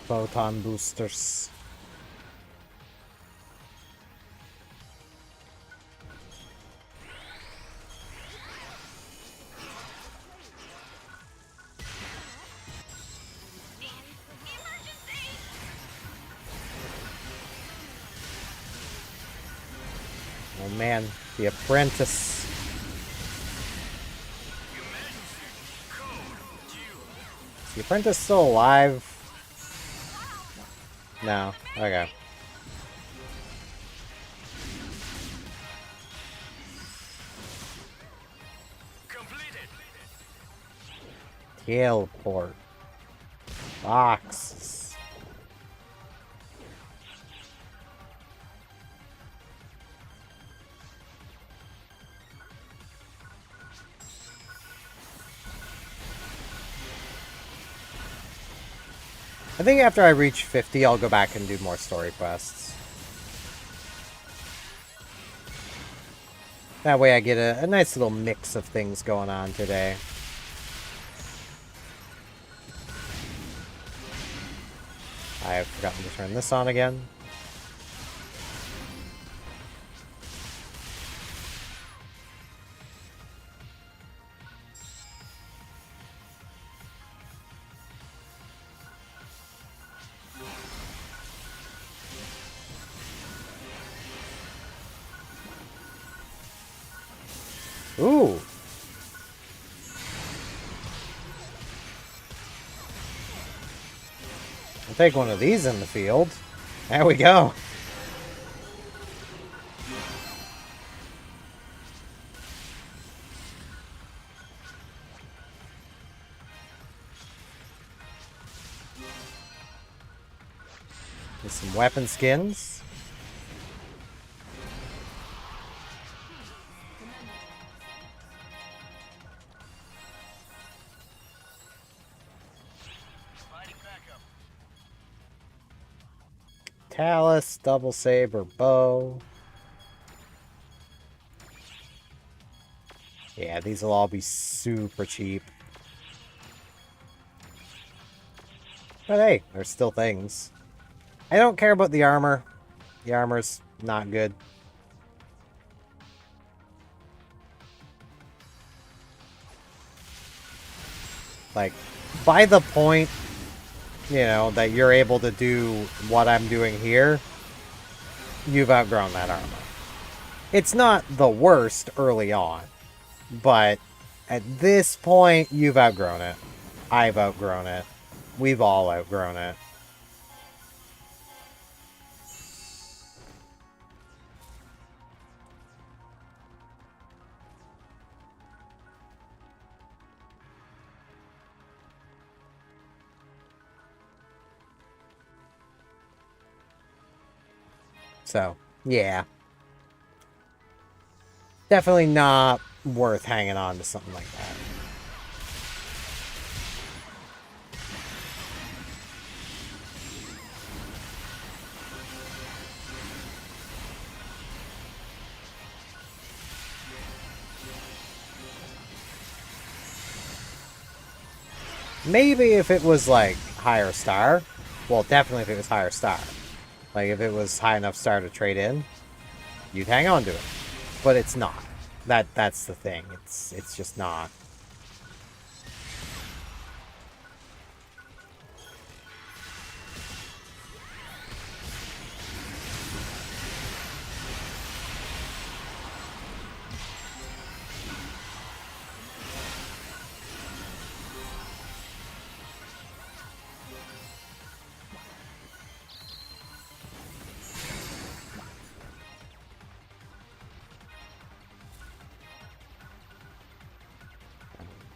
Photon boosters. Oh man, the apprentice. Is the apprentice still alive? No. Okay. Completed. Teleport. Boxes. I think after I reach 50, I'll go back and do more story quests. That way I get a nice little mix of things going on today. I have forgotten to turn this on again. Ooh. I'll take one of these in the field. There we go. Get some weapon skins. Talus, double saber, bow. Yeah, these will all be super cheap. But hey, there's still things. I don't care about the armor. The armor's not good. Like, by the point, you know, that you're able to do what I'm doing here, you've outgrown that armor. It's not the worst early on, but at this point, you've outgrown it. I've outgrown it. We've all outgrown it. So, yeah. Definitely not worth hanging on to something like that. Maybe if it was, like, higher star. Well, definitely if it was higher star. Like, if it was high enough star to trade in, you'd hang on to it. But it's not. That's the thing. It's just not.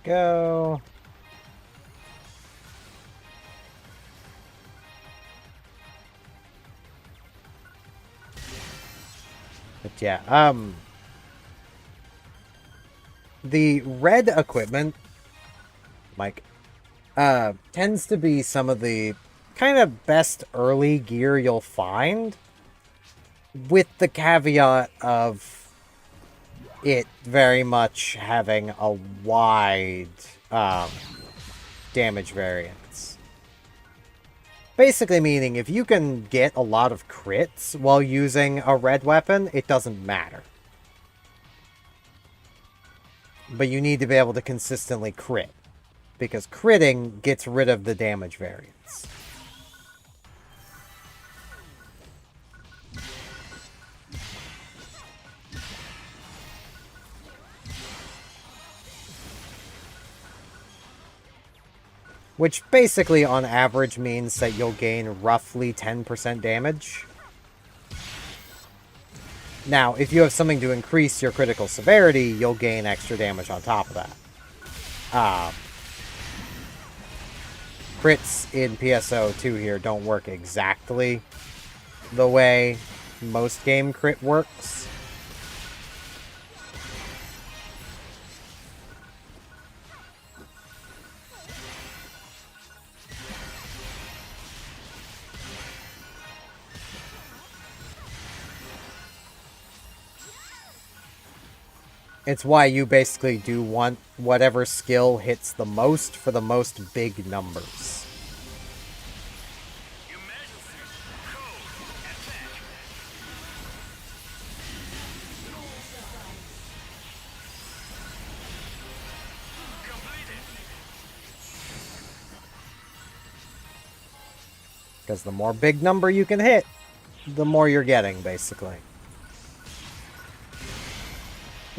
Go. But yeah, the red equipment, Mike, tends to be some of the kind of best early gear you'll find, with the caveat of it very much having a wide damage variance. Basically meaning if you can get a lot of crits while using a red weapon, it doesn't matter. But you need to be able to consistently crit, because critting gets rid of the damage variance. Which basically, on average, means that you'll gain roughly 10% damage. Now, if you have something to increase your critical severity, you'll gain extra damage on top of that. Crits in PSO2 here don't work exactly the way most game crit works. It's why you basically do want whatever skill hits the most for the most big numbers. Because the more big number you can hit, the more you're getting, basically.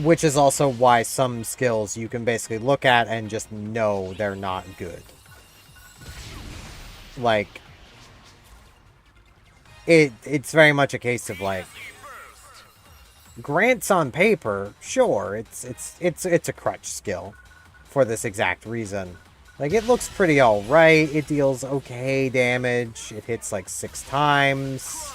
Which is also why some skills you can basically look at and just know they're not good. Like, it's very much a case of like, Grant's on paper, sure, it's a crutch skill for this exact reason. Like, it looks pretty alright, it deals okay damage, it hits like 6 times.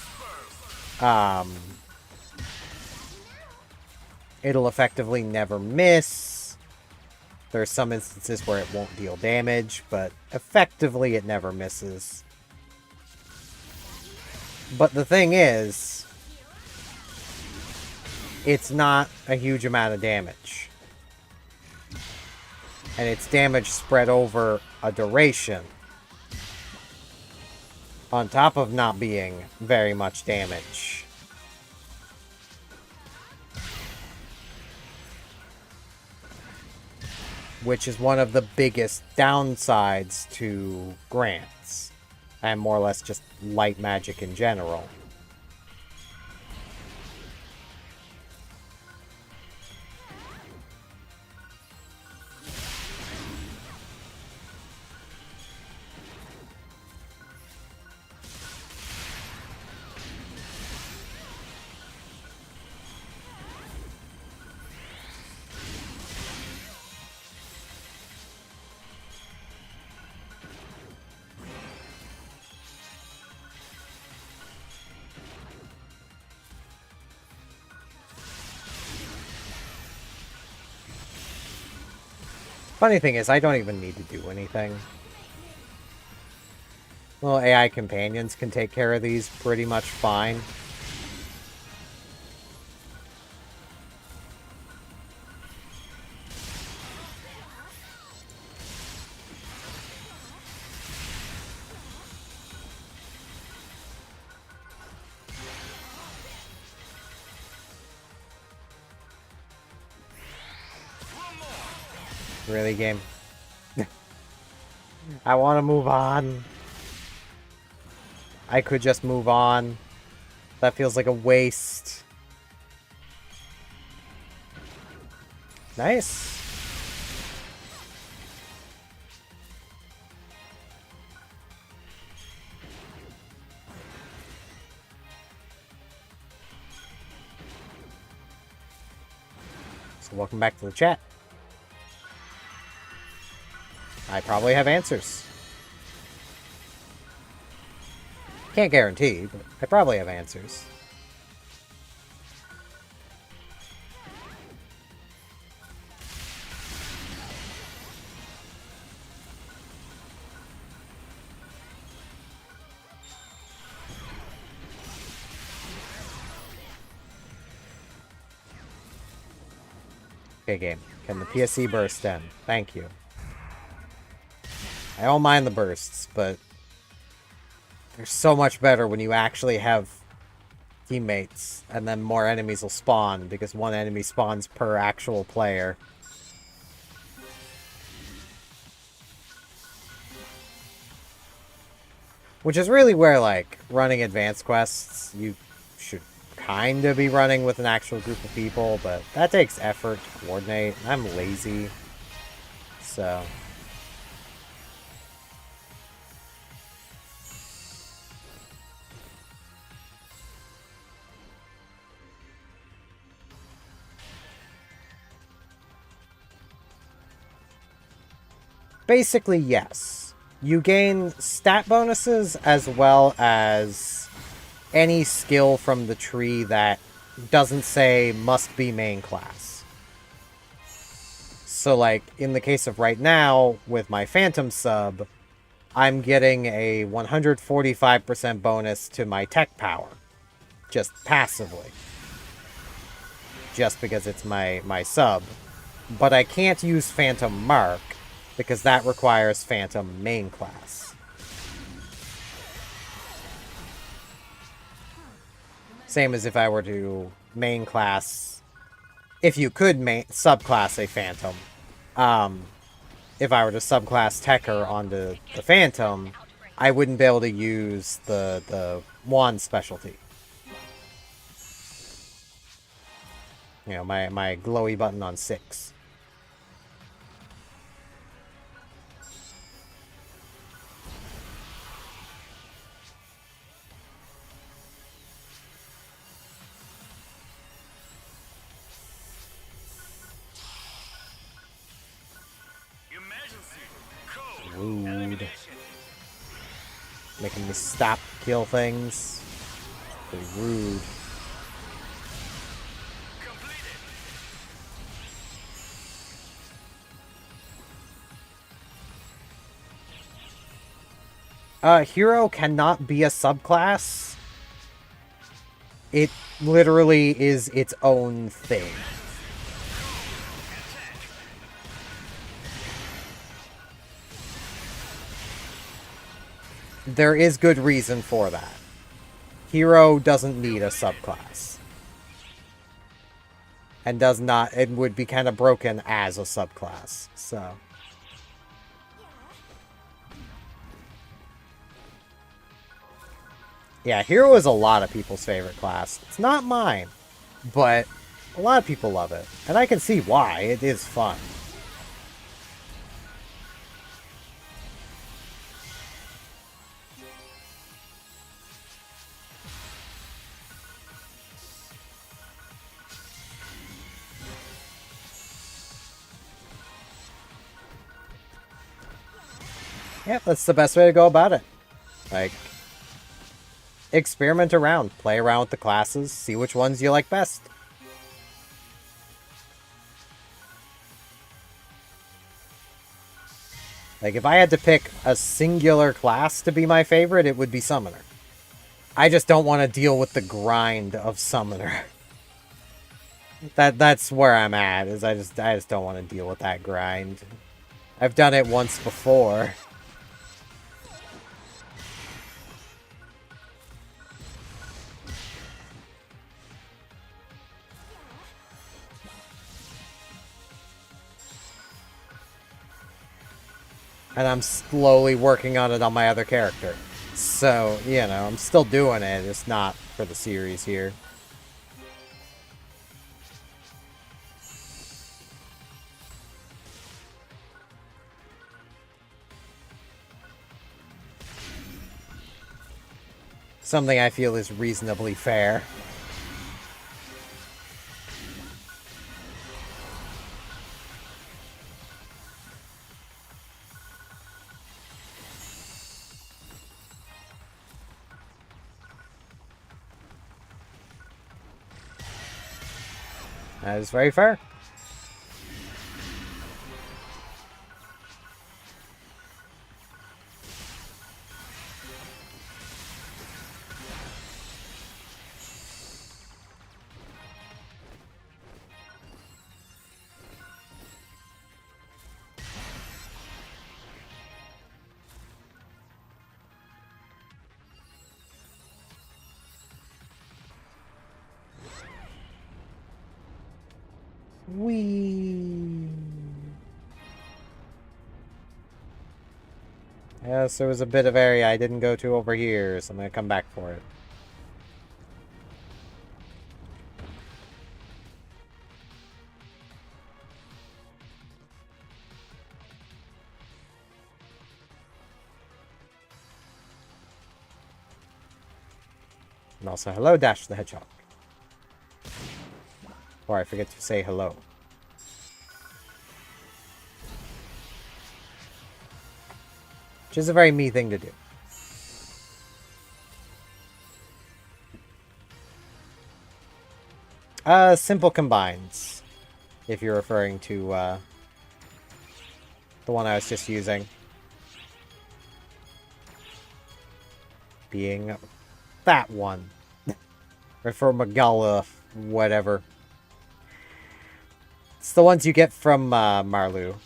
It'll effectively never miss. There's some instances where it won't deal damage, but effectively it never misses. But the thing is, it's not a huge amount of damage. And it's damage spread over a duration. On top of not being very much damage. Which is one of the biggest downsides to grants. And more or less just light magic in general. Funny thing is, I don't even need to do anything. Little AI companions can take care of these pretty much fine. Really, game? I want to move on. I could just move on. That feels like a waste. Nice. So welcome back to the chat. I probably have answers. Can't guarantee, but I probably have answers. Okay, game. Can the PSC burst in? Thank you. I don't mind the bursts, but they're so much better when you actually have teammates, and then more enemies will spawn, because one enemy spawns per actual player. Which is really where, like, running advanced quests, you should kind of be running with an actual group of people, but that takes effort to coordinate. I'm lazy, so... Basically, yes. You gain stat bonuses as well as any skill from the tree that doesn't say must be main class. So, like, in the case of right now, with my Phantom sub, I'm getting a 145% bonus to my tech power. Just passively. Just because it's my sub. But I can't use Phantom Mark, because that requires Phantom main class. Same as if I were to main class... If you could subclass a Phantom. If I were to subclass Techer onto the Phantom, I wouldn't be able to use the wand specialty. You know, my glowy button on 6. Emergency. Code. Rude. Elimination. Making me stop, kill things. Pretty rude. Completed. Hero cannot be a subclass. It literally is its own thing. There is good reason for that. Hero doesn't need a subclass. And does not, it would be kind of broken as a subclass, so. Yeah, Hero is a lot of people's favorite class. It's not mine, but a lot of people love it. And I can see why, it is fun. Yep, that's the best way to go about it. Like, experiment around, play around with the classes, see which ones you like best. Like, if I had to pick a singular class to be my favorite, it would be Summoner. I just don't want to deal with the grind of Summoner. That's where I'm at, is I just don't want to deal with that grind. I've done it once before. And I'm slowly working on it on my other character. So, you know, I'm still doing it. It's not for the series here. Something I feel is reasonably fair. That is very fair. Whee! Yes, there was a bit of area I didn't go to over here, so I'm gonna come back for it. And also, hello, Dash the Hedgehog. Or I forget to say hello. Which is a very me thing to do. Simple combines. If you're referring to, the one I was just using. Being that one. Or for Magala, whatever. It's the ones you get from, Marlu.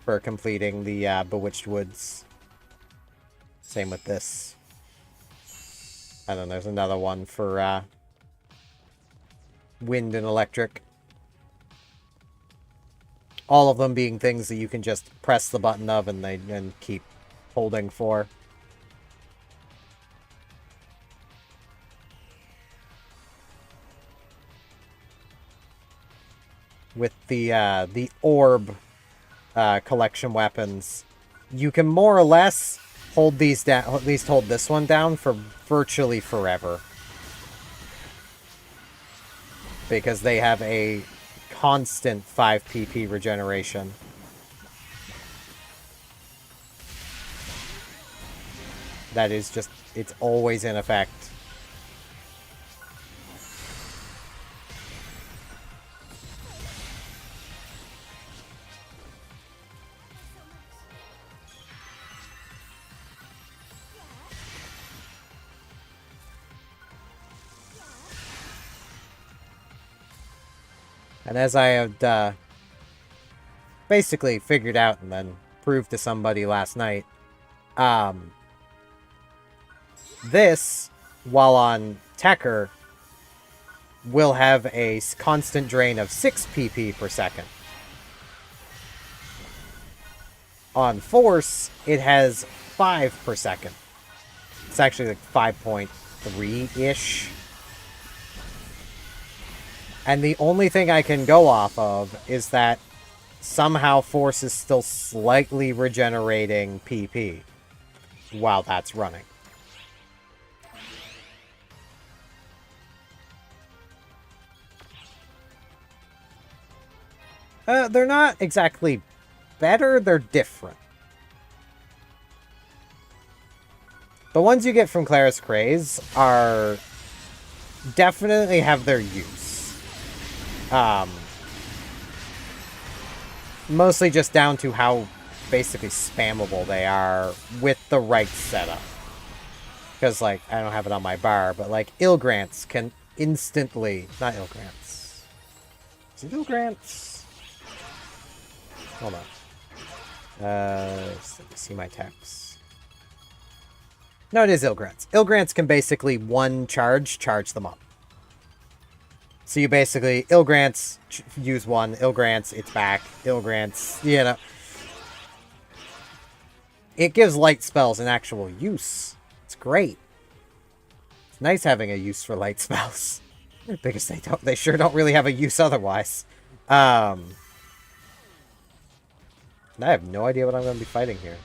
For completing the, Bewitched Woods. Same with this. And then there's another one for, Wind and Electric. All of them being things that you can just press the button of and keep holding for. with the orb collection weapons, you can more or less hold these down, at least hold this one down for virtually forever. Because they have a constant 5 PP regeneration. That is just, it's always in effect. And as I had basically figured out and then proved to somebody last night, this, while on Tekker, will have a constant drain of 6 PP per second. On Force, it has 5 per second. It's actually like 5.3-ish. And the only thing I can go off of is that somehow Force is still slightly regenerating PP while that's running. They're not exactly better, they're different. The ones you get from Claris Craze are definitely have their use. Mostly just down to how basically spammable they are with the right setup. Because, like, I don't have it on my bar, but, like, Ilgrants can instantly... Not Ilgrants. Is it Ilgrants? Hold on. Let me see my text. No, it is Ilgrants. Ilgrants can basically charge them up. So you basically, Ilgrants, use one, Ilgrants, it's back, Ilgrants, you know. It gives light spells an actual use. It's great. It's nice having a use for light spells. Because they sure don't really have a use otherwise. And I have no idea what I'm going to be fighting here.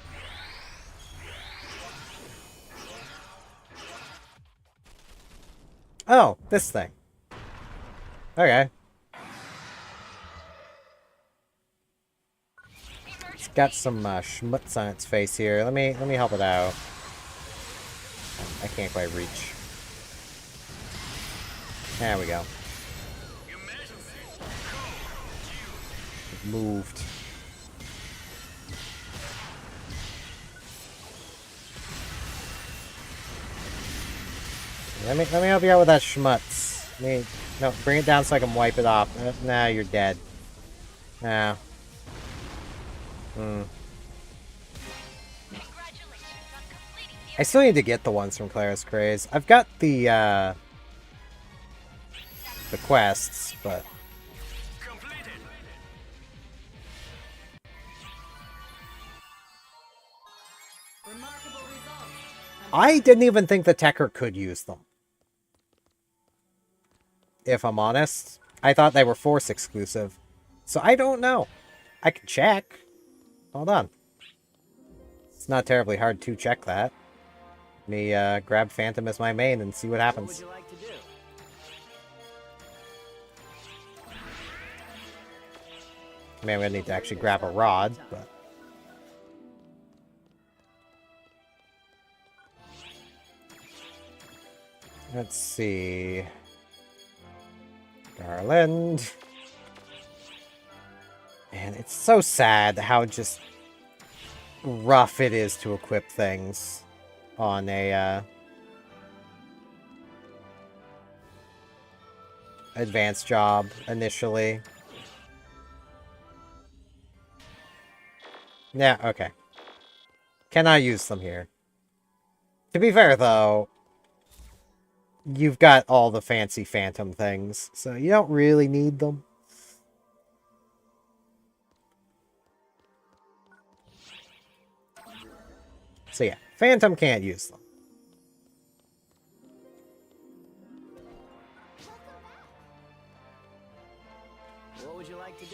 Oh, this thing. Okay. It's got some schmutz on its face here. Let me help it out. I can't quite reach. There we go. It moved. Let me help you out with that schmutz. No, bring it down so I can wipe it off. Nah, you're dead. Nah. I still need to get the ones from Claris Craze. I've got the quests, but... I didn't even think the Tekker could use them. If I'm honest. I thought they were Force exclusive. So I don't know. I can check. Hold on. It's not terribly hard to check that. Let me grab Phantom as my main and see what happens. What would you like to do? I mean, I'm gonna need to actually grab a rod, but... Let's see... Garland. Man, it's so sad how just rough it is to equip things on a advanced job initially. Yeah, okay. Cannot use them here. To be fair, though, you've got all the fancy Phantom things, so you don't really need them. So yeah, Phantom can't use them. What would you like to do?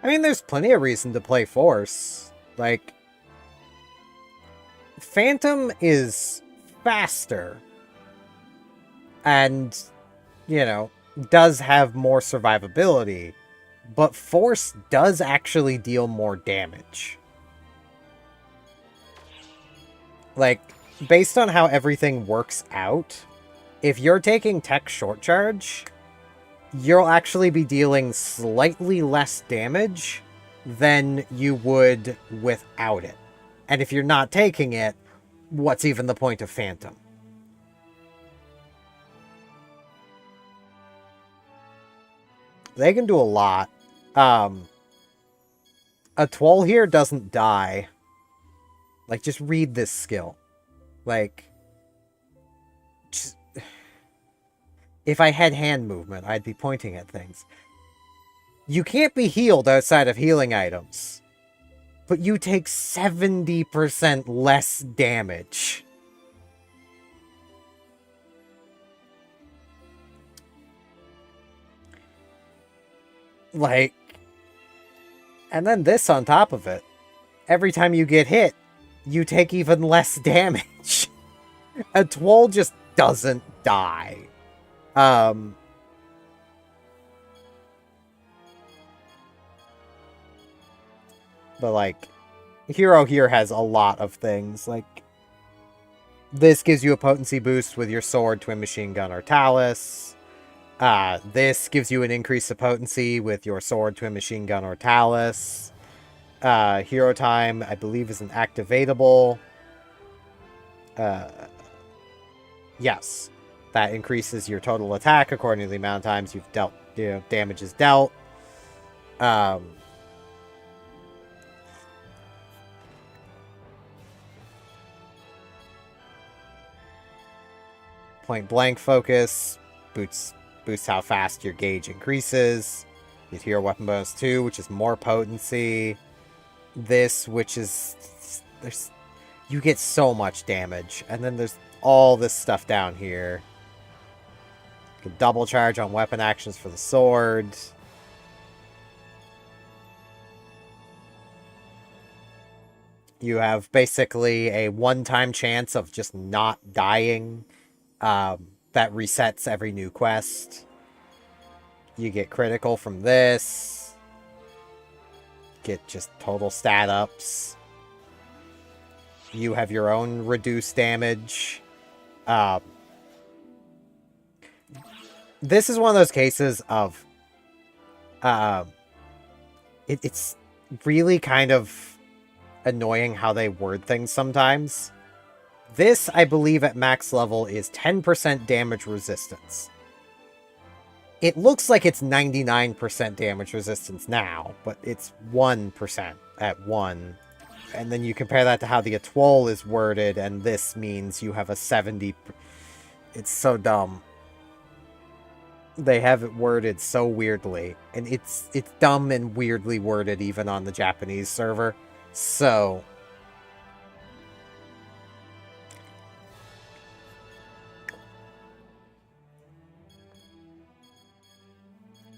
I mean, there's plenty of reason to play Force. Like, Phantom is faster. And, you know, does have more survivability. But Force does actually deal more damage. Like, based on how everything works out, if you're taking Tech Short Charge, you'll actually be dealing slightly less damage than you would without it. And if you're not taking it, what's even the point of Phantom? They can do a lot. A Twol here doesn't die. Like, just read this skill. Like, just... if I had hand movement, I'd be pointing at things. You can't be healed outside of healing items. But you take 70% less damage. Like... And then this on top of it. Every time you get hit, you take even less damage. A Twol just doesn't die. But like, Hero here has a lot of things. Like, this gives you a potency boost with your sword, twin machine gun, or talus. This gives you an increase of potency with your sword, twin machine gun, or talus. Hero time, I believe, is an activatable. Yes. That increases your total attack according to the amount of times you've dealt, damage is dealt. Point blank focus boosts how fast your gauge increases. You get Hero Weapon Bonus 2, which is more potency. This, which is... you get so much damage. And then there's all this stuff down here. You can double charge on weapon actions for the sword. You have basically a one-time chance of just not dying. That resets every new quest. You get critical from this. Get just total stat ups. You have your own reduced damage. This is one of those cases of... it's really kind of annoying how they word things sometimes. This, I believe, at max level is 10% damage resistance. It looks like it's 99% damage resistance now, but it's 1% at 1. And then you compare that to how the Atwol is worded, and this means you have a 70... It's so dumb. They have it worded so weirdly. And it's dumb and weirdly worded even on the Japanese server. So...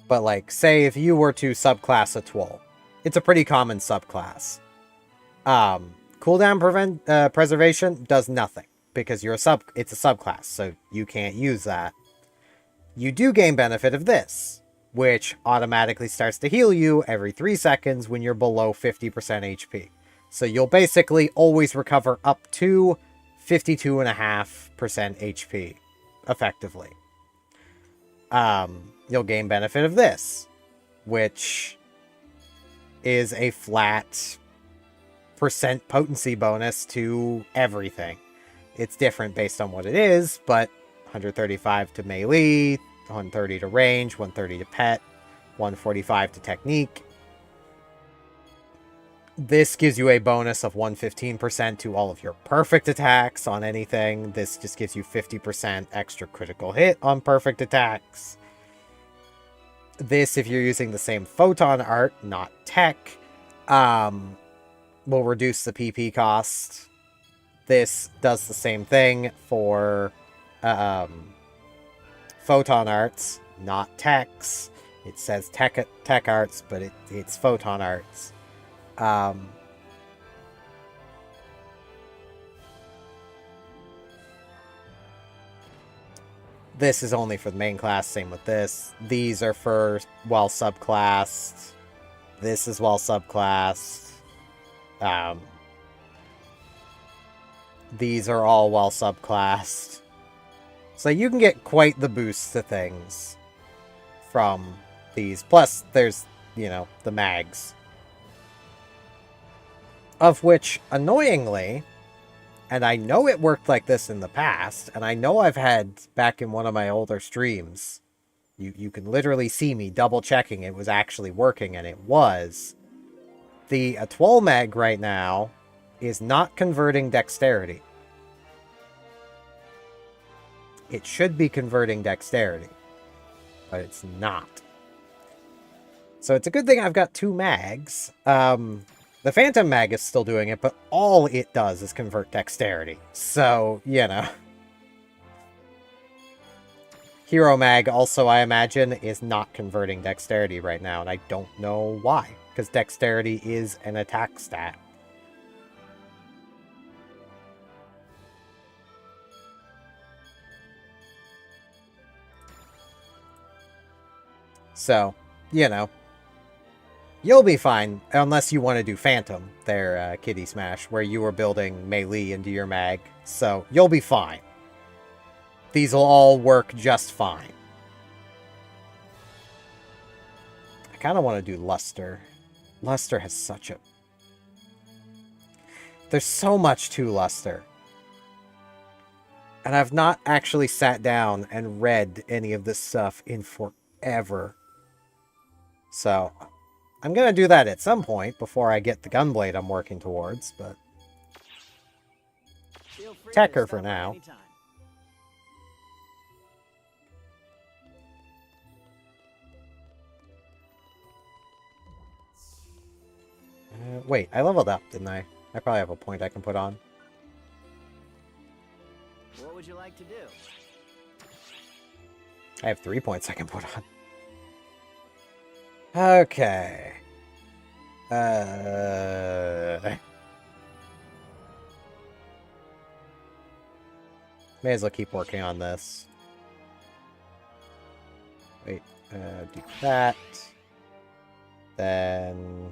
But, like, say if you were to subclass a Twol, it's a pretty common subclass. Cooldown preservation does nothing, because it's a subclass, so you can't use that. You do gain benefit of this, which automatically starts to heal you every 3 seconds when you're below 50% HP. So you'll basically always recover up to 52.5% HP, effectively. You'll gain benefit of this, which is a flat percent potency bonus to everything. It's different based on what it is, but 135 to melee, 130 to range, 130 to pet, 145 to technique. This gives you a bonus of 115% to all of your perfect attacks on anything. This just gives you 50% extra critical hit on perfect attacks. This, if you're using the same photon art, not tech, will reduce the PP cost. This does the same thing for photon arts, not techs. It says tech arts, but it's photon arts. This is only for the main class, same with this. These are for well subclassed. This is well subclassed. These are all well subclassed. So you can get quite the boost to things from these. Plus, there's, you know, the mags. Of which, annoyingly, and I know it worked like this in the past, and I know I've had back in one of my older streams, you can literally see me double checking it was actually working, and it was. The Atoll mag right now is not converting dexterity. It should be converting dexterity, but it's not. So it's a good thing I've got 2 mags. The Phantom mag is still doing it, but all it does is convert dexterity. So, you know. Hero mag also, I imagine, is not converting dexterity right now, and I don't know why. Because dexterity is an attack stat. So, you know. You'll be fine, unless you want to do Phantom, there, Kitty Smash, where you were building melee into your mag. So, you'll be fine. These will all work just fine. I kind of want to do Luster. Luster has such a... There's so much to Luster. And I've not actually sat down and read any of this stuff in forever. So... I'm going to do that at some point before I get the Gunblade I'm working towards, but... Tecker for now. Wait, I leveled up, didn't I? I probably have a point I can put on. What would you like to do? I have 3 points I can put on. Okay. May as well keep working on this. Wait, do that. Then...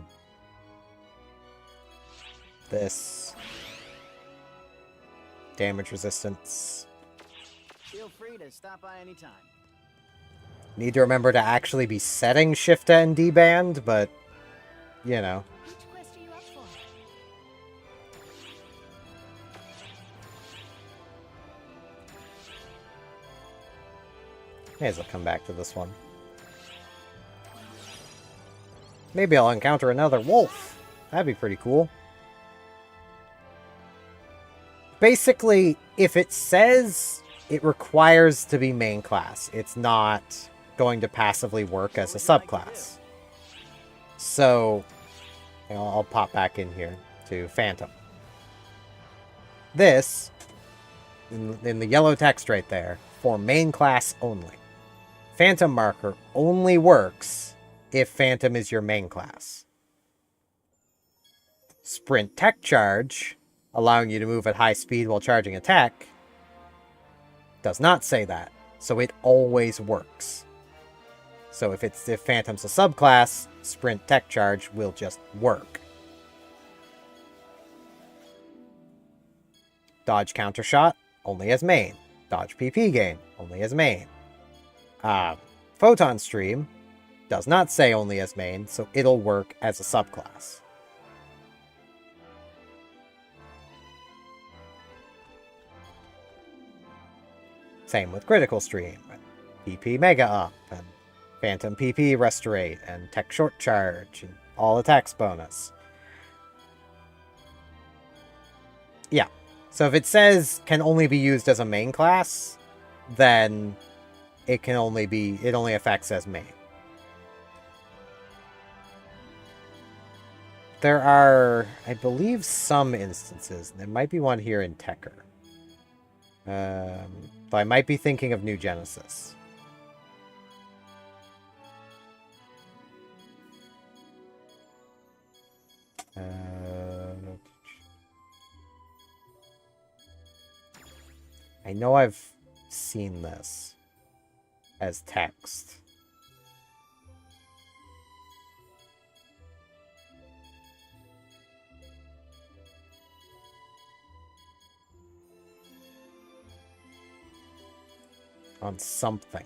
this. Damage resistance. Feel free to stop by anytime. Need to remember to actually be setting Shift and D band, but, you know. Which quest are you up for? May as well come back to this one. Maybe I'll encounter another wolf. That'd be pretty cool. Basically, if it says it requires to be main class, it's not going to passively work as a subclass. So, you know, I'll pop back in here to Phantom. This, in the yellow text right there, for main class only. Phantom marker only works if Phantom is your main class. Sprint tech charge, allowing you to move at high speed while charging attack, does not say that, so it always works. So if Phantom's a subclass, Sprint Tech Charge will just work. Dodge Counter Shot, only as main. Dodge PP Gain, only as main. Photon Stream does not say only as main, so it'll work as a subclass. Same with Critical Stream, PP Mega Up, and Phantom PP Restorate, and Tech Short Charge, and all attacks bonus. Yeah, so if it says can only be used as a main class, then it only affects as main. There are, I believe, some instances. There might be one here in Tekker. But I might be thinking of New Genesis. I know I've seen this as text. On something.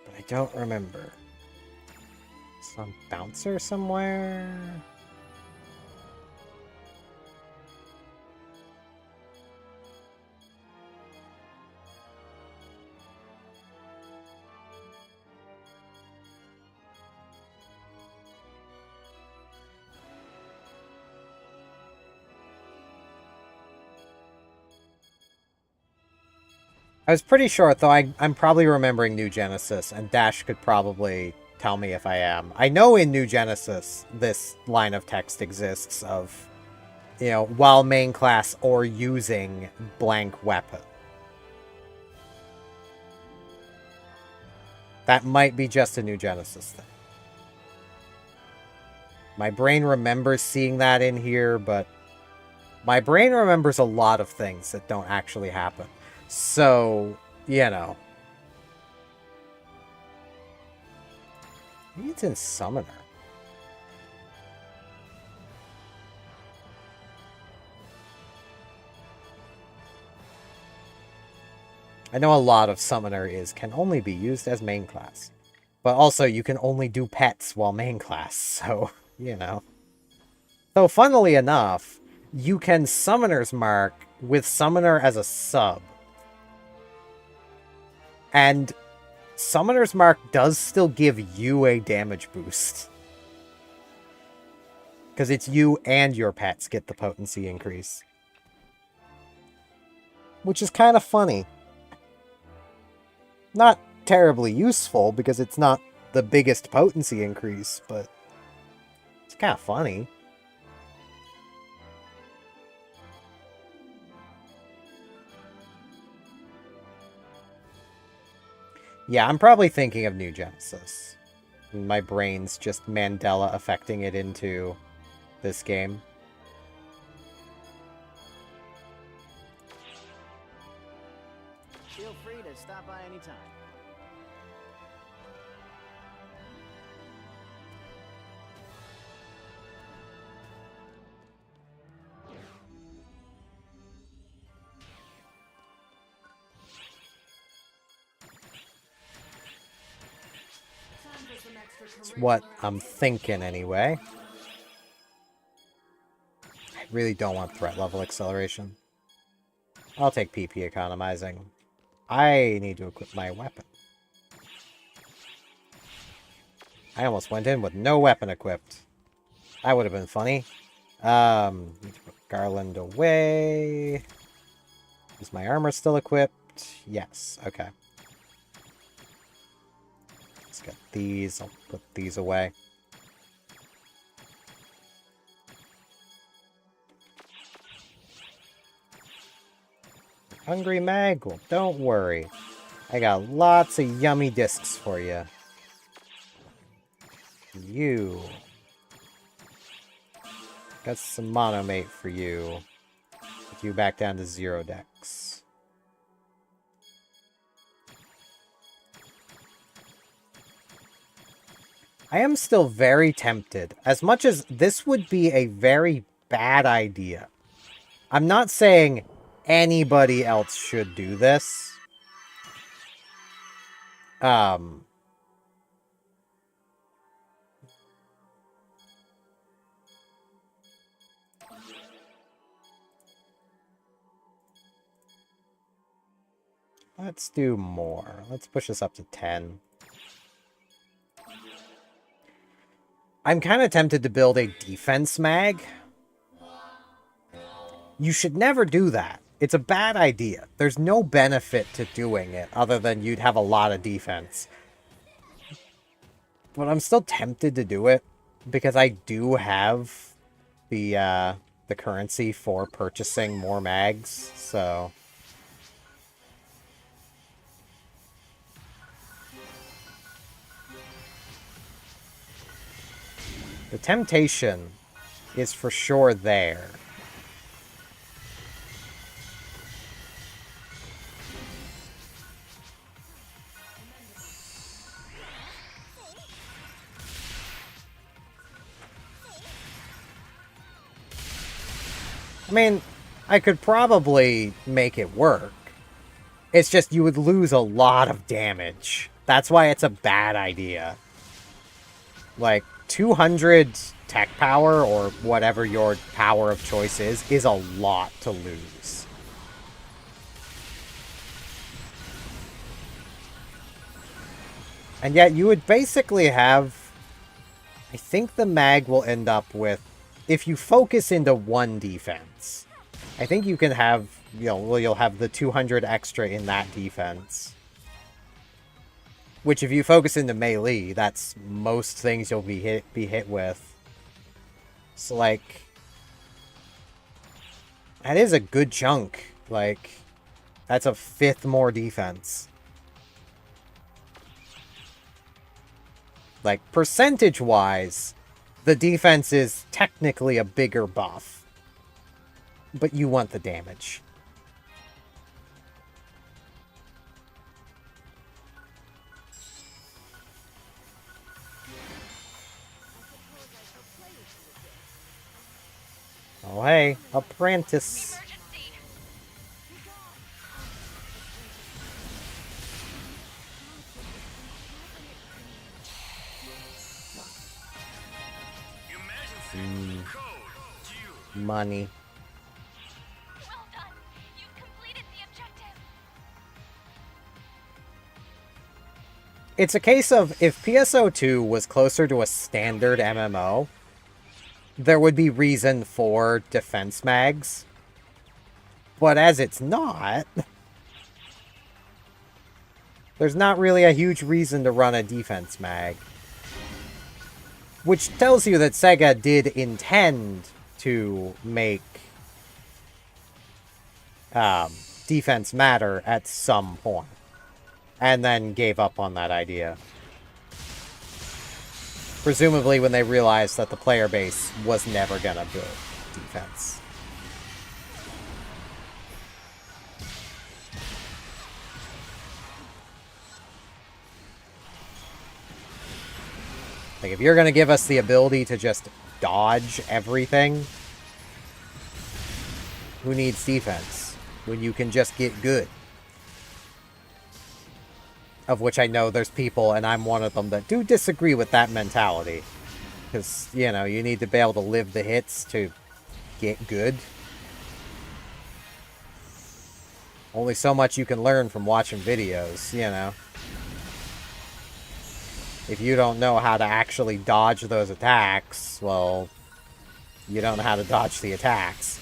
But I don't remember. Some bouncer somewhere? I was pretty sure, though I'm probably remembering New Genesis, and Dash could probably tell me if I am. I know in New Genesis, this line of text exists of, you know, while main class or using blank weapon. That might be just a New Genesis thing. My brain remembers seeing that in here, but my brain remembers a lot of things that don't actually happen. So, you know. Maybe it's in Summoner. I know a lot of Summoner can only be used as main class. But also, you can only do pets while main class, so, you know. Though, funnily enough, you can Summoner's Mark with Summoner as a sub. And Summoner's Mark does still give you a damage boost. Because it's you and your pets get the potency increase. Which is kind of funny. Not terribly useful, because it's not the biggest potency increase, but it's kind of funny. Yeah, I'm probably thinking of New Genesis. My brain's just Mandela affecting it into this game. Feel free to stop by anytime. It's what I'm thinking anyway. I really don't want threat level acceleration. I'll take PP economizing. I need to equip my weapon. I almost went in with no weapon equipped. That would have been funny. Need to put Garland away. Is my armor still equipped? Yes, okay. Let's get these. I'll put these away. Hungry Mag? Well, don't worry. I got lots of yummy discs for you. You. Got some Monomate for you. Get you back down to 0 dex. I am still very tempted. As much as this would be a very bad idea. I'm not saying anybody else should do this. Let's do more. Let's push this up to 10. I'm kind of tempted to build a defense mag. You should never do that. It's a bad idea. There's no benefit to doing it other than you'd have a lot of defense. But I'm still tempted to do it because I do have the currency for purchasing more mags, so... The temptation is for sure there. I mean, I could probably make it work. It's just you would lose a lot of damage. That's why it's a bad idea. Like, 200 tech power, or whatever your power of choice is a lot to lose. And yet you would basically have... I think the mag will end up with... If you focus into one defense, I think you can have... you'll have the 200 extra in that defense. Which, if you focus into melee, that's most things you'll be hit with. So, like... that is a good chunk. Like, that's a fifth more defense. Like, percentage-wise, the defense is technically a bigger buff. But you want the damage. Oh, hey, apprentice. Emergency. Emergency. Code. Due. Money. Well done. You've completed the objective. It's a case of, if PSO2 was closer to a standard MMO, there would be reason for defense mags. But as it's not, there's not really a huge reason to run a defense mag. Which tells you that Sega did intend to make defense matter at some point. And then gave up on that idea. Presumably when they realized that the player base was never gonna build defense. Like, if you're gonna give us the ability to just dodge everything, who needs defense when you can just get good? Of which I know there's people, and I'm one of them, that do disagree with that mentality. Because, you know, you need to be able to live the hits to get good. Only so much you can learn from watching videos, you know. If you don't know how to actually dodge those attacks, well, you don't know how to dodge the attacks.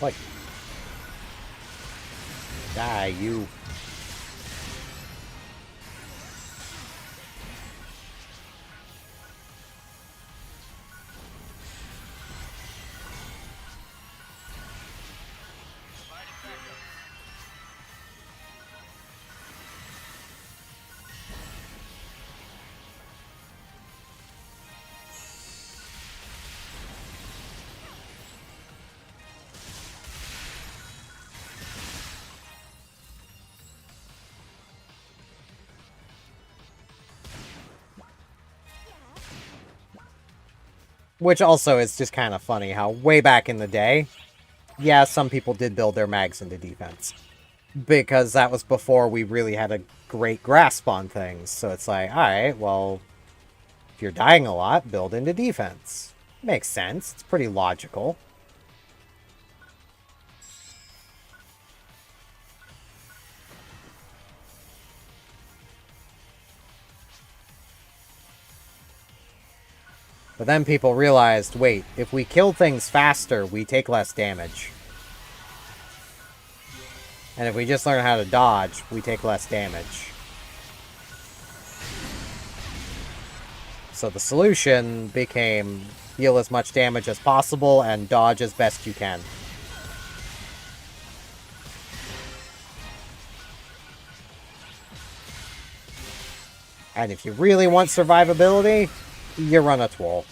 Like, die, you. Which also is just kind of funny how way back in the day, yeah, some people did build their mags into defense. Because that was before we really had a great grasp on things. So it's like, alright, well, if you're dying a lot, build into defense. Makes sense. It's pretty logical. But then people realized, wait, if we kill things faster, we take less damage. And if we just learn how to dodge, we take less damage. So the solution became deal as much damage as possible and dodge as best you can. And if you really want survivability, you run a Twirl.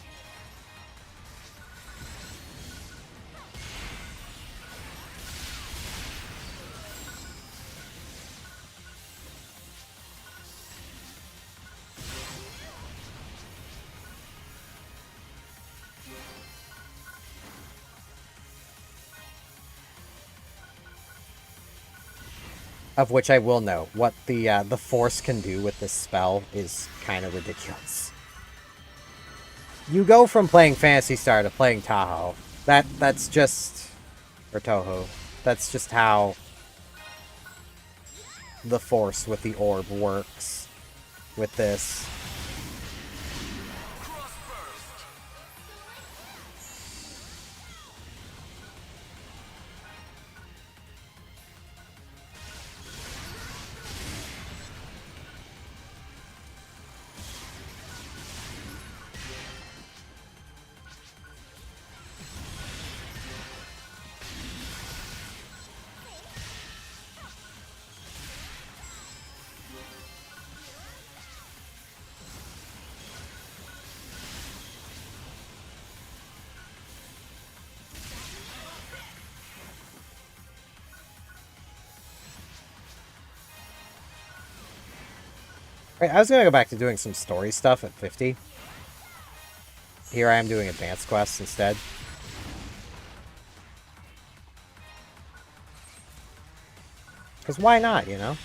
Of which I will note, what the Force can do with this spell is kind of ridiculous. You go from playing Phantasy Star to playing Tahoe. That's just... or Toho. That's just how the Force with the orb works with this. Right, I was gonna go back to doing some story stuff at 50. Here I am doing advanced quests instead. Because why not, you know?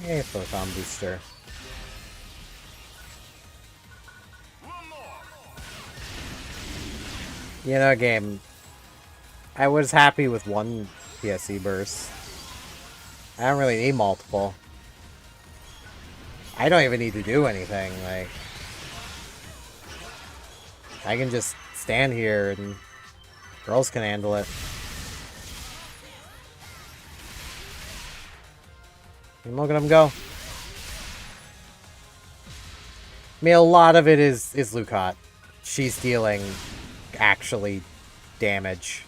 Yay, Photon Booster. You know, game, I was happy with one PSE burst. I don't really need multiple. I don't even need to do anything, like... I can just stand here and girls can handle it. And look at them go. I mean, a lot of it is Lucat. She's dealing actually damage.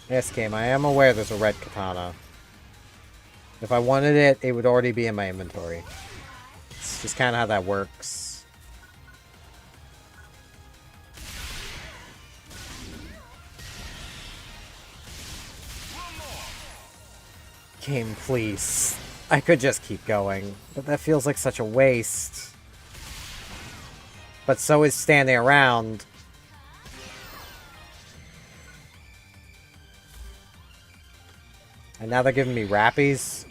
Yes, game, I am aware there's a red katana. If I wanted it, it would already be in my inventory. It's just kind of how that works. Game, please. I could just keep going, but that feels like such a waste. But so is standing around. And now they're giving me rappies.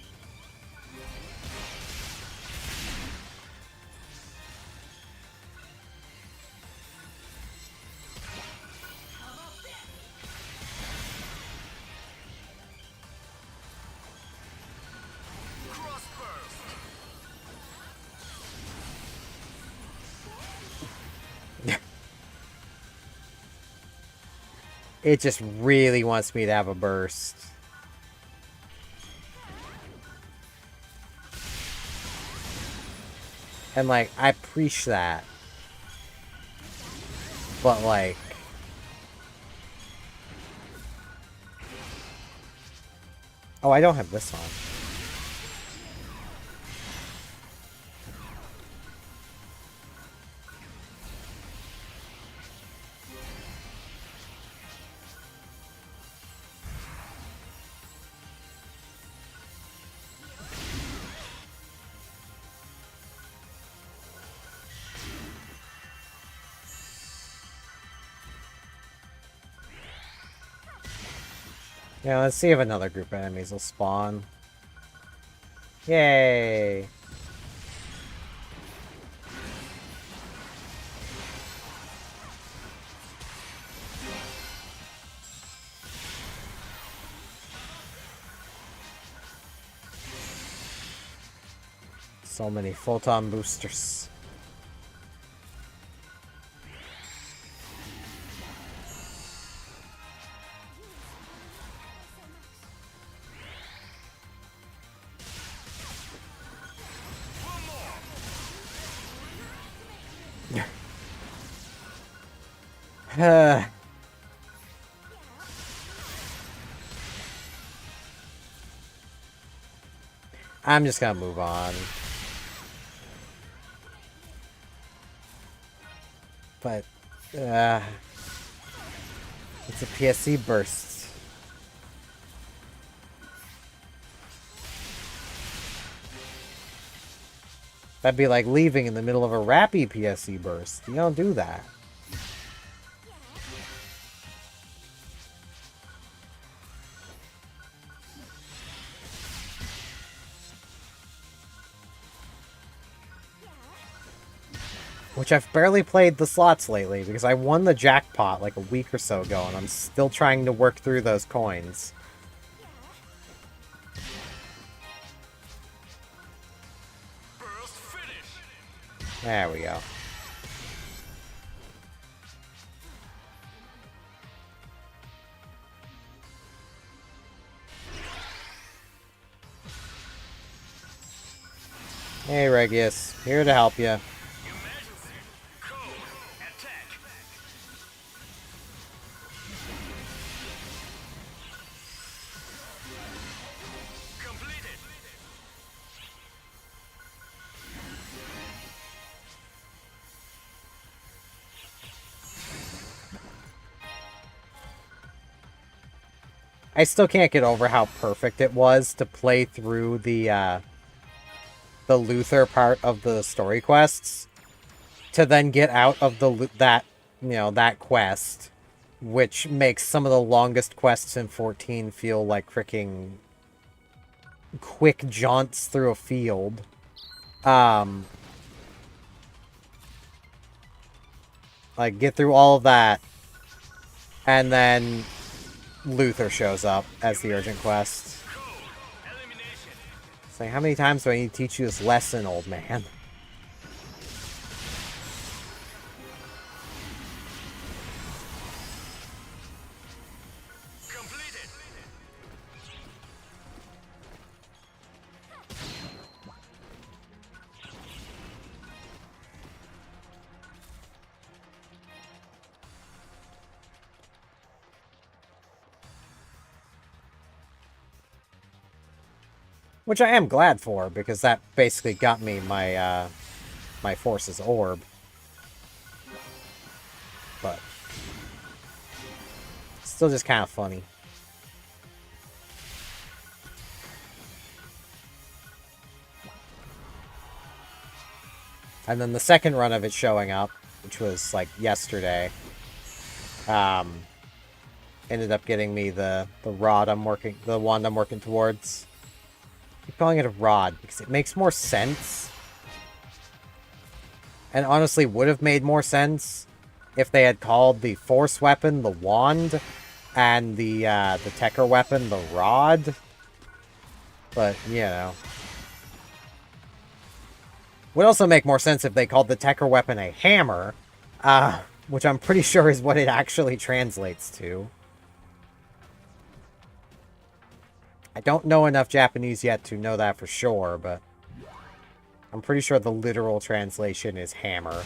It just really wants me to have a burst. And, like, I appreciate that. But, like... Oh, I don't have this on. Yeah, let's see if another group of enemies will spawn. Yay! So many photon boosters. I'm just gonna move on. But, it's a PSC burst. That'd be like leaving in the middle of a rappy PSC burst. You don't do that. Which I've barely played the slots lately, because I won the jackpot like a week or so ago, and I'm still trying to work through those coins. First finish. There we go. Hey, Regius. Here to help you. I still can't get over how perfect it was to play through the Luther part of the story quests to then get out of that quest, which makes some of the longest quests in 14 feel like freaking quick jaunts through a field. Like, get through all of that, and then Luther shows up as the urgent quest. It's like, how many times do I need to teach you this lesson, old man? Which I am glad for, because that basically got me my, my Force's Orb. But still just kind of funny. And then the second run of it showing up, which was, like, yesterday, ended up getting me the wand I'm working towards. I keep calling it a rod because it makes more sense. And honestly would have made more sense if they had called the force weapon the wand and the Tekker weapon the rod. But, you know. Would also make more sense if they called the Tekker weapon a hammer, which I'm pretty sure is what it actually translates to. I don't know enough Japanese yet to know that for sure, but I'm pretty sure the literal translation is hammer.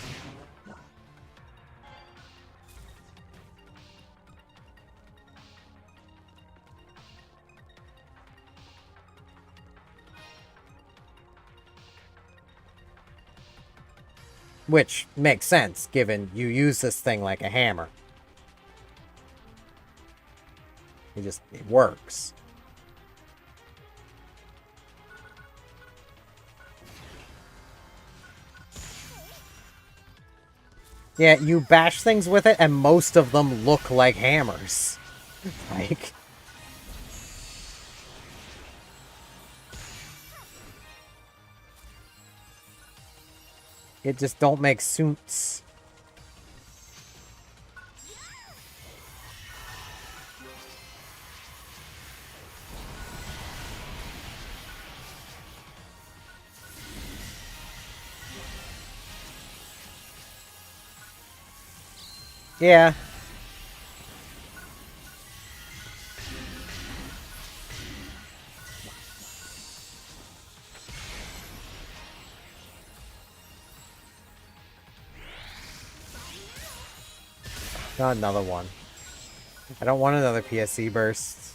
Which makes sense, given you use this thing like a hammer. It works. Yeah, you bash things with it, and most of them look like hammers. Like... it just don't make sense. Yeah. Not another one. I don't want another PSC burst.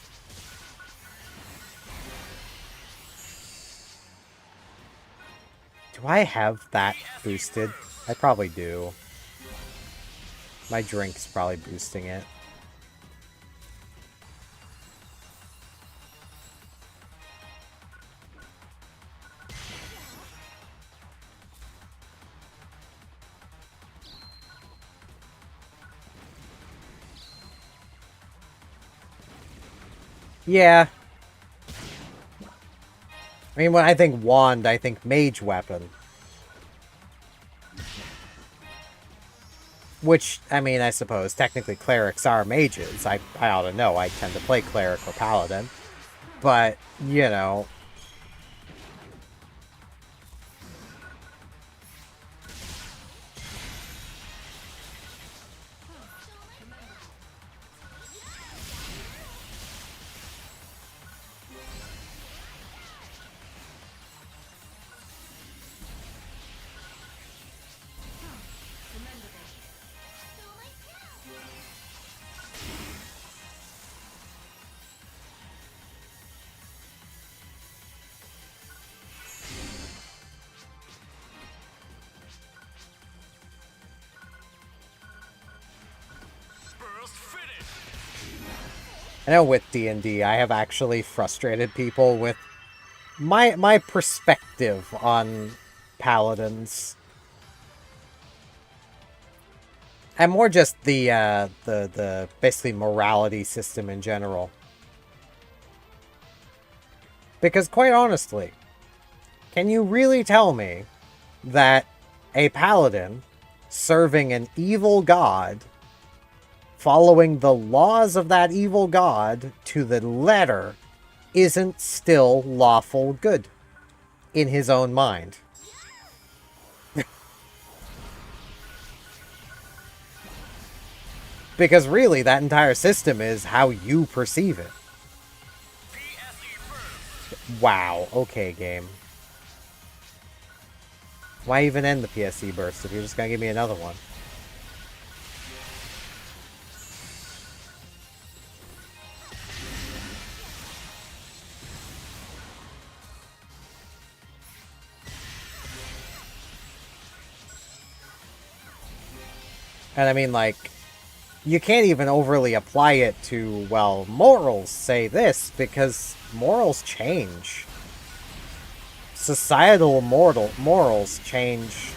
Do I have that boosted? I probably do. My drink's probably boosting it. Yeah. I mean, when I think wand, I think mage weapon. Which, I mean, I suppose technically clerics are mages. I ought to know. I tend to play cleric or paladin. But, you know. First finish. I know with D&D, I have actually frustrated people with my perspective on paladins. And more just the basically morality system in general. Because quite honestly, can you really tell me that a paladin serving an evil god, following the laws of that evil god to the letter, isn't still lawful good in his own mind? Because really, that entire system is how you perceive it. PSE first. Wow, okay, game. Why even end the PSC burst if you're just gonna give me another one? And I mean, like, you can't even overly apply it to, well, morals say this, because morals change. Societal morals change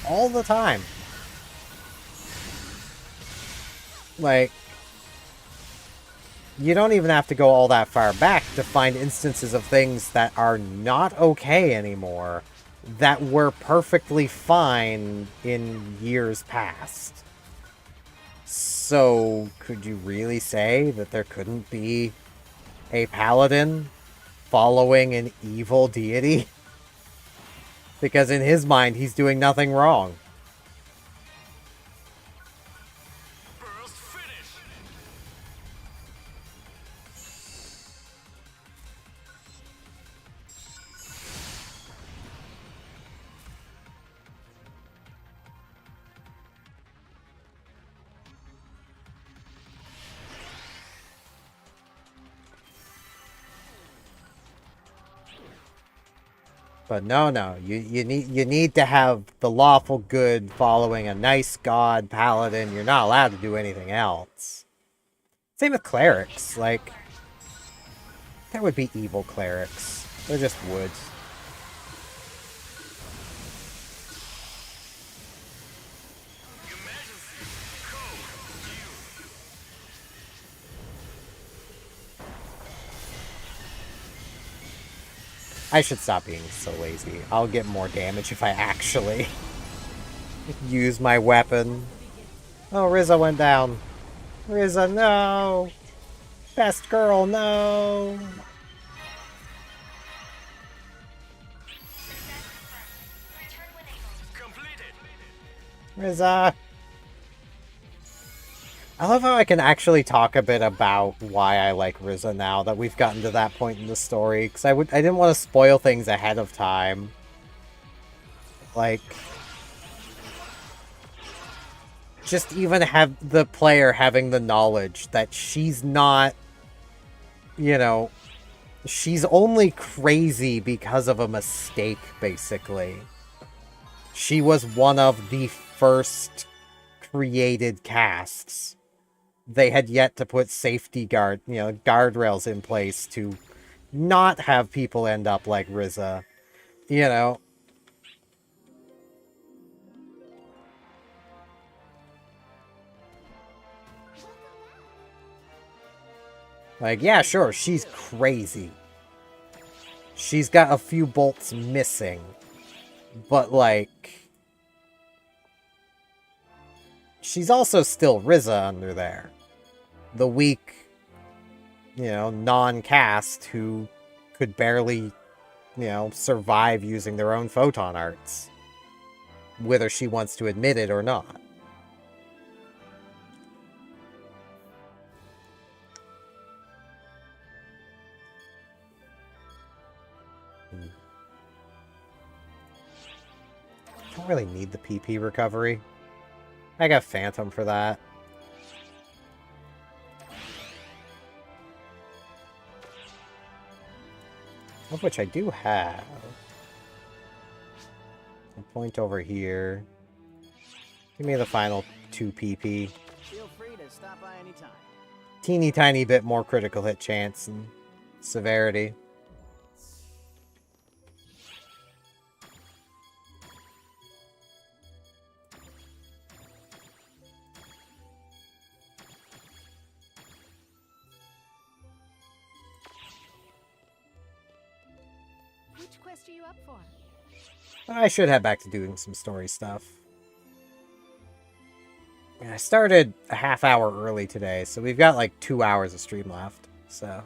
all the time. Like, you don't even have to go all that far back to find instances of things that are not okay anymore that were perfectly fine in years past. So, could you really say that there couldn't be a paladin following an evil deity? Because in his mind, he's doing nothing wrong. First finish. But no, you need to have the lawful good following a nice god paladin. You're not allowed to do anything else. Same with clerics. Like, there would be evil clerics. There just would. Your Majesty. Code. You. I should stop being so lazy. I'll get more damage if I actually use my weapon. Oh, Rizza went down. Rizza, no! Best girl, no! Completed. Rizza! I love how I can actually talk a bit about why I like Riza now that we've gotten to that point in the story, because I didn't want to spoil things ahead of time. Like, just even have the player having the knowledge that she's not, you know, she's only crazy because of a mistake, basically. She was one of the first created casts. They had yet to put safety guardrails in place to not have people end up like Riza. You know? Like, yeah, sure, she's crazy. She's got a few bolts missing. But, like, she's also still Riza under there. The weak, non-cast who could barely, survive using their own photon arts. Whether she wants to admit it or not. I don't really need the PP recovery. I got Phantom for that. Of which I do have. A point over here. Give me the final 2 PP. Feel free to stop by anytime. Teeny tiny bit more critical hit chance and severity. Which quest are you up for? I should head back to doing some story stuff. Yeah, I started a half hour early today, so we've got like 2 hours of stream left. So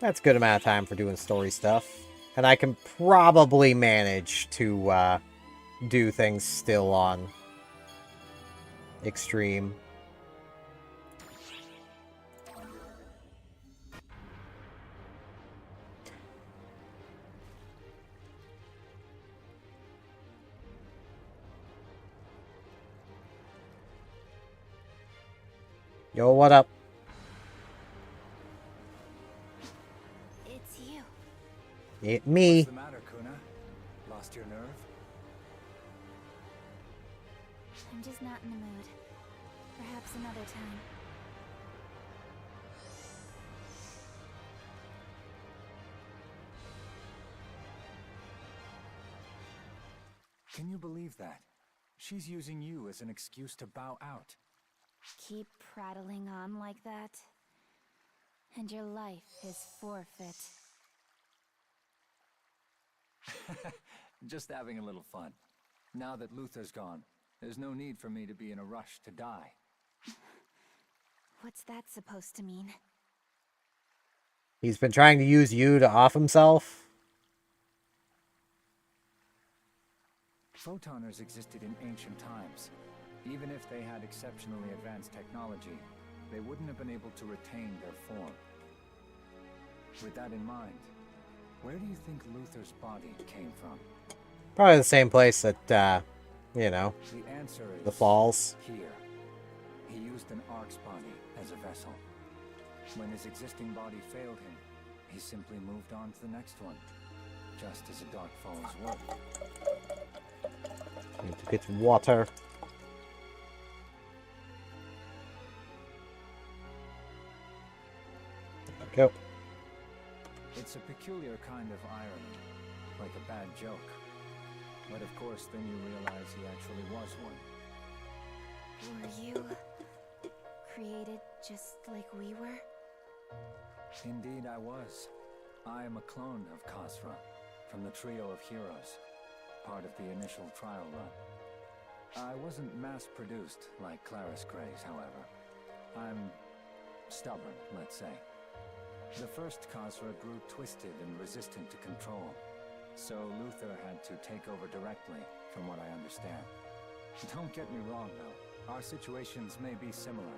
that's a good amount of time for doing story stuff. And I can probably manage to do things still on Extreme. Yo, what up? It's you. It me. What's the matter, Kuna? Lost your nerve? I'm just not in the mood. Perhaps another time. Can you believe that? She's using you as an excuse to bow out. Keep prattling on like that, and your life is forfeit. Just having a little fun. Now that Luther's gone, there's no need for me to be in a rush to die. What's that supposed to mean? He's been trying to use you to off himself? Photoners existed in ancient times. Even if they had exceptionally advanced technology, they wouldn't have been able to retain their form. With that in mind, where do you think Luther's body came from? Probably the same place that, The answer is the falls. here. He used an Ark's body as a vessel. When his existing body failed him, he simply moved on to the next one, just as a Dark Falls would. Need to get water. There we go. It's a peculiar kind of irony, like a bad joke. But of course, then you realize he actually was one. Were you created just like we were? Indeed, I was. I am a clone of Khosra, from the trio of heroes, part of the initial trial run. I wasn't mass-produced like Claris Gray's, however. I'm stubborn, let's say. The first Khosra grew twisted and resistant to control, so Luther had to take over directly, from what I understand. Don't get me wrong, though. Our situations may be similar,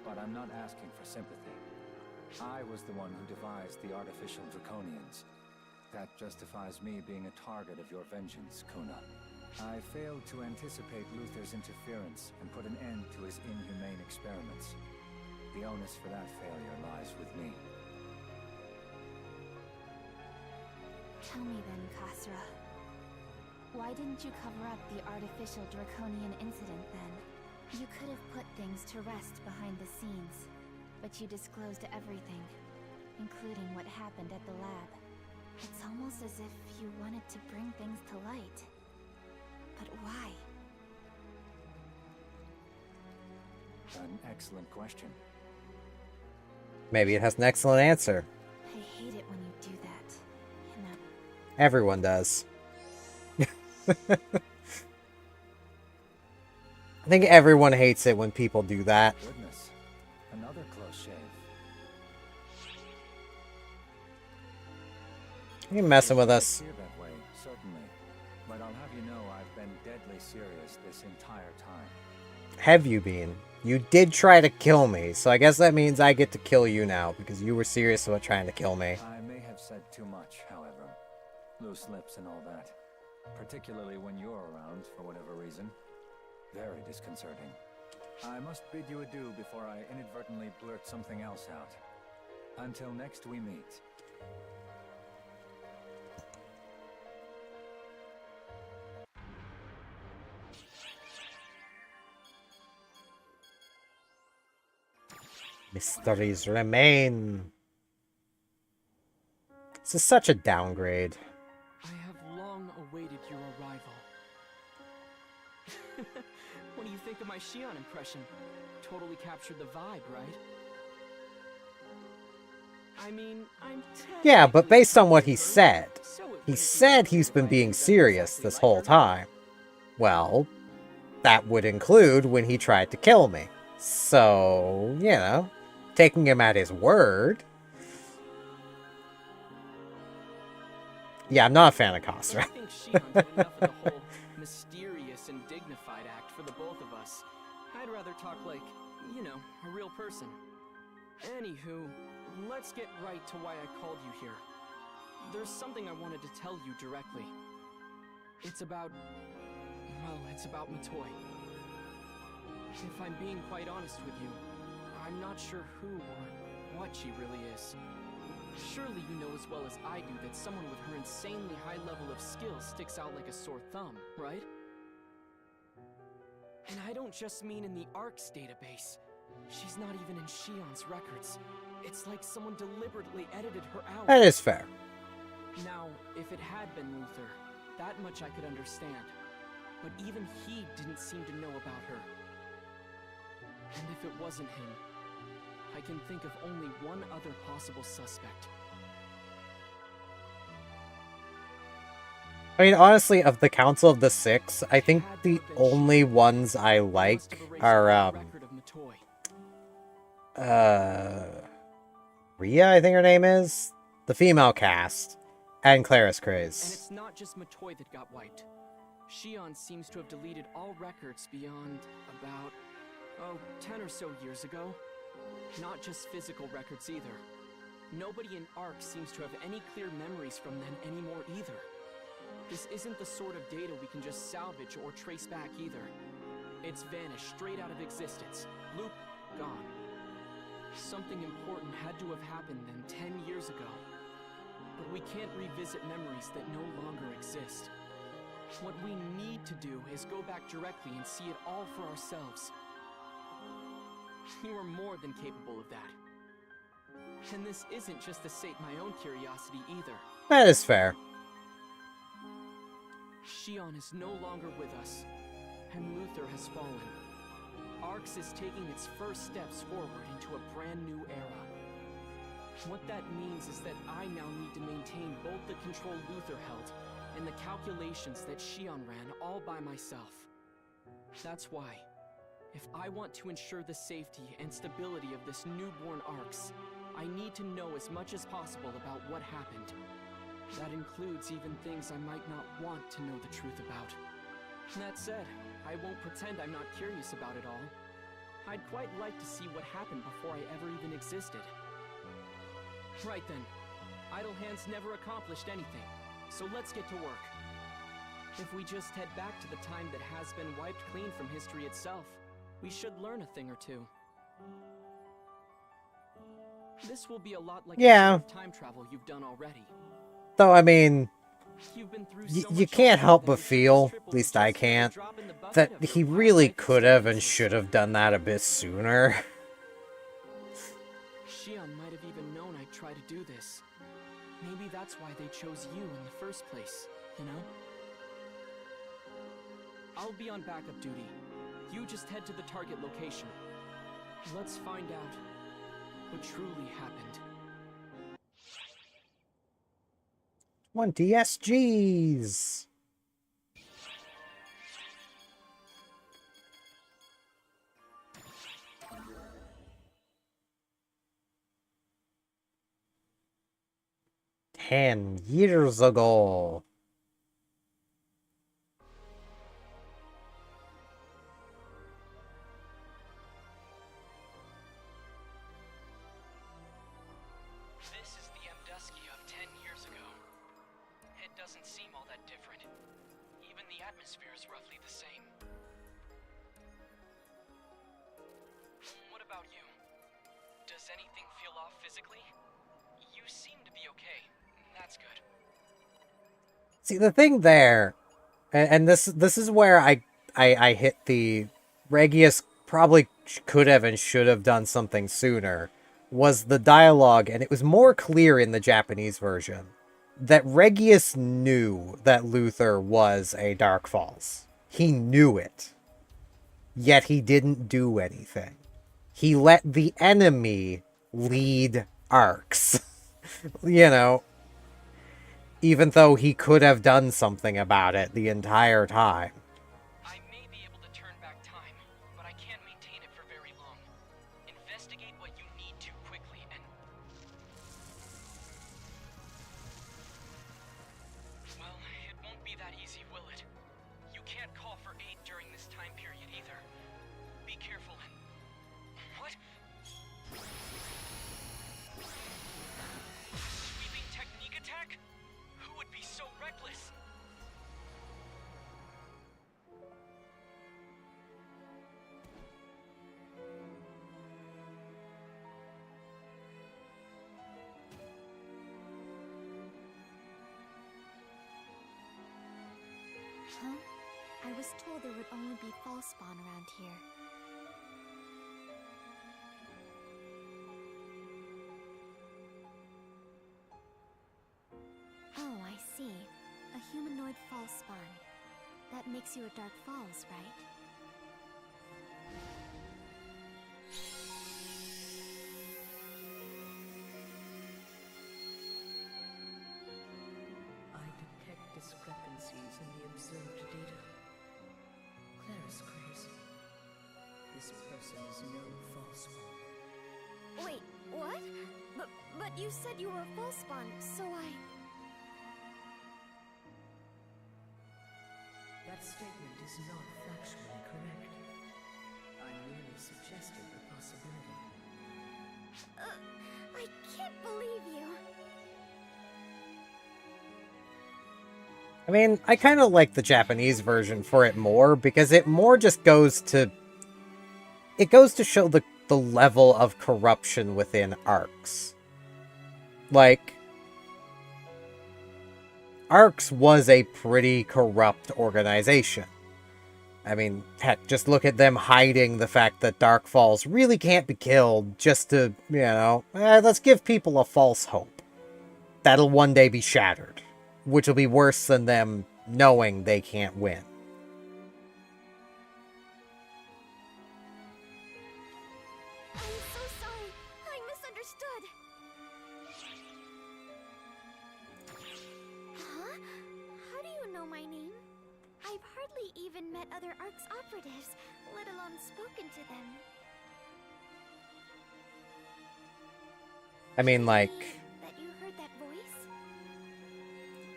but I'm not asking for sympathy. I was the one who devised the artificial draconians. That justifies me being a target of your vengeance, Kuna. I failed to anticipate Luther's interference and put an end to his inhumane experiments. The onus for that failure lies with me. Tell me then, Kasra. Why didn't you cover up the artificial draconian incident then? You could have put things to rest behind the scenes, but you disclosed everything, including what happened at the lab. It's almost as if you wanted to bring things to light. But why? An excellent question. Maybe it has an excellent answer. I hate it when you do that, you know. Everyone does. I think everyone hates it when people do that. Goodness, another close shave. You're messing with us. It appear that way, certainly. But I'll have you know I've been deadly serious this entire time. Have you been? You did try to kill me, so I guess that means I get to kill you now, because you were serious about trying to kill me. I may have said too much, however. Loose lips and all that. Particularly when you're around, for whatever reason. Very disconcerting. I must bid you adieu before I inadvertently blurt something else out. Until next we meet. Mysteries remain. This is such a downgrade. I have long awaited your arrival. What do you think of my Shion impression? Totally captured the vibe, right? I mean, I'm Yeah, but based on what he said, so it he wouldn't said be he's been right being that's serious exactly this like whole her. time. Well, that would include when he tried to kill me. So, you know, taking him at his word. Yeah, I'm not a fan of I Kasra. think Shion did enough of the whole mysterious and dignified act for the both of us. I'd rather talk like, you know, a real person. Anywho, let's get right to why I called you here. There's something I wanted to tell you directly. It's about... well, it's about Matoy. If I'm being quite honest with you, I'm not sure who or what she really is. Surely you know as well as I do that someone with her insanely high level of skill sticks out like a sore thumb, right? And I don't just mean in the ARC's database. She's not even in Shion's records. It's like someone deliberately edited her out. That is fair. Now, if it had been Luther, that much I could understand. But even he didn't seem to know about her. And if it wasn't him, I can think of only one other possible suspect. I mean, honestly, of the Council of the Six, I think the only ones I like are, Rhea, I think her name is? The female cast. And Claris And Craze. it's not just Matoy that got wiped. Shion seems to have deleted all records beyond about, 10 or so years ago. Not just physical records either. Nobody in ARC seems to have any clear memories from then anymore either. This isn't the sort of data we can just salvage or trace back either. It's vanished straight out of existence. Loop, gone. Something important had to have happened then 10 years ago. But we can't revisit memories that no longer exist. What we need to do is go back directly and see it all for ourselves. You are more than capable of that. And this isn't just to sate my own curiosity either. That is fair. Shion is no longer with us, and Luther has fallen. ARCS is taking its first steps forward into a brand new era. What that means is that I now need to maintain both the control Luther held and the calculations that Shion ran all by myself. That's why, if I want to ensure the safety and stability of this newborn ARCS, I need to know as much as possible about what happened. That includes even things I might not want to know the truth about. That said, I won't pretend I'm not curious about it all. I'd quite like to see what happened before I ever even existed. Right then. Idle hands never accomplished anything, so let's get to work. If we just head back to the time that has been wiped clean from history itself, we should learn a thing or two. This will be a lot like the sort of time travel you've done already. Though, I mean, You've been through so you much can't already help that but it's feel, triple at least I just can't, a drop in the bucket that of he your really wildlife could have and experiences. should have done that a bit sooner. Shion might have even known I'd try to do this. Maybe that's why they chose you in the first place, you know? I'll be on backup duty. You just head to the target location. Let's find out what truly happened. 20 SGs! $10 years ago. This is the Amdusky of 10 years ago. It doesn't seem all that different. Even the atmosphere is roughly the same. What about you? Does anything feel off physically? You seem to be okay. That's good. See, the thing there, and this is where I hit the Regius probably could have and should have done something sooner, was the dialogue, and it was more clear in the Japanese version, that Regius knew that Luther was a Dark Falls. He knew it. Yet he didn't do anything. He let the enemy lead arcs. You know, even though he could have done something about it the entire time. I may be able to turn back time, but I can't maintain it for very long. Investigate what you need to quickly and... Well, it won't be that easy, will it? You can't call for aid during this time period either. Be careful and... What? Sweeping technique attack? Who would be so reckless? Huh? I was told there would only be false spawn around here. Oh, I see. A humanoid false spawn. That makes you a Dark Falls, right? I detect discrepancies in the observed data. Claire is crazy. This person is no false one. Wait, what? But you said you were a false spawn, so I... That statement is not factually correct. I merely suggested the possibility. I can't believe you. I mean, I kind of like the Japanese version for it more, because it more just goes to... It goes to show the level of corruption within ARCs. Like, ARCs was a pretty corrupt organization. I mean, heck, just look at them hiding the fact that Dark Falls really can't be killed just to, you know, let's give people a false hope. That'll one day be shattered, which will be worse than them knowing they can't win. I'm so sorry. I misunderstood. Huh? How do you know my name? I've hardly even met other ARC's operatives, let alone spoken to them. I mean, like... That you heard that voice?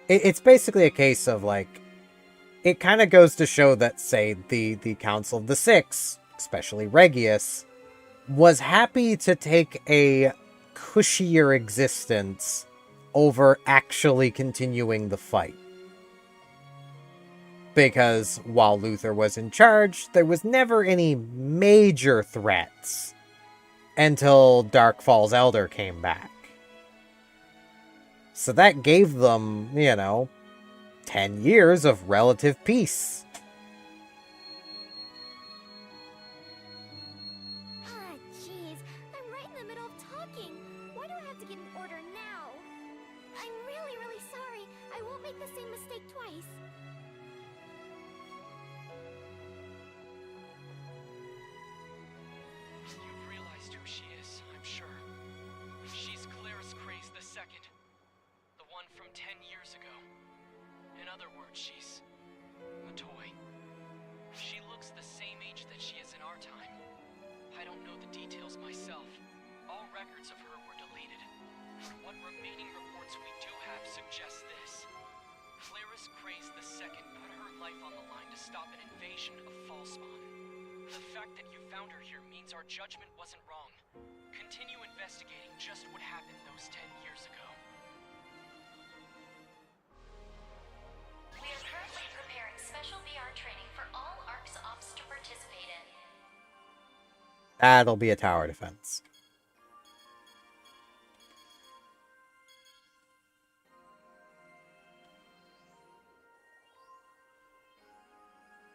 It's basically a case of, like, it kind of goes to show that, say, the Council of the Six, especially Regius, was happy to take a cushier existence over actually continuing the fight. Because while Luther was in charge, there was never any major threats until Darkfall's Elder came back. So that gave them, 10 years of relative peace. Ah, jeez. I'm right in the middle of talking. Why do I have to get an order now? I'm really, really sorry. I won't make the same mistake twice. You've realized who she is, I'm sure. She's Claris Craze II, the one from 10 years ago. In other words, she's a toy. She looks the same age that she is in our time. I don't know the details myself. All records of her were deleted. But what remaining reports we do have suggest this. Claris Craze II put her life on the line to stop an invasion of Falspawn. The fact that you found her here means our judgment wasn't wrong. Continue investigating just what happened those 10 years ago. We are currently preparing special VR training for all ARC's ops to participate in. That'll be a tower defense.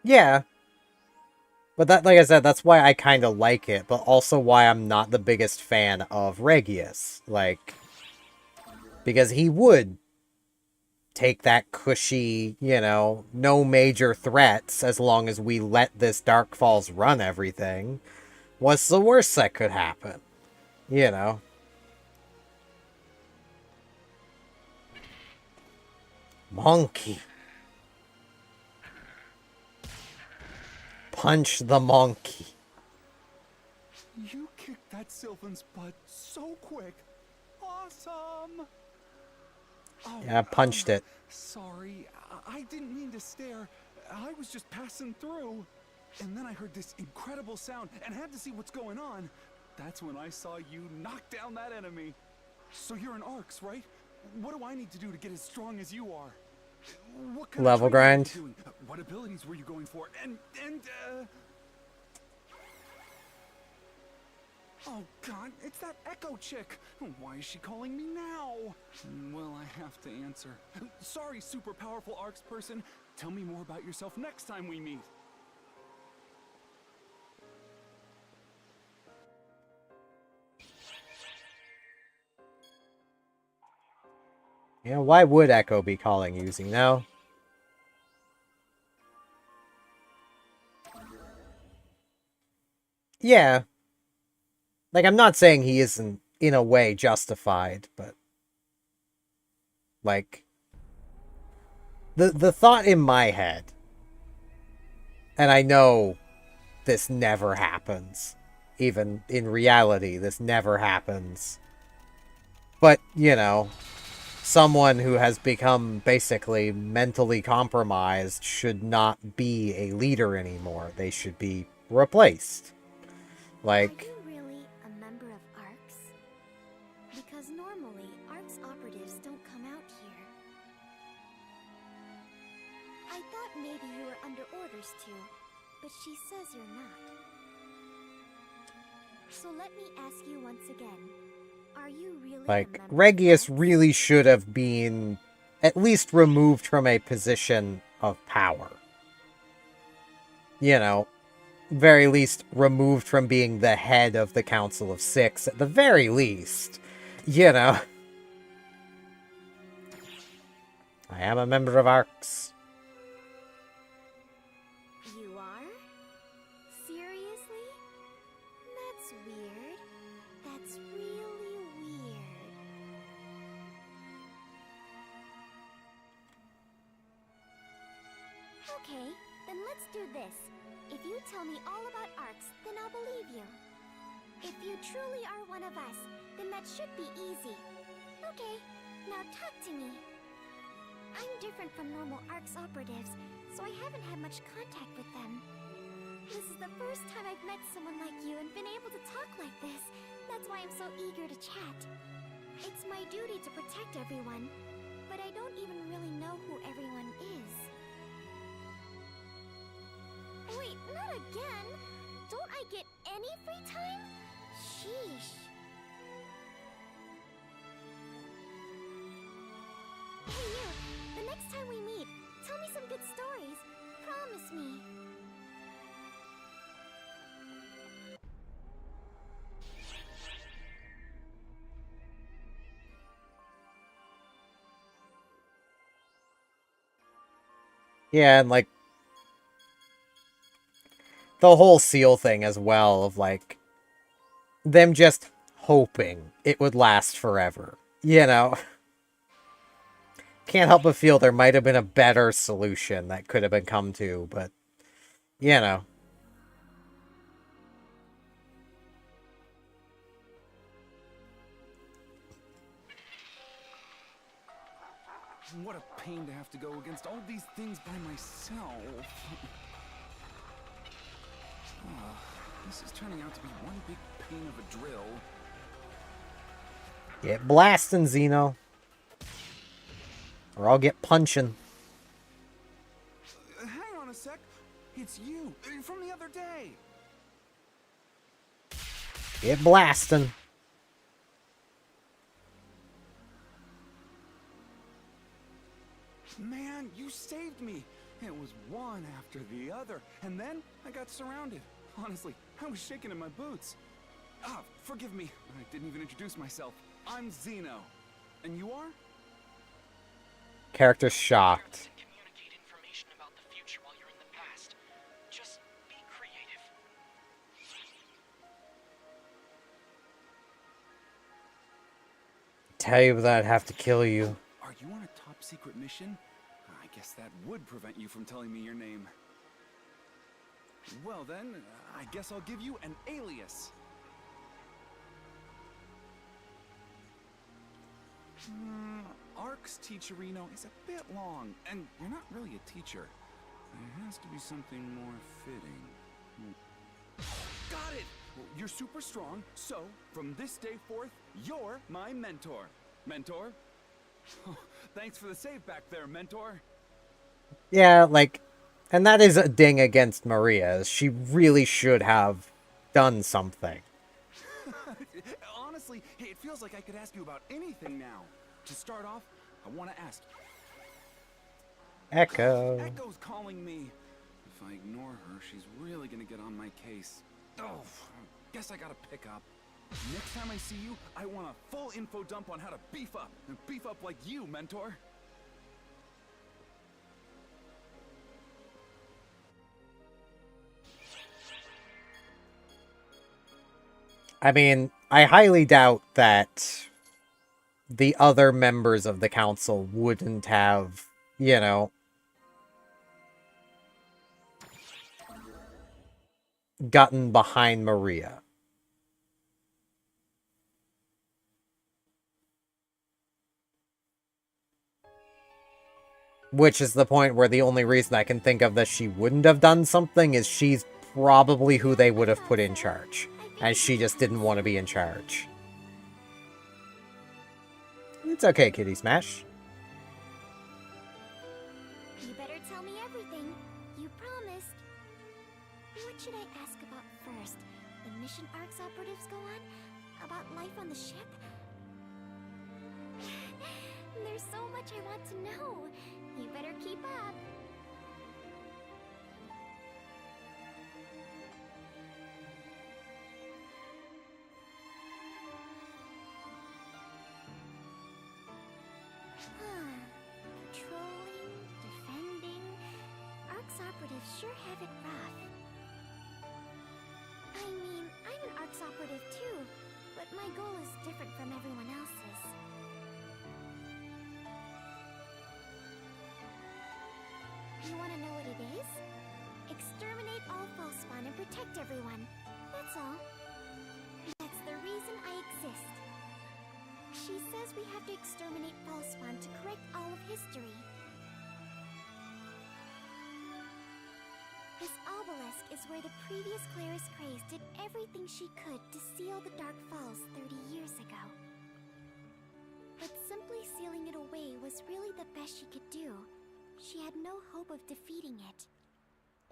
Yeah. But that, like I said, that's why I kind of like it, but also why I'm not the biggest fan of Regius. Like, because he would take that cushy, no major threats as long as we let this Dark Falls run everything. What's the worst that could happen? Monkey. Punch the monkey. You kicked that Sylvan's butt so quick. Awesome! Oh, Yeah, I punched it. Sorry, I didn't mean to stare. I was just passing through. And then I heard this incredible sound and had to see what's going on. That's when I saw you knock down that enemy. So you're an Arcs, right? What do I need to do to get as strong as you are? What kind Level of training grind. were you doing? What abilities were you going for? Oh god, it's that Echo chick! Why is she calling me now? Well, I have to answer. Sorry, super powerful Arcs person. Tell me more about yourself next time we meet. Yeah, why would Echo be calling using now? Yeah. Like, I'm not saying he isn't, in a way, justified, but... Like... The thought in my head... And I know this never happens. Even in reality, this never happens. But, someone who has become basically mentally compromised should not be a leader anymore. They should be replaced. Like... Are you really a member of ARCS? Because normally, ARCS operatives don't come out here. I thought maybe you were under orders to, but she says you're not. So let me ask you once again. Are you really Like, a member Regius of ARCS? really should have been at least removed from a position of power. Very least removed from being the head of the Council of Six, at the very least. I am a member of ARCS. You are? Seriously? That's weird. That's really weird. Okay, then let's do this. If you tell me all about ARCS, then I'll believe you. If you truly are one of us, then that should be easy. Okay, now talk to me. I'm different from normal ARCS operatives. so I haven't had much contact with them. This is the first time I've met someone like you and been able to talk like this. That's why I'm so eager to chat. It's my duty to protect everyone, but I don't even really know who everyone is. Wait, not again! Don't I get any free time? Sheesh. Hey you, the next time we meet, tell me some good stories. Promise me. Yeah, and like the whole seal thing as well, of like them just hoping it would last forever. You know? Can't help but feel there might have been a better solution that could have been come to, but you know. What a pain to have to go against all these things by myself. This is turning out to be one big pain of a drill. Get blasting, Xeno. Or I'll get punching. Hang on a sec. It's you from the other day. Get blasting. Man, you saved me. It was one after the other, and then I got surrounded. Honestly, I was shaking in my boots. Ah, forgive me. I didn't even introduce myself. I'm Xeno. And you are? Character shocked. Communicate information about the future while you're in the past. Just be creative. Tell you that I'd have to kill you. Are you on a top secret mission? I guess that would prevent you from telling me your name. Well then, I guess I'll give you an alias. Ark's teacherino is a bit long, and you're not really a teacher. There has to be something more fitting. Got it! Well, you're super strong, so from this day forth, you're my mentor. Mentor? Oh, thanks for the save back there, mentor. Yeah, like, and that is a ding against Maria. She really should have done something. Honestly, it feels like I could ask you about anything now. To start off, I want to ask. Echo. Echo's calling me. If I ignore her, she's really gonna get on my case. Oh, guess I gotta pick up. Next time I see you, I want a full info dump on how to beef up. And beef up like you, mentor. I mean, I highly doubt that the other members of the council wouldn't have, you know, gotten behind Maria. Which is the point where the only reason I can think of that she wouldn't have done something is she's probably who they would have put in charge. And she just didn't want to be in charge. It's okay, Kitty Smash. You better tell me everything. You promised. What should I ask about first? The mission ARC's operatives go on? About life on the ship? There's so much I want to know. You better keep up. Patrolling, defending. ARC's operatives sure have it rough. I mean, I'm an ARC's operative too, but my goal is different from everyone else's. You want to know what it is? Exterminate all false spawn and protect everyone. That's all. That's the reason I exist. She says we have to exterminate false spawn to correct all of history. Dusk is where the previous Claris Craze did everything she could to seal the Dark Falls 30 years ago. But simply sealing it away was really the best she could do. She had no hope of defeating it.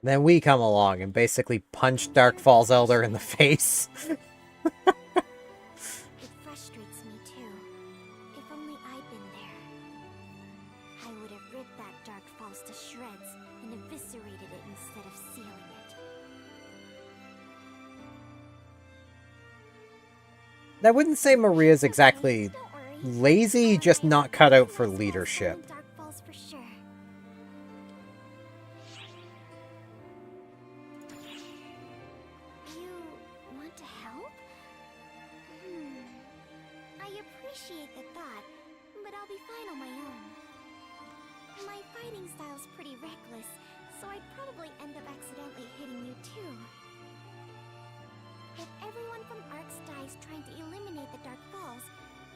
Then we come along and basically punch Dark Falls Elder in the face. It frustrates me too. If only I'd been there. I would have ripped that Dark Falls to shreds and eviscerated it instead of sealing it. I wouldn't say Maria's exactly Don't worry. lazy, just not cut out for leadership. Dark Falls for sure. You want to help? I appreciate the thought, but I'll be fine on my own. My fighting style's pretty reckless, so I'd probably end up accidentally hitting you too. If everyone from Arcs dies trying to eliminate the Dark Falls,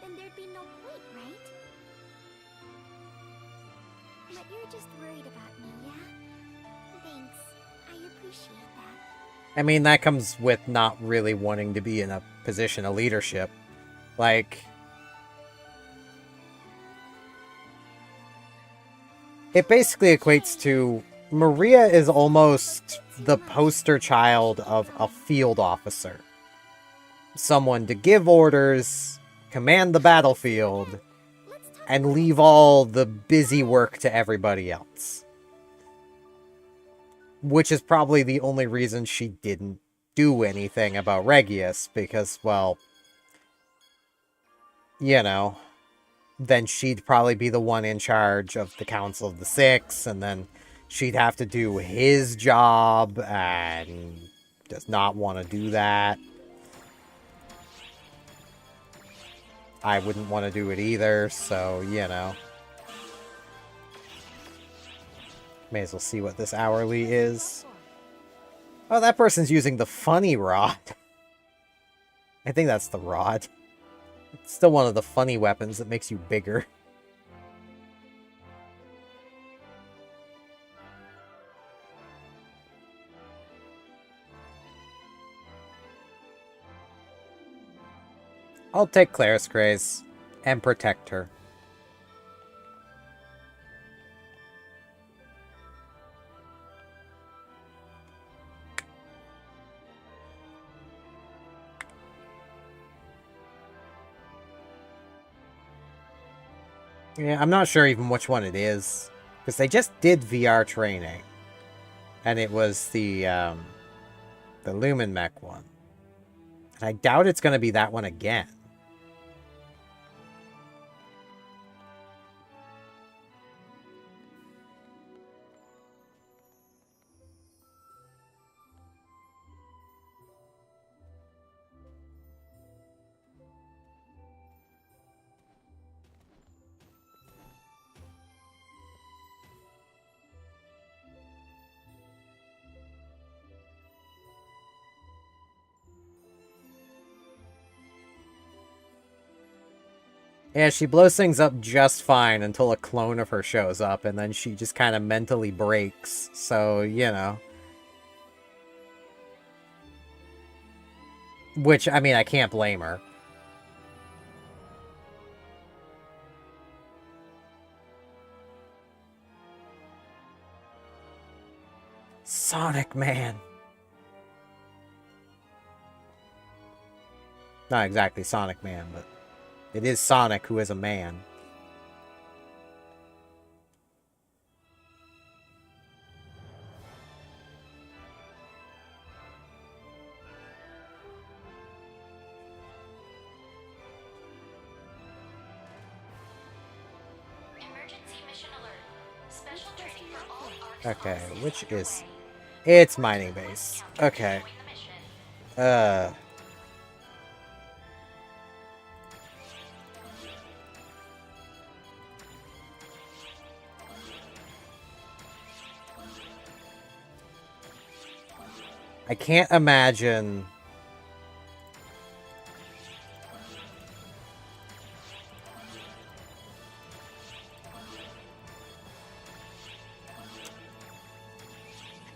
then there'd be no point, right? But you're just worried about me, yeah? Thanks. I appreciate that. I mean, that comes with not really wanting to be in a position of leadership. Like, it basically equates to Maria is almost the poster child of a field officer. Someone to give orders, command the battlefield, and leave all the busy work to everybody else. Which is probably the only reason she didn't do anything about Regius, because, well, you know, then she'd probably be the one in charge of the Council of the Six, and then she'd have to do his job, and does not want to do that. I wouldn't want to do it either, so, you know. May as well see what this hourly is. Oh, that person's using the funny rod. I think that's the rod. It's still one of the funny weapons that makes you bigger. I'll take Claris Grace and protect her. Yeah, I'm not sure even which one it is, because they just did VR training, and it was the Lumen Mech one, and I doubt it's going to be that one again. Yeah, she blows things up just fine until a clone of her shows up, and then she just kind of mentally breaks. So, you know. Which, I mean, I can't blame her. Sonic Man. Not exactly Sonic Man, but it is Sonic who is a man. Emergency mission alert. Special training for all arcs Okay, officers which underway. is... It's mining base. Okay. Join the mission. I can't imagine...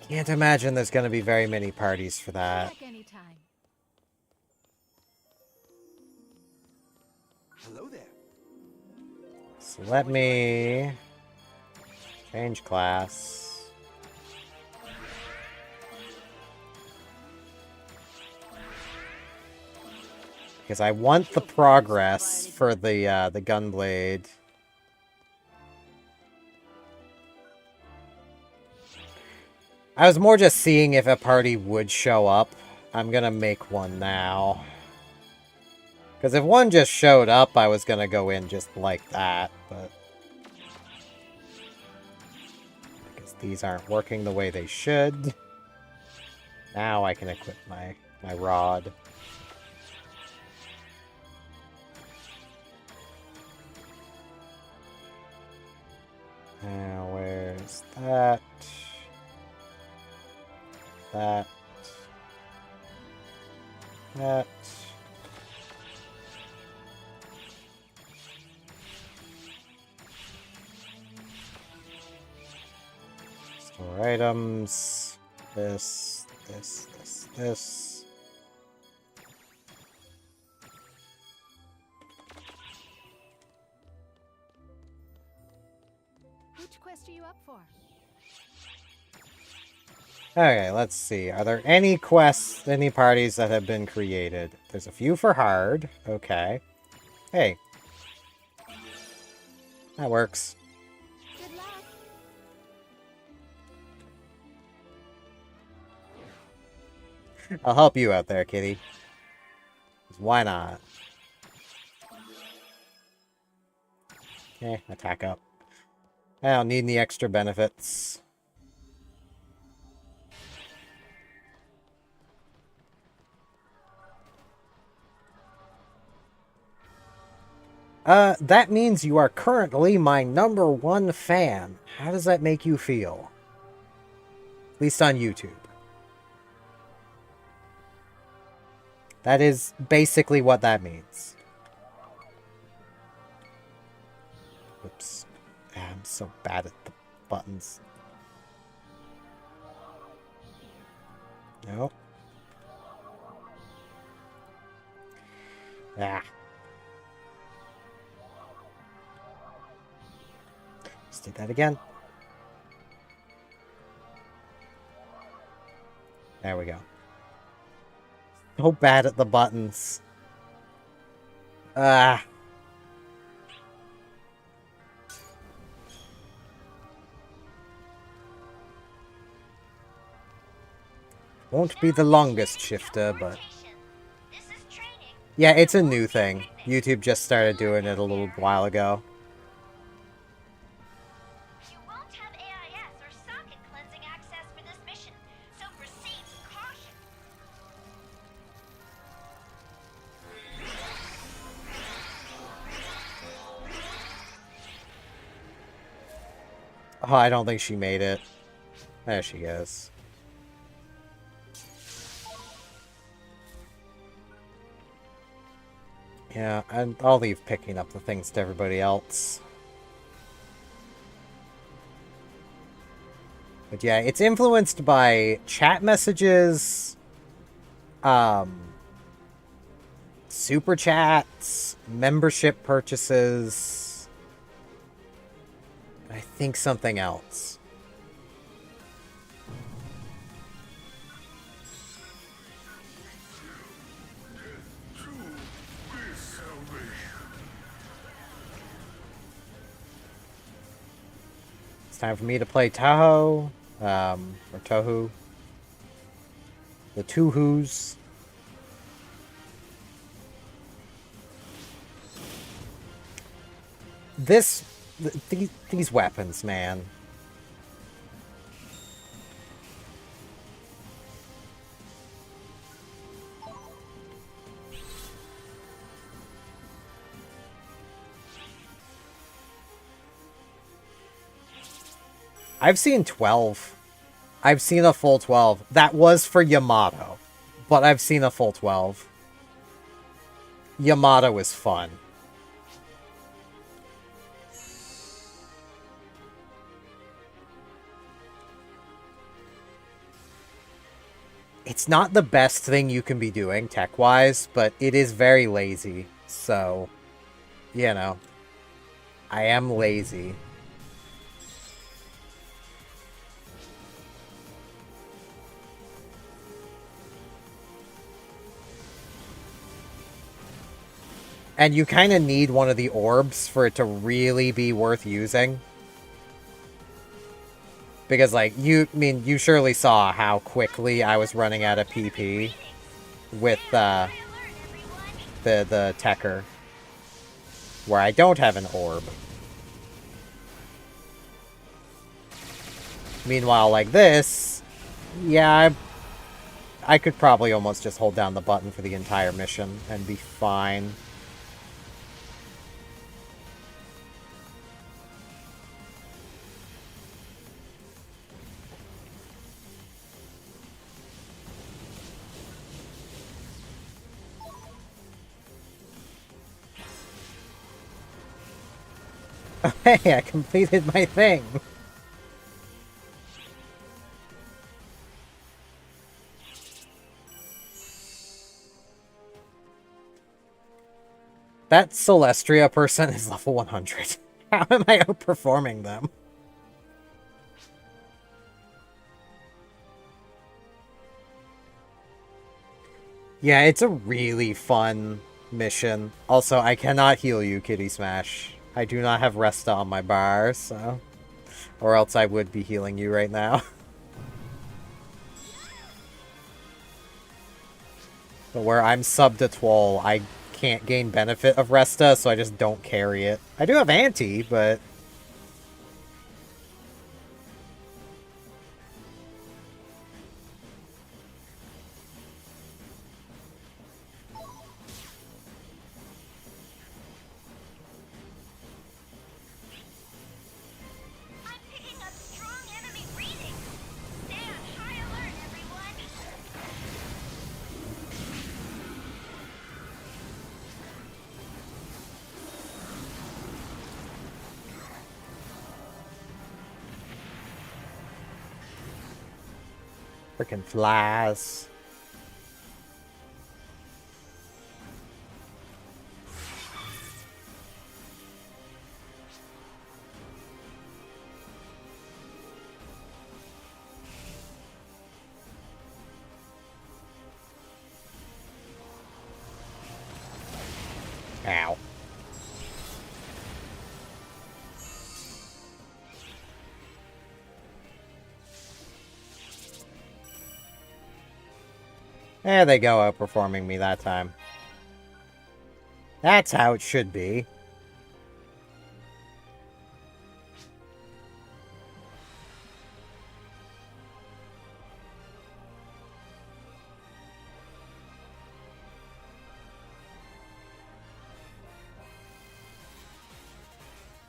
Can't imagine there's going to be very many parties for that. Back anytime. Hello there. So let me change class. Because I want the progress for the gunblade. I was more just seeing if a party would show up. I'm gonna make one now. Because if one just showed up, I was gonna go in just like that, but... because these aren't working the way they should. Now I can equip my rod. Now, where's that? That. Store items. This. Which quest are you up for? Okay, let's see. Are there any quests, any parties that have been created? There's a few for hard. Okay. Hey. That works. Good luck. I'll help you out there, kitty. 'Cause why not? Okay, attack up. I don't need any extra benefits. That means you are currently my #1 fan. How does that make you feel? At least on YouTube. That is basically what that means. Oops. I'm so bad at the buttons. Nope. Ah. Let's do that again. There we go. So bad at the buttons. Ah. Won't be the longest shifter, but... This is training. yeah, it's a new thing. YouTube just started doing it a little while ago. You won't have AIS or socket cleansing access for this mission, so proceed with caution. Oh, I don't think she made it. There she goes. Yeah, and I'll leave picking up the things to everybody else. But yeah, it's influenced by chat messages, super chats, membership purchases, I think something else. It's time for me to play Tahoe, or Tohu. The two Who's. These weapons, man. I've seen 12. I've seen a full 12. That was for Yamato. But I've seen a full 12. Yamato is fun. It's not the best thing you can be doing tech-wise, but it is very lazy. So, you know, I am lazy. And you kind of need one of the orbs for it to really be worth using. Because, like, you surely saw how quickly I was running out of PP with, the Tekker, where I don't have an orb. Meanwhile, like this, yeah, I could probably almost just hold down the button for the entire mission and be fine. Hey, I completed my thing! That Celestria person is level 100. How am I outperforming them? Yeah, it's a really fun mission. Also, I cannot heal you, Kitty Smash. I do not have Resta on my bar, so... Or else I would be healing you right now. But where I'm sub to Twol, I can't gain benefit of Resta, so I just don't carry it. I do have Anti, but... I'm picking up strong enemy readings. Stay on high alert, everyone. Frickin' flies. Ow. There they go, outperforming me that time. That's how it should be.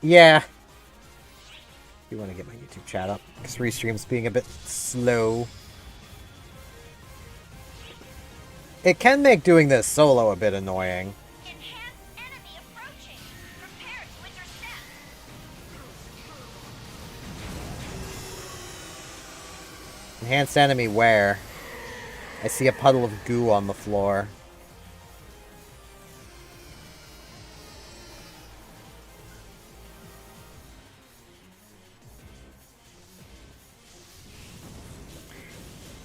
Yeah. You want to get my YouTube chat up, because Restream's being a bit slow. It can make doing this solo a bit annoying. Enhanced enemy approaching. Prepare to intercept. Enhanced enemy where? I see a puddle of goo on the floor.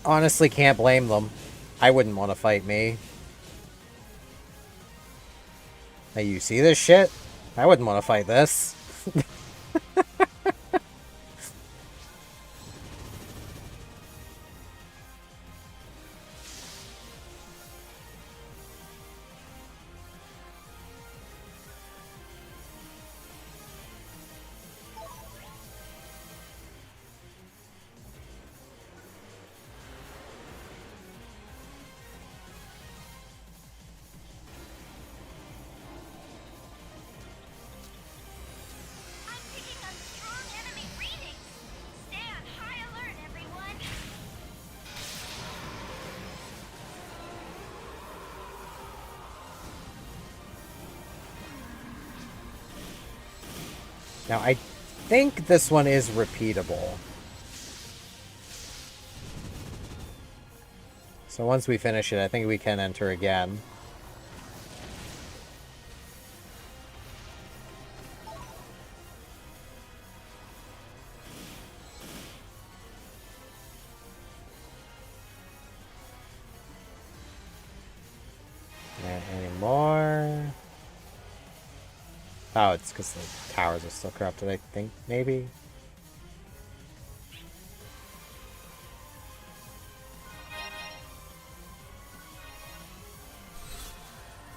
Honestly, can't blame them. I wouldn't want to fight me. Hey, you see this shit? I wouldn't want to fight this. I'm picking up strong enemy readings. Stay on high alert, everyone. Now, I think this one is repeatable. So So once we finish it, I think we can enter again. Any more? Oh, it's because the towers are still corrupted, I think, maybe?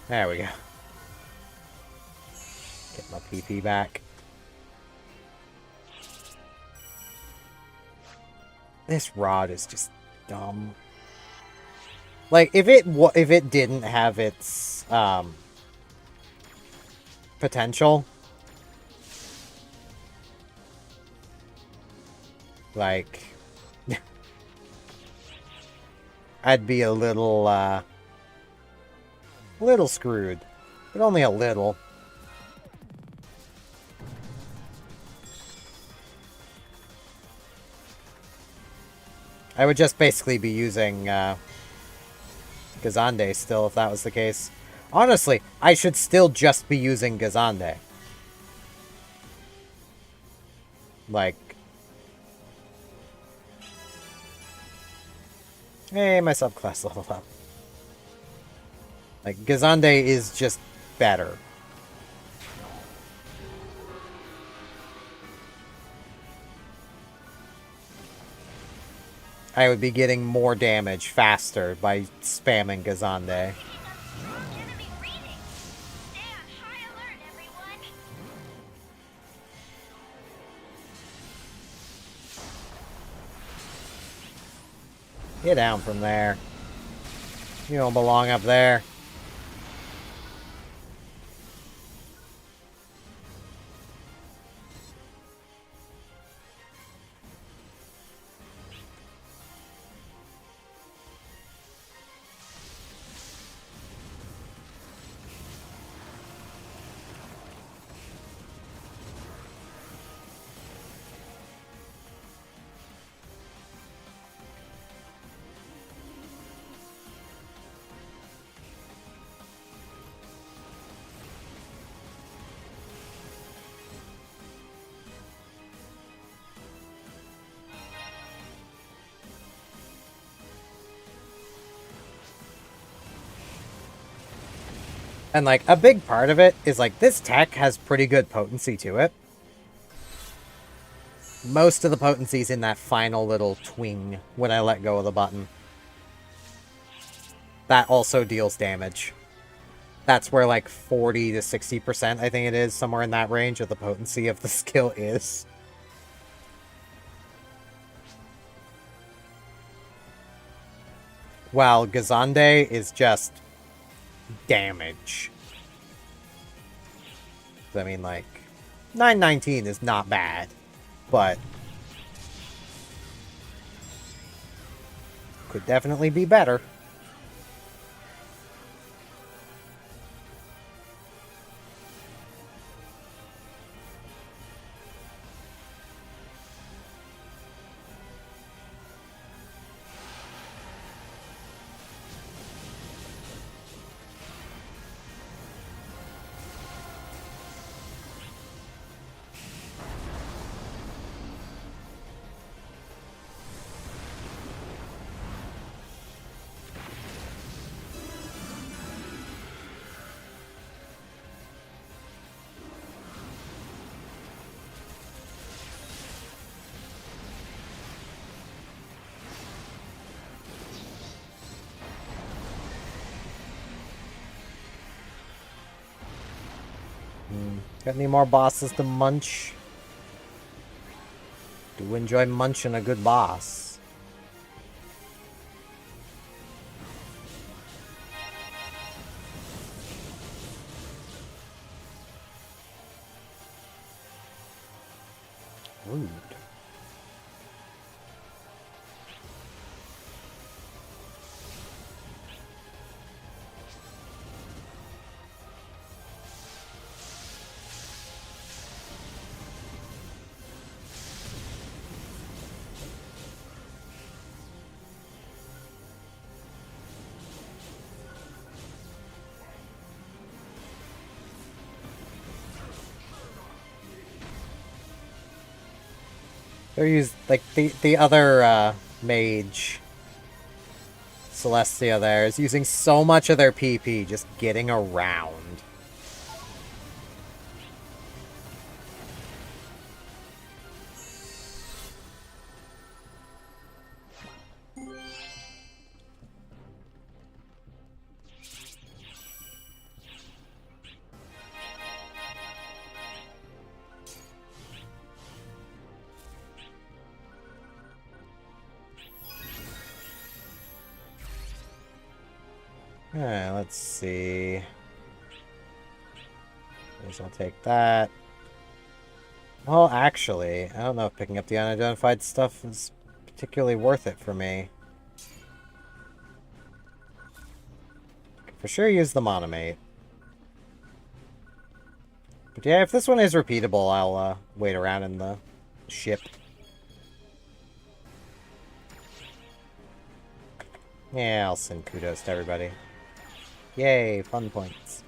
There we go. Get my PP back. This rod is just dumb. Like, if it didn't have its potential, like, I'd be a little screwed, but only a little. I would just basically be using Gazande still, if that was the case. Honestly, I should still just be using Gazande. Like... Hey, my subclass leveled up. Like, Gazande is just better. I would be getting more damage faster by spamming Gazande. Enemy reading. Stay on high alert, everyone. Get down from there. You don't belong up there. And, like, a big part of it is, like, this tech has pretty good potency to it. Most of the potency's in that final little twing when I let go of the button. That also deals damage. That's where, like, 40 to 60%, I think it is, somewhere in that range of the potency of the skill is. While Gazande is just damage. I mean, like, 919 is not bad, but could definitely be better. Got any more bosses to munch? Do enjoy munching a good boss. Rude. They're used like the other mage Celestia there is using so much of their PP just getting around. Alright, let's see. Guess I'll take that. Well, actually, I don't know if picking up the unidentified stuff is particularly worth it for me. For sure use the Monomate. But yeah, if this one is repeatable, I'll wait around in the ship. Yeah, I'll send kudos to everybody. Yay, fun points.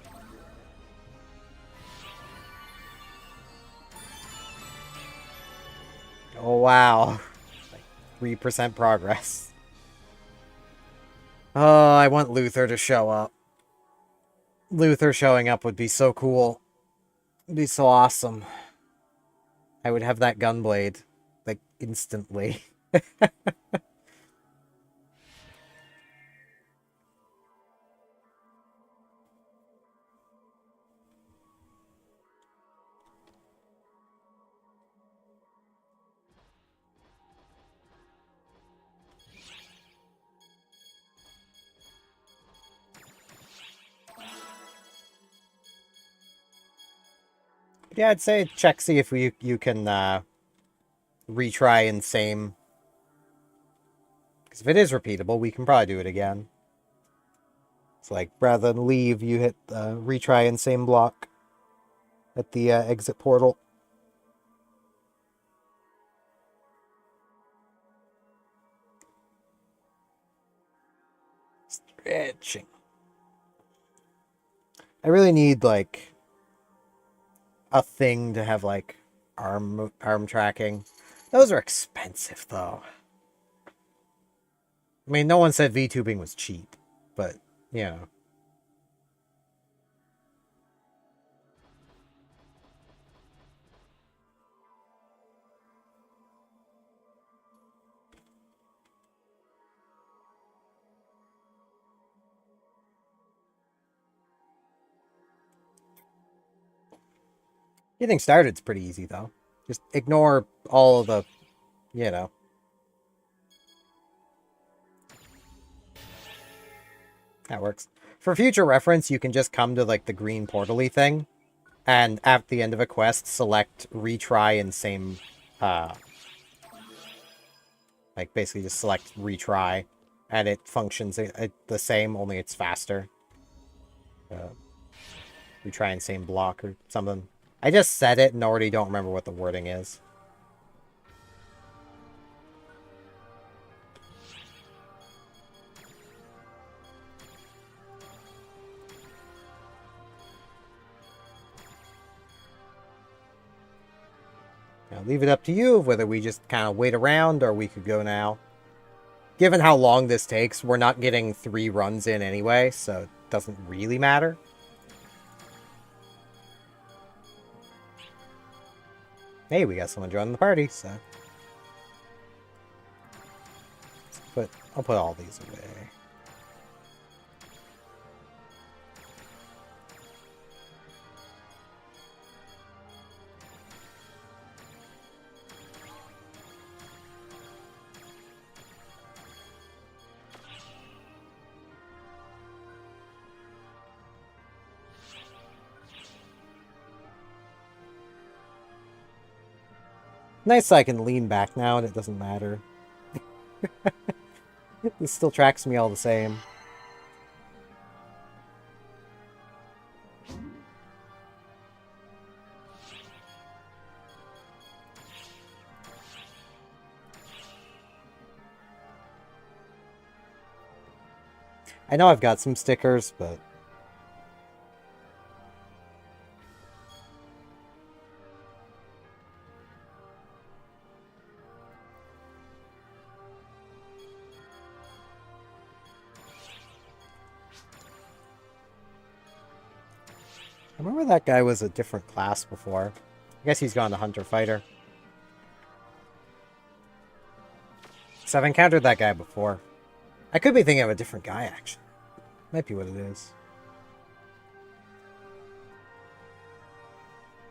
Oh, wow. Like 3% progress. Oh, I want Luther to show up. Luther showing up would be so cool. It'd be so awesome. I would have that gunblade, like, instantly. Yeah, I'd say check, see if you can retry in same. Because if it is repeatable, we can probably do it again. It's like, rather than leave, you hit retry in same block at the exit portal. Stretching. I really need, like, a thing to have, like, arm tracking. Those are expensive, though. I mean, no one said VTubing was cheap, but, you know. Getting started's pretty easy, though. Just ignore all of the, you know. That works. For future reference, you can just come to, like, the green portal-y thing, and at the end of a quest, select retry in same, like, basically just select retry, and it functions the same, only it's faster. Retry in same block or something. I just said it and already don't remember what the wording is. Now, leave it up to you whether we just kind of wait around or we could go now. Given how long this takes, we're not getting 3 runs in anyway, so it doesn't really matter. Hey, we got someone joining the party, so... I'll put all these away. Nice I can lean back now and it doesn't matter. This still tracks me all the same. I know I've got some stickers, but... I remember that guy was a different class before. I guess he's gone to Hunter Fighter. So I've encountered that guy before. I could be thinking of a different guy, actually. Might be what it is.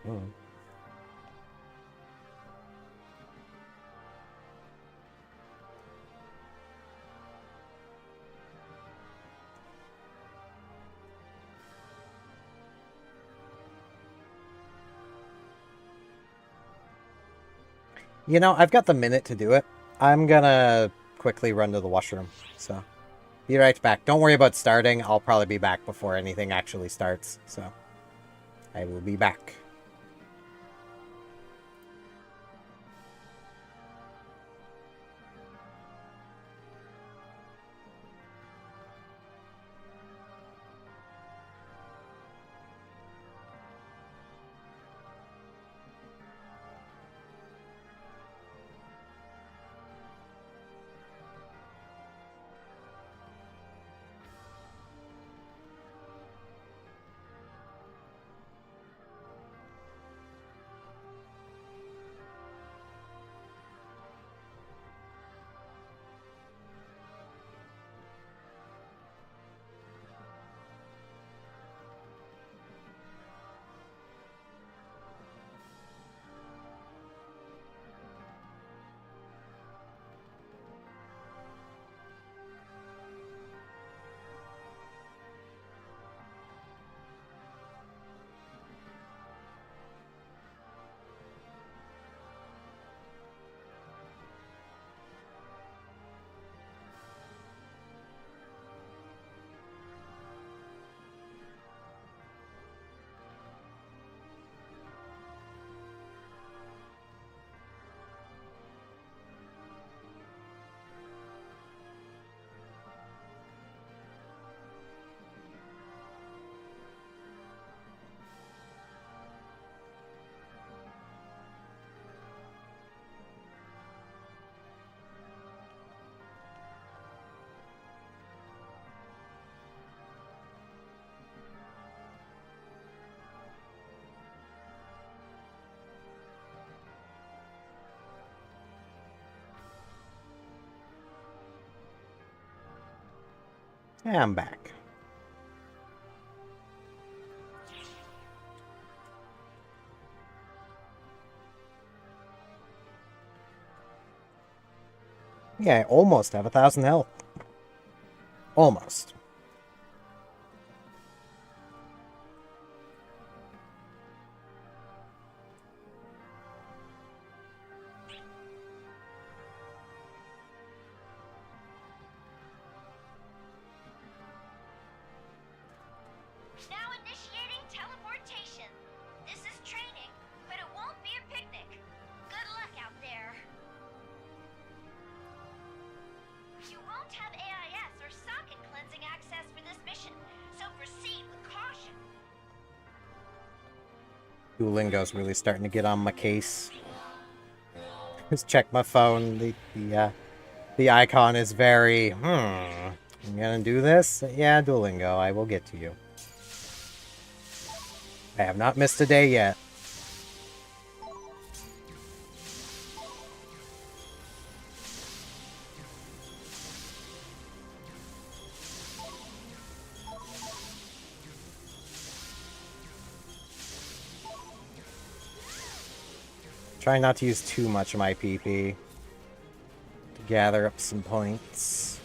Hmm. You know, I've got the minute to do it. I'm gonna quickly run to the washroom, so be right back. Don't worry about starting. I'll probably be back before anything actually starts, so I will be back. Yeah, I'm back. Yeah, I almost have 1,000 health. Almost. Now initiating teleportation. This is training, but it won't be a picnic. Good luck out there. You won't have AIS or socket cleansing access for this mission, so proceed with caution. Duolingo's really starting to get on my case. Just check my phone. The icon is very, I'm gonna do this? Yeah, Duolingo, I will get to you. I have not missed a day yet. Try not to use too much of my PP to gather up some points.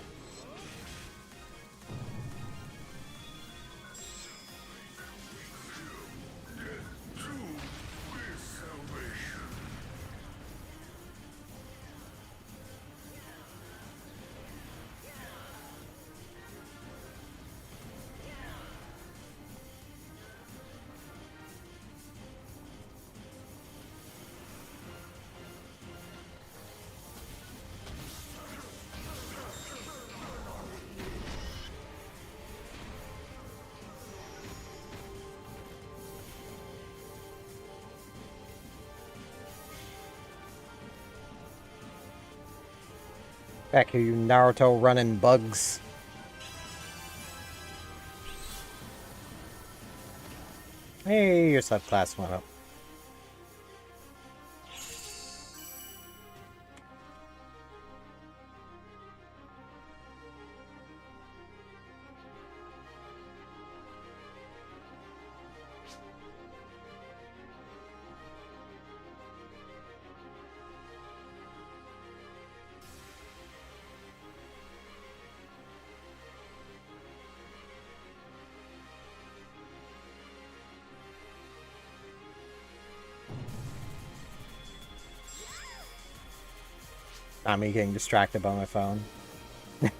Back here, you Naruto running bugs. Hey, your subclass went up. Not me getting distracted by my phone. I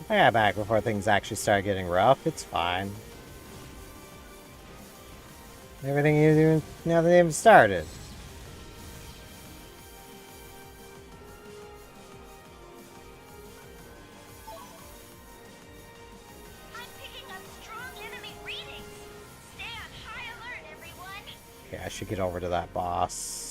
got back before things actually started getting rough. It's fine. Everything you do now they even started. I'm picking up strong enemy readings. Stay on high alert, everyone. Okay, I should get over to that boss.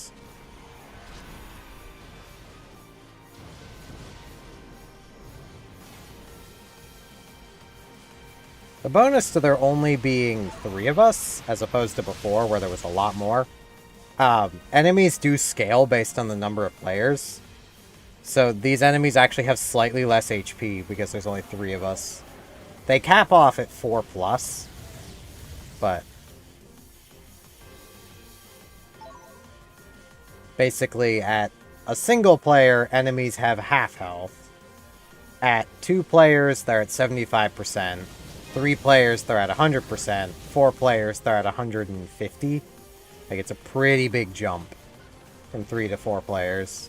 The bonus to there only being 3 of us, as opposed to before where there was a lot more, enemies do scale based on the number of players. So these enemies actually have slightly less HP because there's only 3 of us. They cap off at 4+, but basically at a single player, enemies have half health. At 2 players, they're at 75%. 3 players, they're at 100%. 4 players, they're at 150. Like, it's a pretty big jump from 3 to 4 players.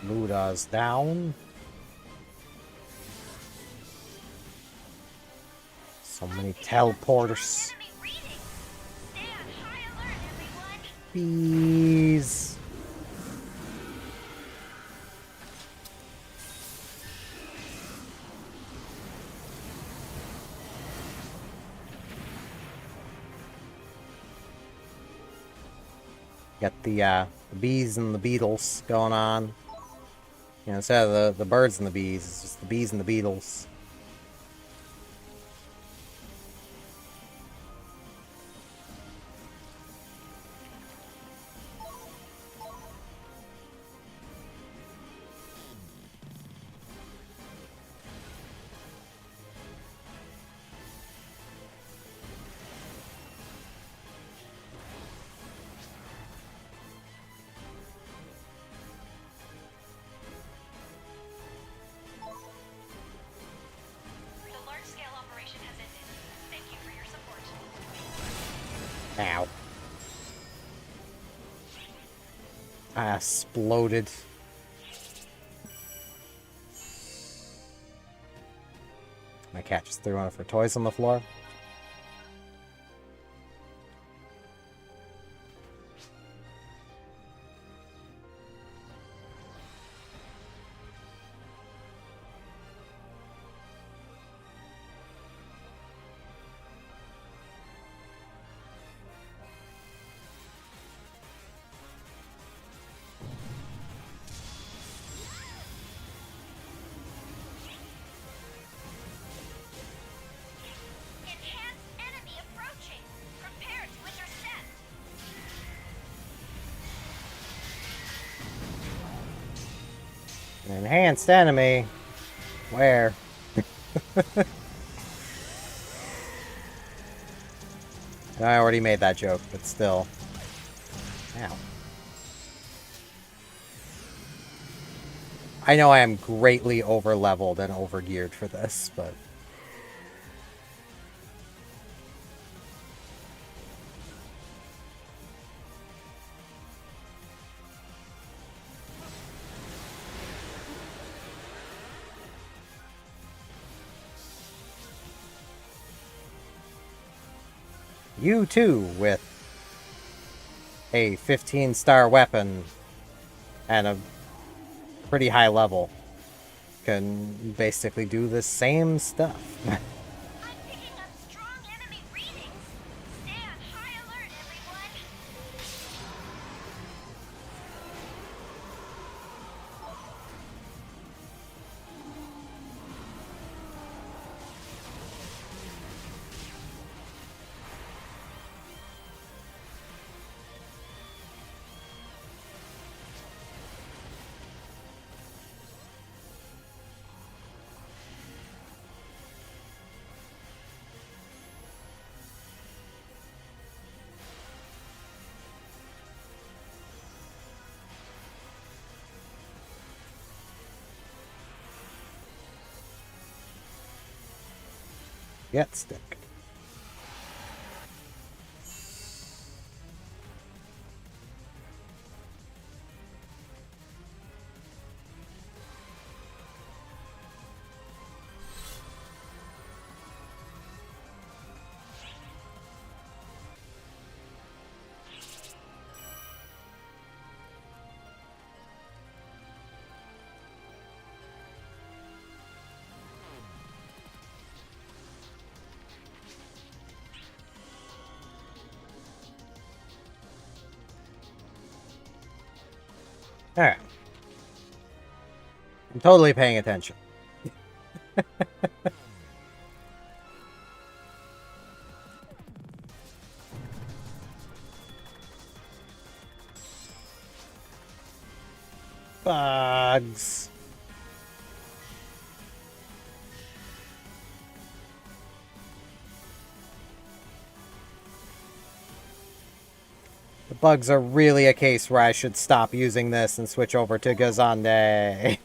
Luda's down. So many teleporters. Enemy readings. Stay on high alert, everyone. Bees. Got the bees and the beetles going on. You know, instead of the birds and the bees, it's just the bees and the beetles. The large-scale operation has ended. Thank you for your support. Ow. I exploded. My cat just threw one of her toys on the floor. Enhanced enemy. Where? I already made that joke, but still. Ow. I know I am greatly over-leveled and over-geared for this, but... You too, with a 15-star weapon and a pretty high level, can basically do the same stuff. I'm picking up strong enemy readings. Stay on high alert, everyone. Get stick. Alright. I'm totally paying attention. Bugs. The bugs are really a case where I should stop using this and switch over to Gazande.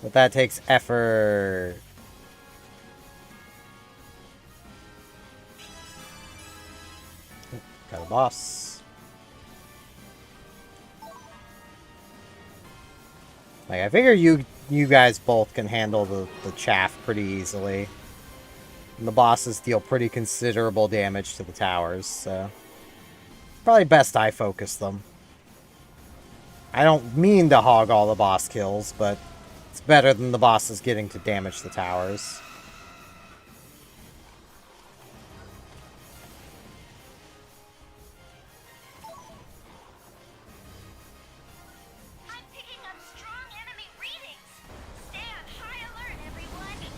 But that takes effort. Got a boss. Like, I figure you guys both can handle the chaff pretty easily. And the bosses deal pretty considerable damage to the towers, so... Probably best I focus them. I don't mean to hog all the boss kills, but it's better than the bosses getting to damage the towers. I'm picking up strong enemy readings. Stay on high alert, everyone.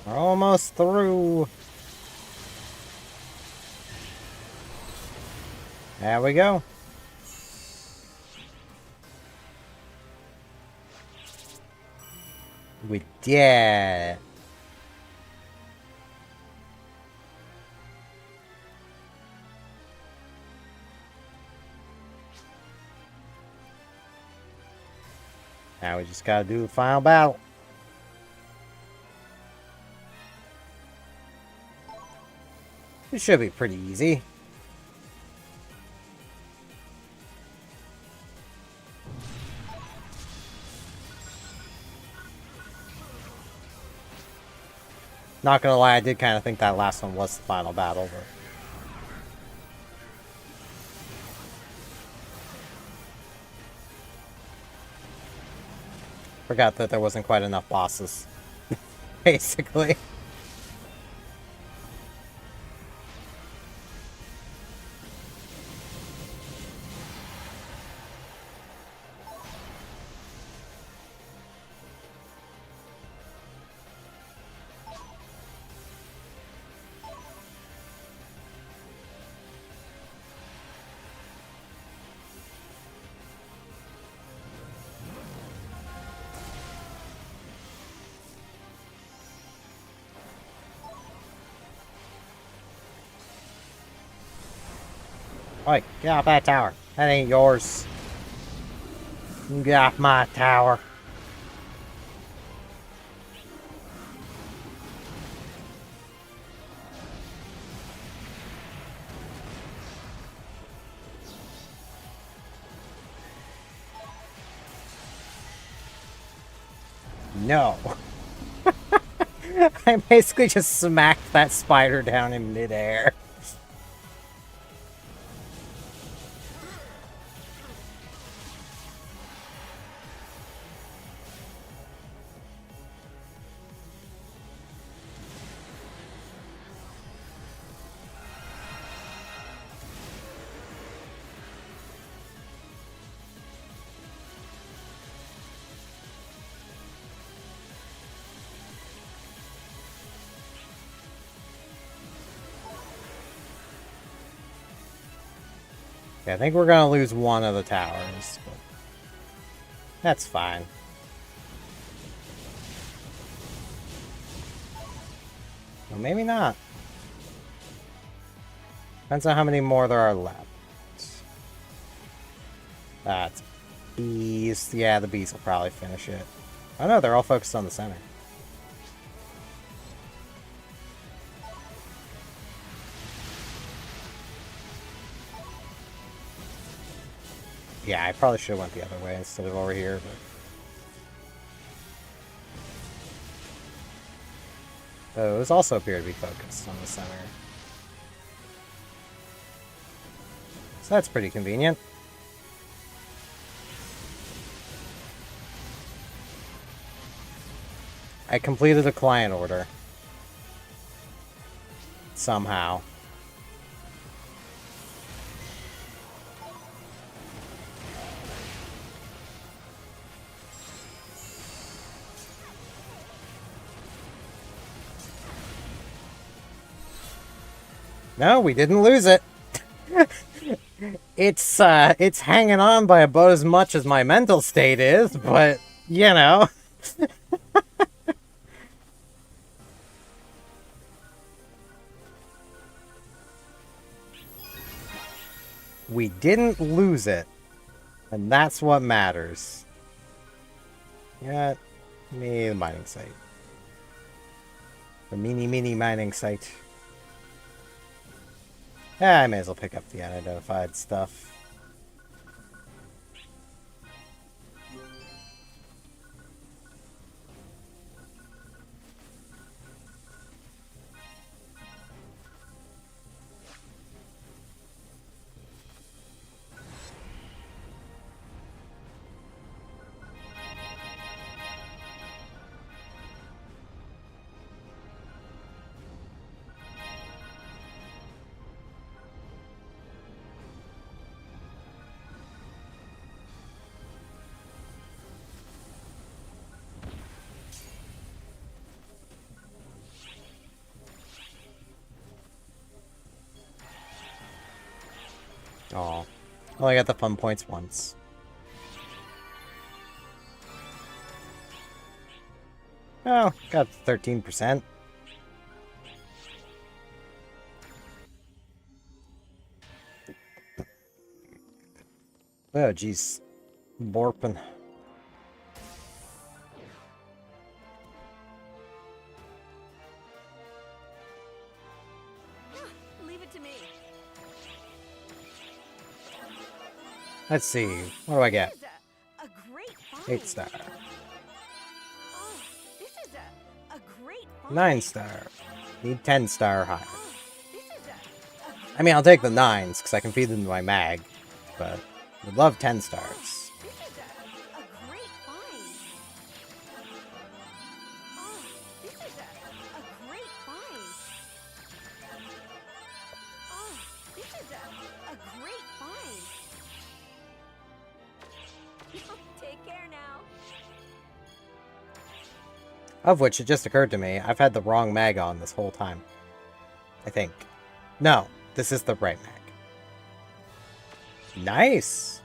We're almost through. There we go. We did. Now we just gotta do the final battle. It should be pretty easy. Not gonna lie, I did kind of think that last one was the final battle. But... forgot that there wasn't quite enough bosses. Basically. Oi, get off that tower. That ain't yours. Get off my tower. No. I basically just smacked that spider down in midair. I think we're gonna lose one of the towers, but that's fine. Well, maybe not. Depends on how many more there are left. That's bees. Yeah, the bees will probably finish it. Oh no, they're all focused on the center. Yeah, I probably should have went the other way instead of over here, but... those also appear to be focused on the center. So that's pretty convenient. I completed a client order. Somehow. No, we didn't lose it. It's hanging on by about as much as my mental state is, but, you know. We didn't lose it. And that's what matters. Yeah, me, the mining site. The mini mining site. Yeah, I may as well pick up the unidentified stuff. Aw. Well, I got the fun points once. Oh, got 13%. Oh, jeez. Borping. Leave it to me. Let's see. What do I get? This is a great find. 8 star. Oh, this is a great find. 9 star. Need 10 star higher. Oh, this is a I mean, I'll take the 9s, because I can feed them to my mag. But would love 10 stars. This is a great find. Oh, this is a great find. Oh, this is a great find. Take care now. Of which, it just occurred to me, I've had the wrong mag on this whole time. I think. No, this is the right mag. Nice!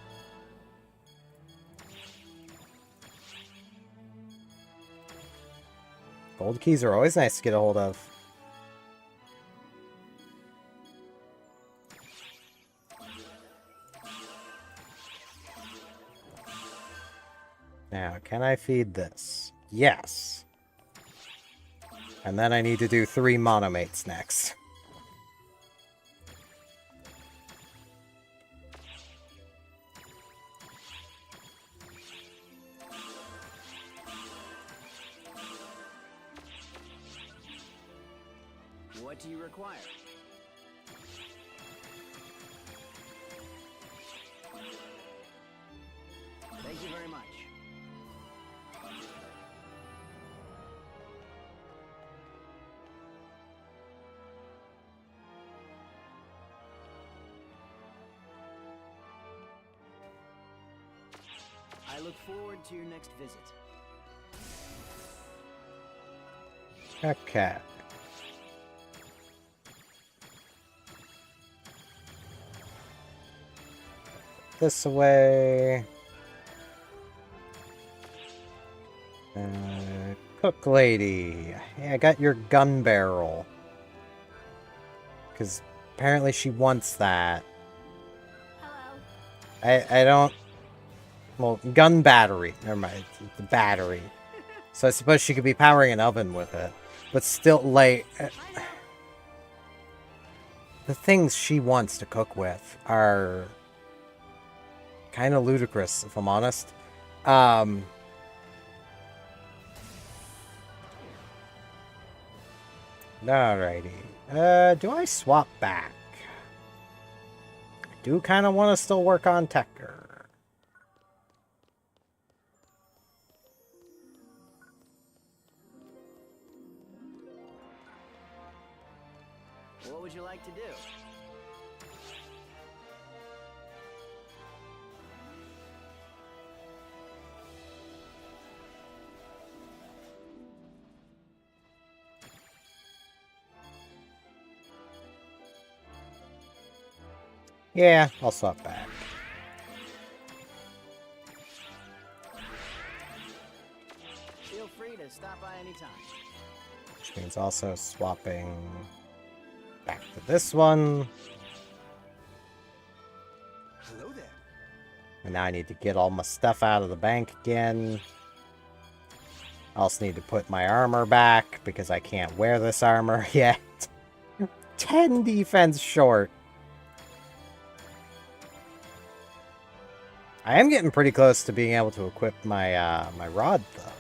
Gold keys are always nice to get a hold of. Now, can I feed this? Yes. And then I need to do 3 monomates next. What do you require? Thank you very much. I look forward to your next visit. Okay. This away. Cook lady. Hey, I got your gun barrel. Because apparently she wants that. Hello. I don't... Well, gun battery. Never mind. It's the battery. So I suppose she could be powering an oven with it. But still, like... the things she wants to cook with are... kind of ludicrous, if I'm honest. Alrighty. Do I swap back? I do kind of want to still work on Tekker. What would you like to do? Yeah, I'll swap back. Feel free to stop by anytime. Which means also swapping back to this one. Hello there. And now I need to get all my stuff out of the bank again. I also need to put my armor back because I can't wear this armor yet. 10 defense short. I am getting pretty close to being able to equip my my rod though.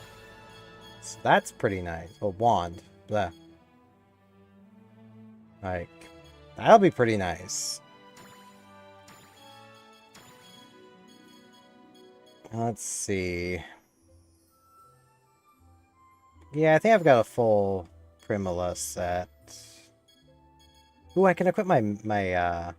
So that's pretty nice. Well, wand. Blah. Like, that'll be pretty nice. Let's see. Yeah, I think I've got a full Primula set. Ooh, I can equip my Mieta.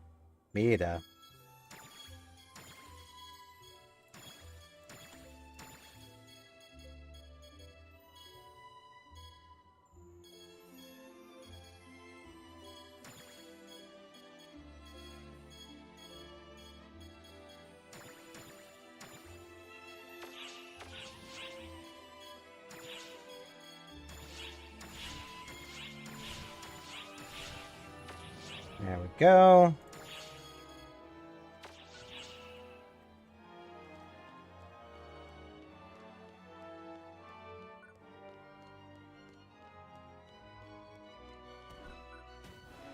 There we go.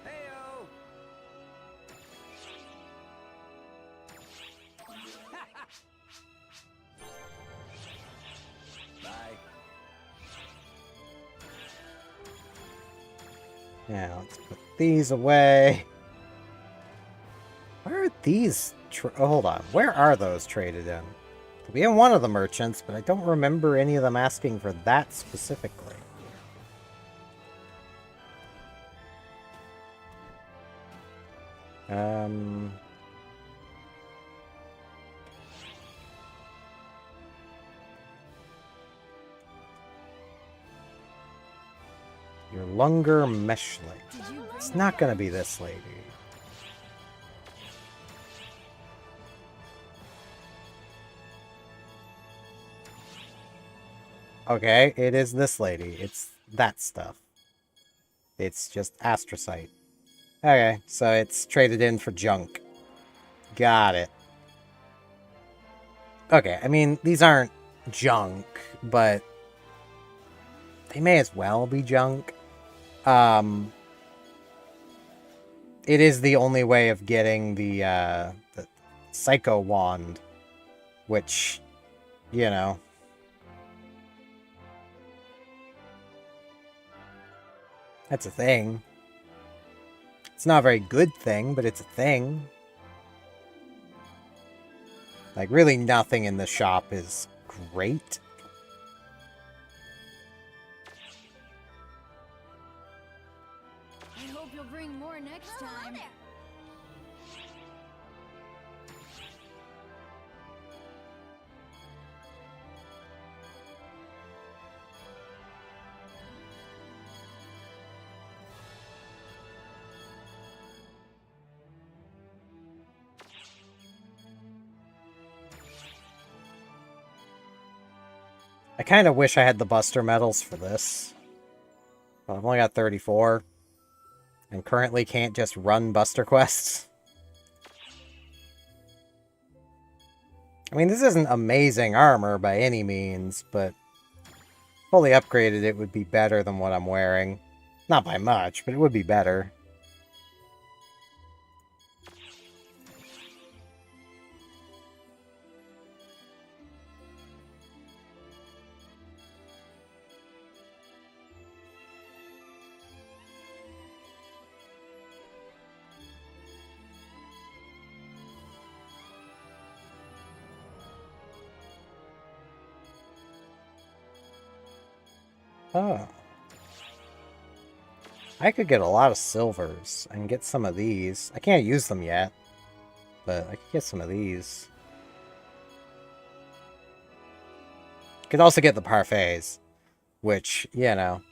Heyo! Bye. Now let's put these away. Where are these? Oh, hold on. Where are those traded in? We have one of the merchants, but I don't remember any of them asking for that specifically. Your Lunger Meshlight. It's not gonna be this lady. Okay, it is this lady. It's that stuff. It's just astrocyte. Okay, so it's traded in for junk. Got it. Okay, I mean, these aren't junk, but they may as well be junk. It is the only way of getting the Psycho Wand, which, you know... That's a thing. It's not a very good thing, but it's a thing. Like, really nothing in the shop is great. I hope you'll bring more next time. I kind of wish I had the Buster medals for this. But I've only got 34. And currently can't just run Buster quests. I mean, this isn't amazing armor by any means, but fully upgraded it would be better than what I'm wearing. Not by much, but it would be better. Oh. I could get a lot of silvers and get some of these. I can't use them yet, but I could get some of these. Could also get the parfaits, which, you know.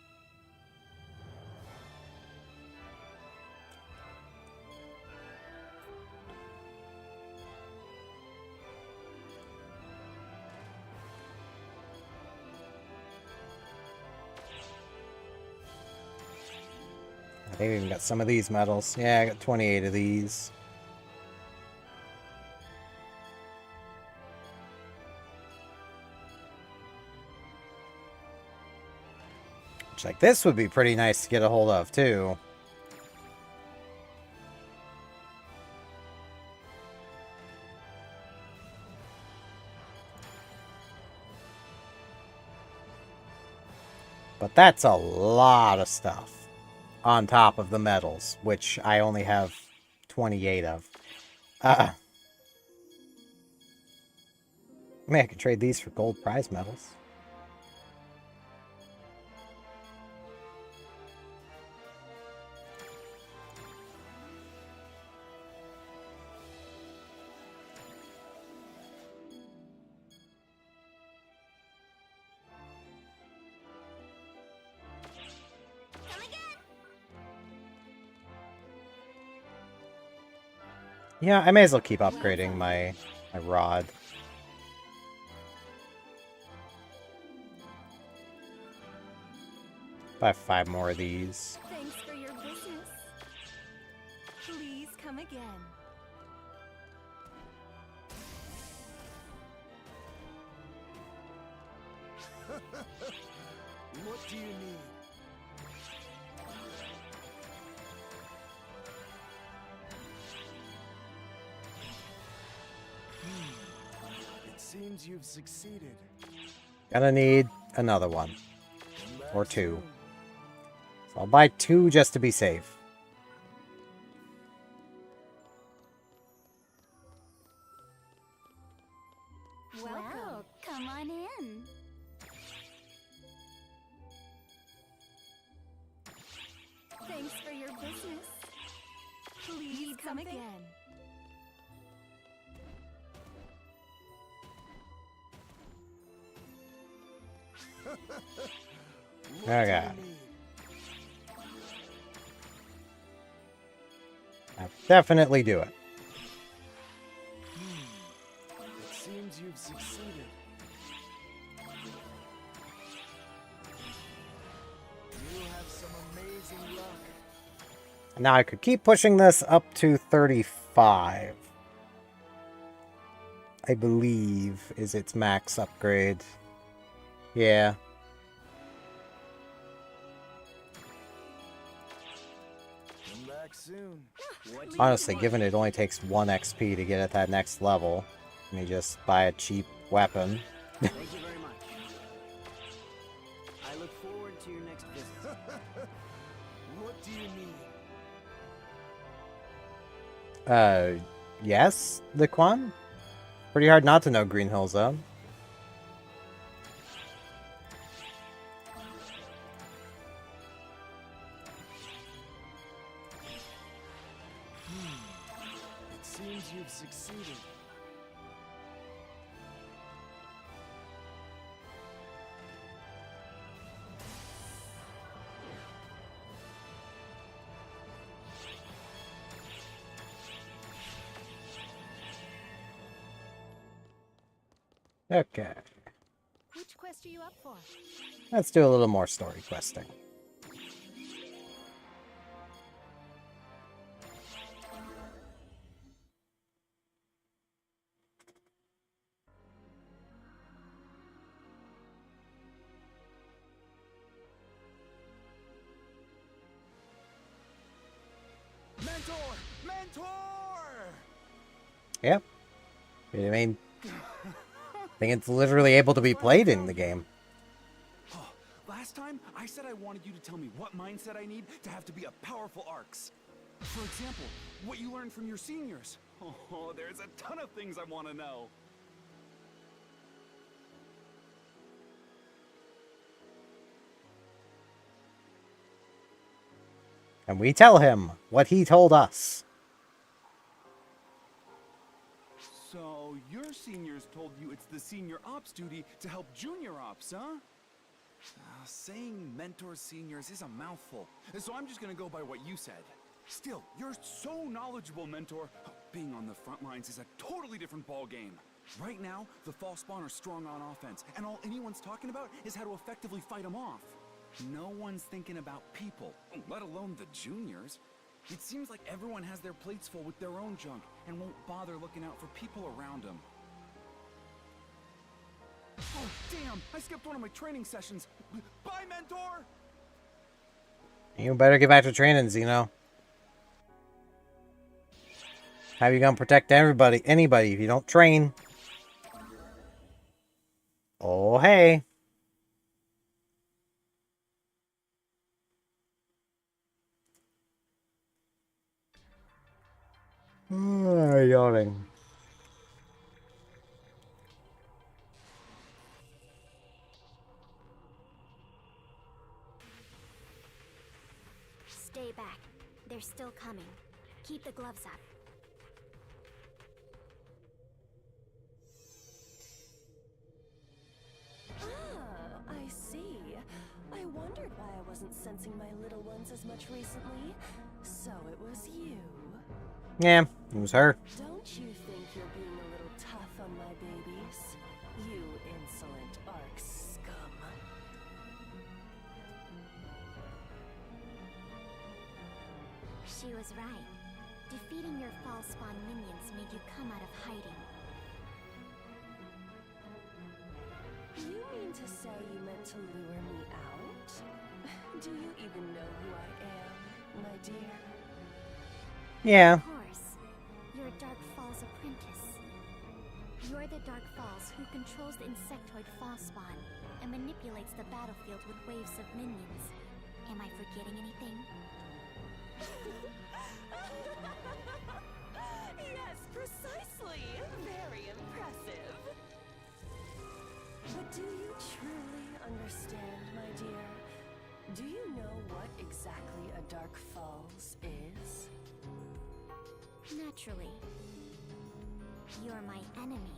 They've even got some of these medals. Yeah, I got 28 of these. Which, like, this would be pretty nice to get a hold of, too. But that's a lot of stuff. On top of the medals, which I only have 28 of. I mean, I could trade these for gold prize medals. Yeah, I may as well keep upgrading my rod. I have 5 more of these. Thanks for your business. come again. What do you need? It seems you've succeeded. Gonna need another one. Come back Or two. soon. So I'll buy 2 just to be safe. Well, come on in. Thanks for your business. Please come again. What do Okay. you need? I'll definitely do it. It seems you've succeeded. You have some amazing luck. Now I could keep pushing this up to 35. I believe is its max upgrade. Yeah. Come back soon. Honestly, given it only takes 1 XP to get at that next level, let me just buy a cheap weapon. Thank you very much. I look forward to your next visit. What do you need? Yes, the Quan? Pretty hard not to know Green Hills, though. It seems you've succeeded. Okay. Which quest are you up for? Let's do a little more story questing. Mentor! Mentor! Yep. I mean, I think it's literally able to be played in the game. Oh, last time, I said I wanted you to tell me what mindset I need to have to be a powerful Arcs. For example, what you learned from your seniors. Oh, there's a ton of things I want to know. And we tell him what he told us. So, your seniors told you it's the senior ops duty to help junior ops, huh? Saying mentor seniors is a mouthful, so I'm just gonna go by what you said. Still, you're so knowledgeable, Mentor. Being on the front lines is a totally different ballgame. Right now, the fall spawn are strong on offense, and all anyone's talking about is how to effectively fight them off. No one's thinking about people, let alone the juniors. It seems like everyone has their plates full with their own junk and won't bother looking out for people around them. Oh, damn! I skipped one of my training sessions. Bye, Mentor! You better get back to training, Zeno. How you gonna protect anybody, if you don't train? Oh, hey. Yawning. Stay back. They're still coming. Keep the gloves up. Ah, I see. I wondered why I wasn't sensing my little ones as much recently. So it was you. Yeah, it was her. Don't you think you're being a little tough on my babies? You insolent Ark scum. She was right. Defeating your fall spawn minions made you come out of hiding. You mean to say you meant to lure me out? Do you even know who I am, my dear? Yeah. Of course. You're Dark Fall's apprentice. You're the Dark Falls who controls the insectoid fall spawn and manipulates the battlefield with waves of minions. Am I forgetting anything? Yes, precisely! Very impressive! But do you truly understand, my dear? Do you know what exactly a Dark Falls is? Naturally. You're my enemy.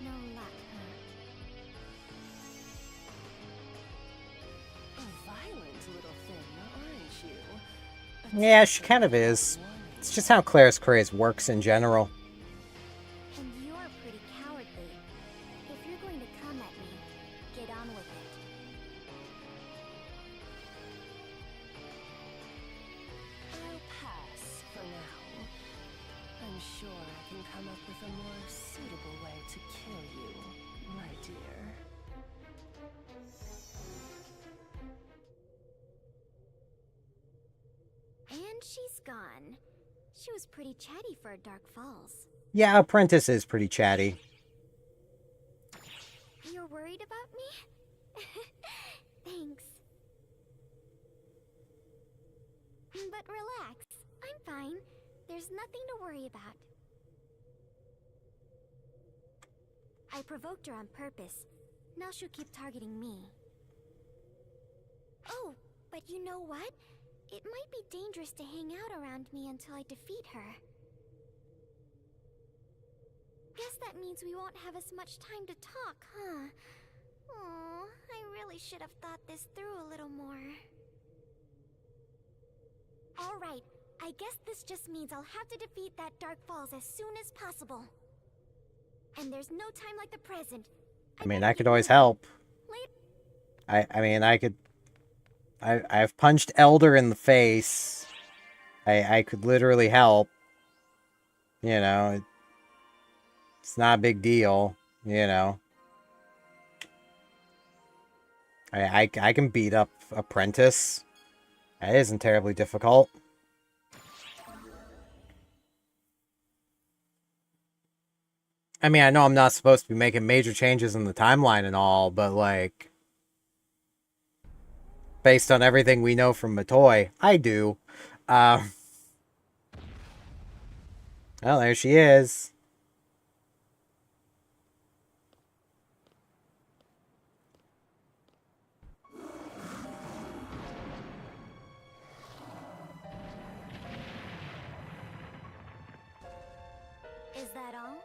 No luck, huh? A violent little thing, aren't you? Yeah, she kind of is. It's just how Claire's craze works in general. And you're pretty cowardly. If you're going to come at me, get on with it. I'll pass for now. I'm sure I can come up with a more suitable way to kill you, my dear. And she's gone. She was pretty chatty for a Dark Falls. Yeah, Apprentice is pretty chatty. You're worried about me? Thanks. But relax. I'm fine. There's nothing to worry about. I provoked her on purpose. Now she'll keep targeting me. Oh, but you know what? It might be dangerous to hang out around me until I defeat her. Guess that means we won't have as much time to talk, huh? Aw, I really should have thought this through a little more. Alright, I guess this just means I'll have to defeat that Dark Falls as soon as possible. And there's no time like the present. I mean, I could always help. I've punched Elder in the face. I could literally help. You know, it's not a big deal, you know. I can beat up Apprentice. That isn't terribly difficult. I mean, I know I'm not supposed to be making major changes in the timeline and all, but like, based on everything we know from Matoy, I do. Well, there she is. Is that all?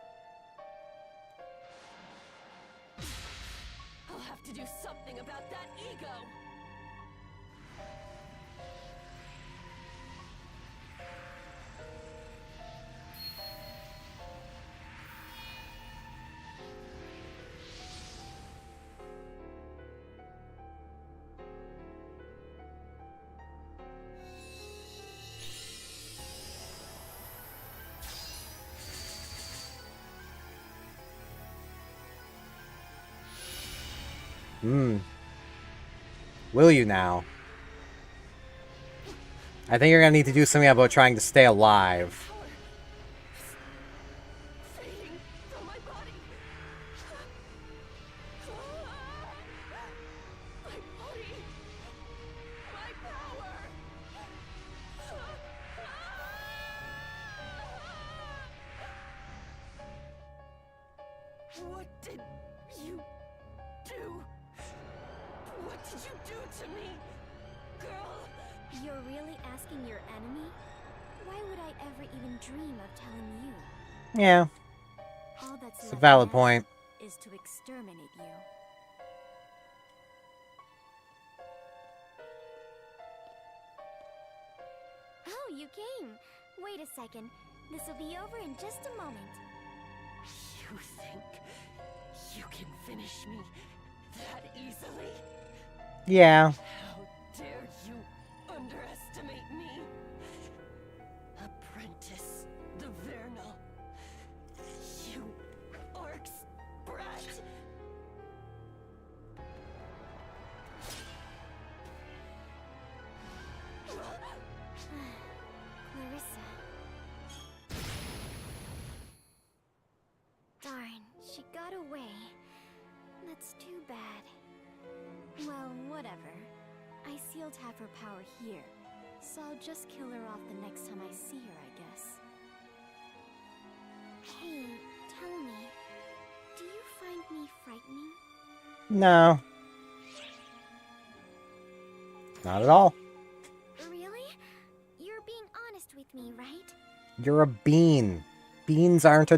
I'll have to do something about that ego! Will you now? I think you're gonna need to do something about trying to stay alive. Fading from my body. My body. My power. What did you do? What did you do to me? Girl! You're really asking your enemy? Why would I ever even dream of telling you? Yeah, All that's it's a left valid now point. is to exterminate you. Oh, you came. Wait a second. This will be over in just a moment. You think you can finish me That easily? Yeah. How dare you underestimate me? Apprentice the Vernal. You orc's brat. Clarissa. Darn, she got away. That's too bad. Well, whatever. I sealed half her power here, so I'll just kill her off the next time I see her, I guess. Hey, tell me, do you find me frightening? No. Not at all. Really? You're being honest with me, right? You're a bean. Beans aren't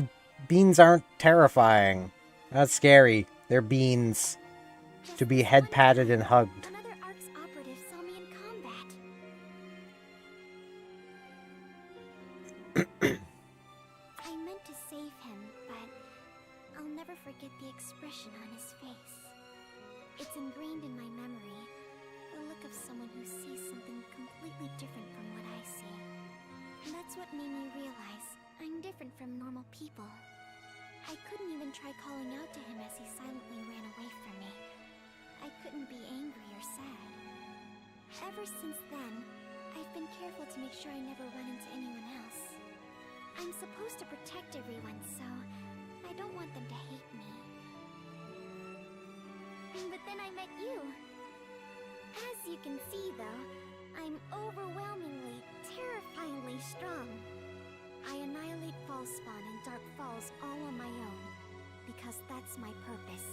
terrifying. That's scary. They're beans. Just To be this head one patted time, and hugged. Another ARC's operative saw me in combat. I meant to save him, but I'll never forget the expression on his face. It's ingrained in my memory. The look of someone who sees something completely different from what I see. And that's what made me realize I'm different from normal people. I couldn't even try calling out to him as he silently ran away from me. I couldn't be angry or sad. Ever since then, I've been careful to make sure I never run into anyone else. I'm supposed to protect everyone, so I don't want them to hate me. But then I met you. As you can see, though, I'm overwhelmingly, terrifyingly strong. I annihilate Fallspawn and Dark Falls all on my own, because that's my purpose.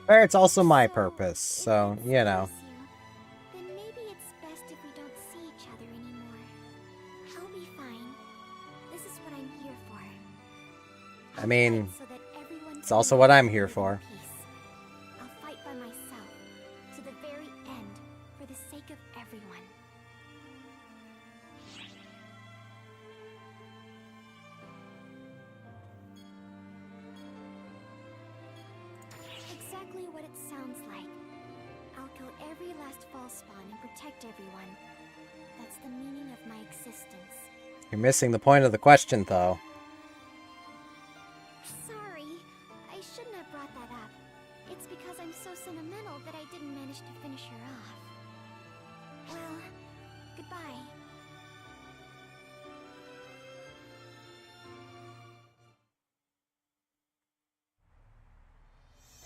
Or it's also my So, purpose, if so, it you know. scares you, then maybe it's best if we don't see each other anymore. I'll be fine. This is what I'm here for. I mean, Fight so that everyone it's can also live what I'm in here peace. for. I'll fight by myself, to the very end, for the sake of everyone. Exactly what it sounds like. I'll kill every last Fallspawn and protect everyone. That's the meaning of my existence. You're missing the point of the question, though. Sorry, I shouldn't have brought that up. It's because I'm so sentimental that I didn't manage to finish her off. Well, goodbye.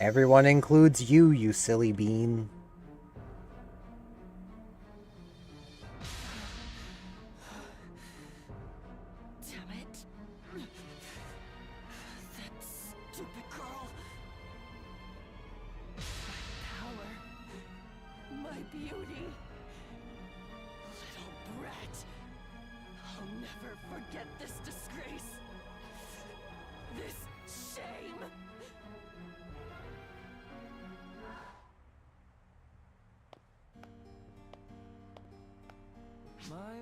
Everyone includes you, you silly bean. Damn it. That stupid girl. My power. My beauty. Little brat. I'll never forget this disgrace. This shame.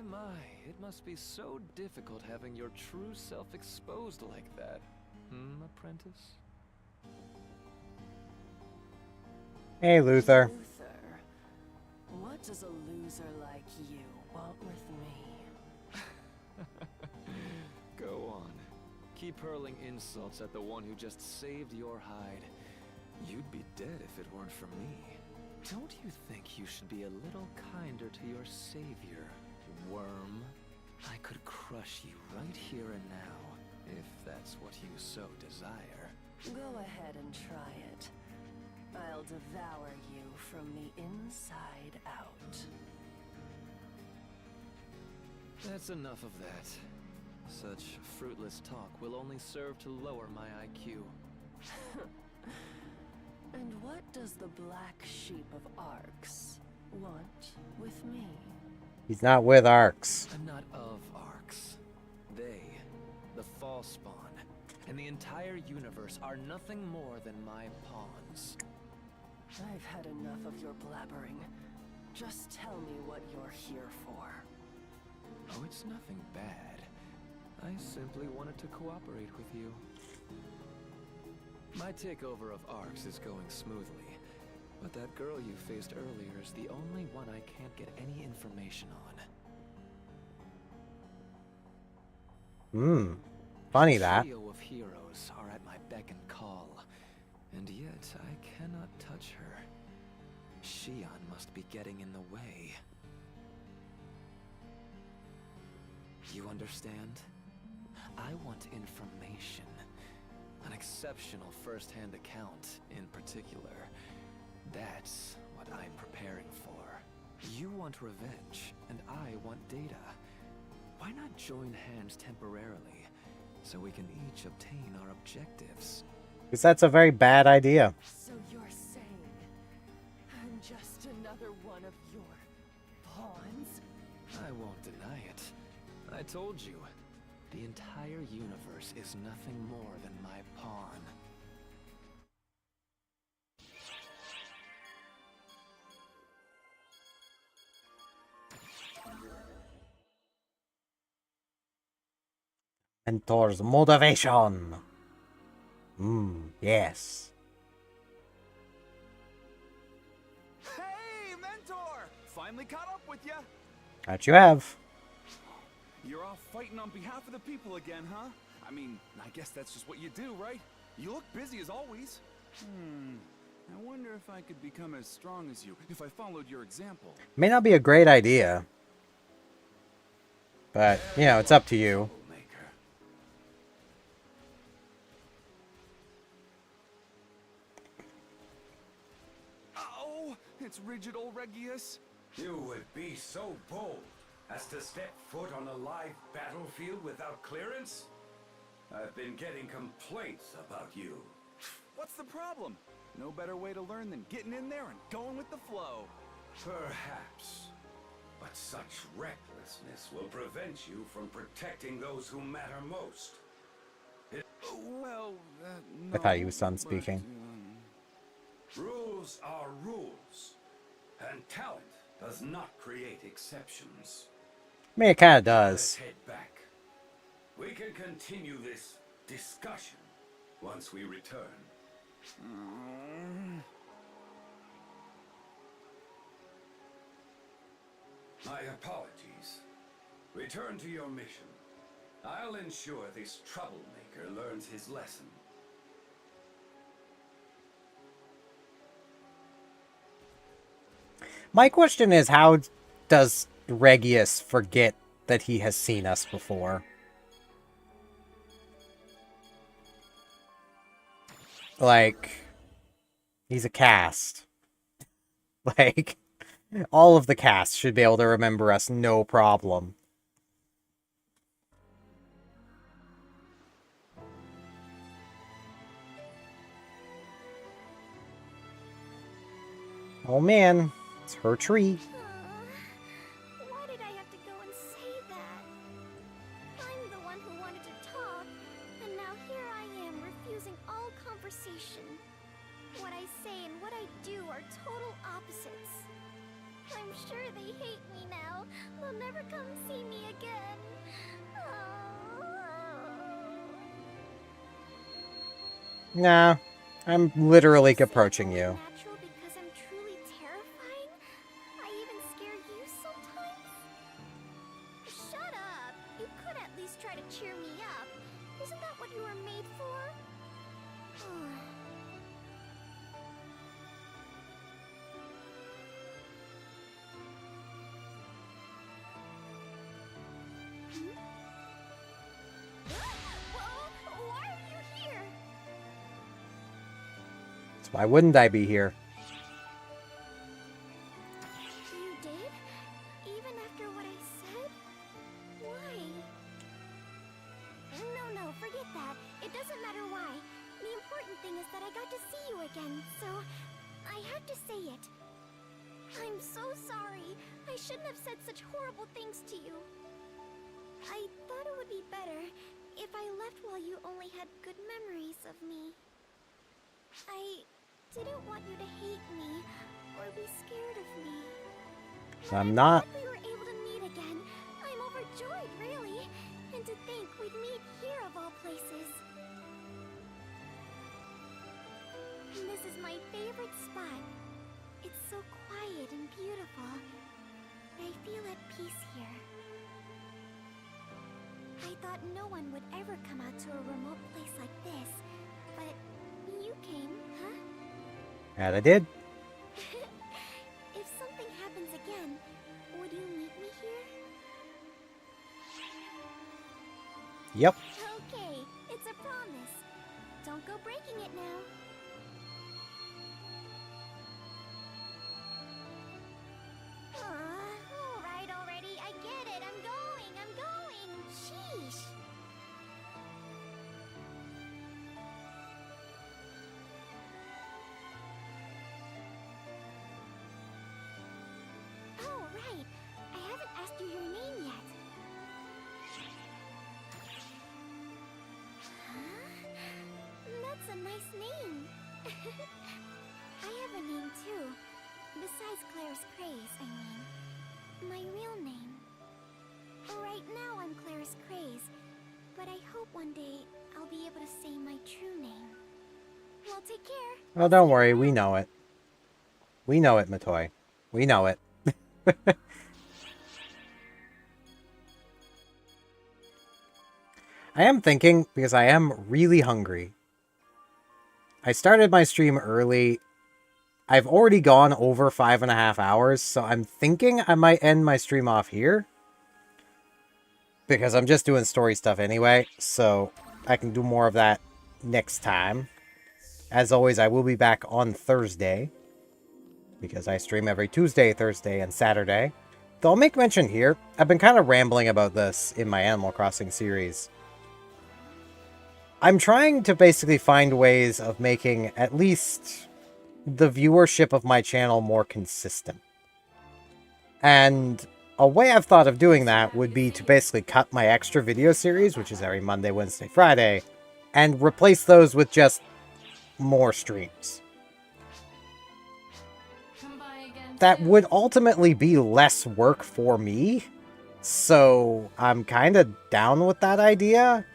My, it must be so difficult having your true self exposed like that. Apprentice? Hey, Luther. Luther, what does a loser like you want with me? Go on. Keep hurling insults at the one who just saved your hide. You'd be dead if it weren't for me. Don't you think you should be a little kinder to your savior, worm? I could crush you right here and now, if that's what you so desire. Go ahead and try it. I'll devour you from the inside out. That's enough of that. Such fruitless talk will only serve to lower my IQ. And what does the black sheep of Arx want with me? He's not with Arx. I'm not of Arx. They, the Fallspawn, and the entire universe are nothing more than my pawns. I've had enough of your blabbering. Just tell me what you're here for. Oh, it's nothing bad. I simply wanted to cooperate with you. My takeover of Arx is going smoothly, But that girl you faced earlier is the only one I can't get any information on. Funny The that. trio of heroes are at my beck and call, and yet I cannot touch her. Shion must be getting in the way. You understand? I want information. An exceptional first-hand account, in particular. That's what I'm preparing for. You want revenge, and I want data. Why not join hands temporarily, so we can each obtain our objectives? Because that's a very bad idea. So you're saying I'm just another one of your pawns? I won't deny it. I told you, the entire universe is nothing more than my pawn. Mentor's motivation. Yes. Hey, Mentor! Finally caught up with ya! That you have. You're off fighting on behalf of the people again, huh? I mean, I guess that's just what you do, right? You look busy as always. I wonder if I could become as strong as you if I followed your example. May not be a great idea. But, you know, it's up to you. Oh, it's rigid old Regius. You would be so bold as to step foot on a live battlefield without clearance? I've been getting complaints about you. What's the problem? No better way to learn than getting in there and going with the flow. Perhaps. But such recklessness will prevent you from protecting those who matter most. Well, I thought he was done speaking. Rules are rules. And talent does not create exceptions. I mean, it kind of Let's does. head back. We can continue this discussion once we return. My apologies. Return to your mission. I'll ensure this troublemaker learns his lesson. My question is, how does Regius forget that he has seen us before? Like, he's a cast. Like, all of the cast should be able to remember us, no problem. Oh man, it's her tree. Why did I have to go and say that? I'm the one who wanted to talk, and now here I am refusing all conversation. What I say and what I do are total opposites. I'm sure they hate me now. They'll never come see me again. Nah, I'm literally approaching you. Natural because I'm truly terrifying? I even scare you sometimes? Shut up! You could at least try to cheer me up. Isn't that what you were made for? Whoa, why are you here? So why wouldn't I be here? You did? Even after what I said? Why? No, forget that. It doesn't matter why. The important thing is that I got to see you again, so I had to say it. I'm so sorry. I shouldn't have said such horrible things to you. I thought it would be better if I left while you only had good memories of me. I didn't want you to hate me or be scared of me. I'm not. We were able to meet again. I'm overjoyed, really. And to think we'd meet here of all places. This is my favorite spot. so quiet and beautiful. I feel at peace here. I thought no one would ever come out to a remote place like this, but you came, huh? And I did. If something happens again, would you meet me here? Yep. Okay, it's a promise. Don't go breaking it now. Alright already, I get it. I'm going. Sheesh. Oh, right. I haven't asked you your name yet. Huh? That's a nice name. I have a name too. Besides Claire's Craze, I mean. My real name. Right now I'm Claire's Craze, but I hope one day I'll be able to say my true name. Well, take care. Oh, don't worry. We know it. We know it, Matoy. We know it. I am thinking, because I am really hungry. I started my stream early. I've already gone over 5.5 hours, so I'm thinking I might end my stream off here. Because I'm just doing story stuff anyway, so I can do more of that next time. As always, I will be back on Thursday, because I stream every Tuesday, Thursday, and Saturday. Though I'll make mention here, I've been kind of rambling about this in my Animal Crossing series. I'm trying to basically find ways of making at least the viewership of my channel more consistent. And a way I've thought of doing that would be to basically cut my extra video series, which is every Monday, Wednesday, Friday, and replace those with just more streams. That would ultimately be less work for me, so I'm kind of down with that idea.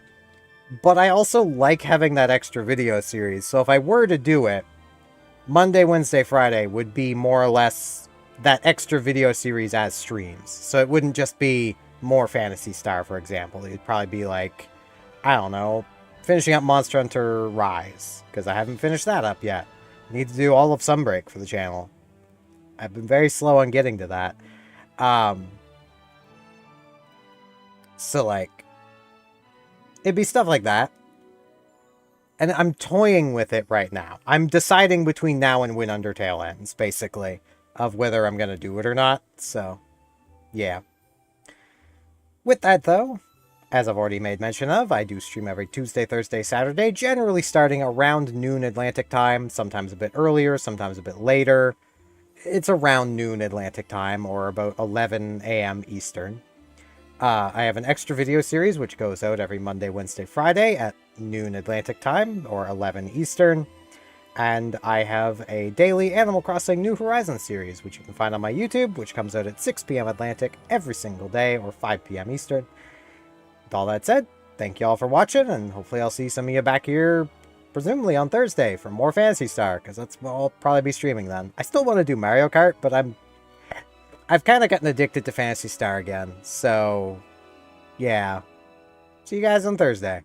But I also like having that extra video series, so if I were to do it, Monday, Wednesday, Friday would be more or less that extra video series as streams. So it wouldn't just be more Phantasy Star, for example. It'd probably be like, I don't know, finishing up Monster Hunter Rise, because I haven't finished that up yet. I need to do all of Sunbreak for the channel. I've been very slow on getting to that. So, like, it'd be stuff like that. And I'm toying with it right now. I'm deciding between now and when Undertale ends, basically, of whether I'm going to do it or not. So, yeah. With that, though, as I've already made mention of, I do stream every Tuesday, Thursday, Saturday, generally starting around noon Atlantic time, sometimes a bit earlier, sometimes a bit later. It's around noon Atlantic time, or about 11 a.m. Eastern. I have an extra video series, which goes out every Monday, Wednesday, Friday at noon Atlantic time, or 11 Eastern. And I have a daily Animal Crossing New Horizons series, which you can find on my YouTube, which comes out at 6 p.m. Atlantic every single day, or 5 p.m. Eastern. With all that said, thank you all for watching, and hopefully I'll see some of you back here, presumably on Thursday, for more Phantasy Star, because that's what I'll probably be streaming then. I still want to do Mario Kart, but I've kind of gotten addicted to Phantasy Star again, so yeah. See you guys on Thursday.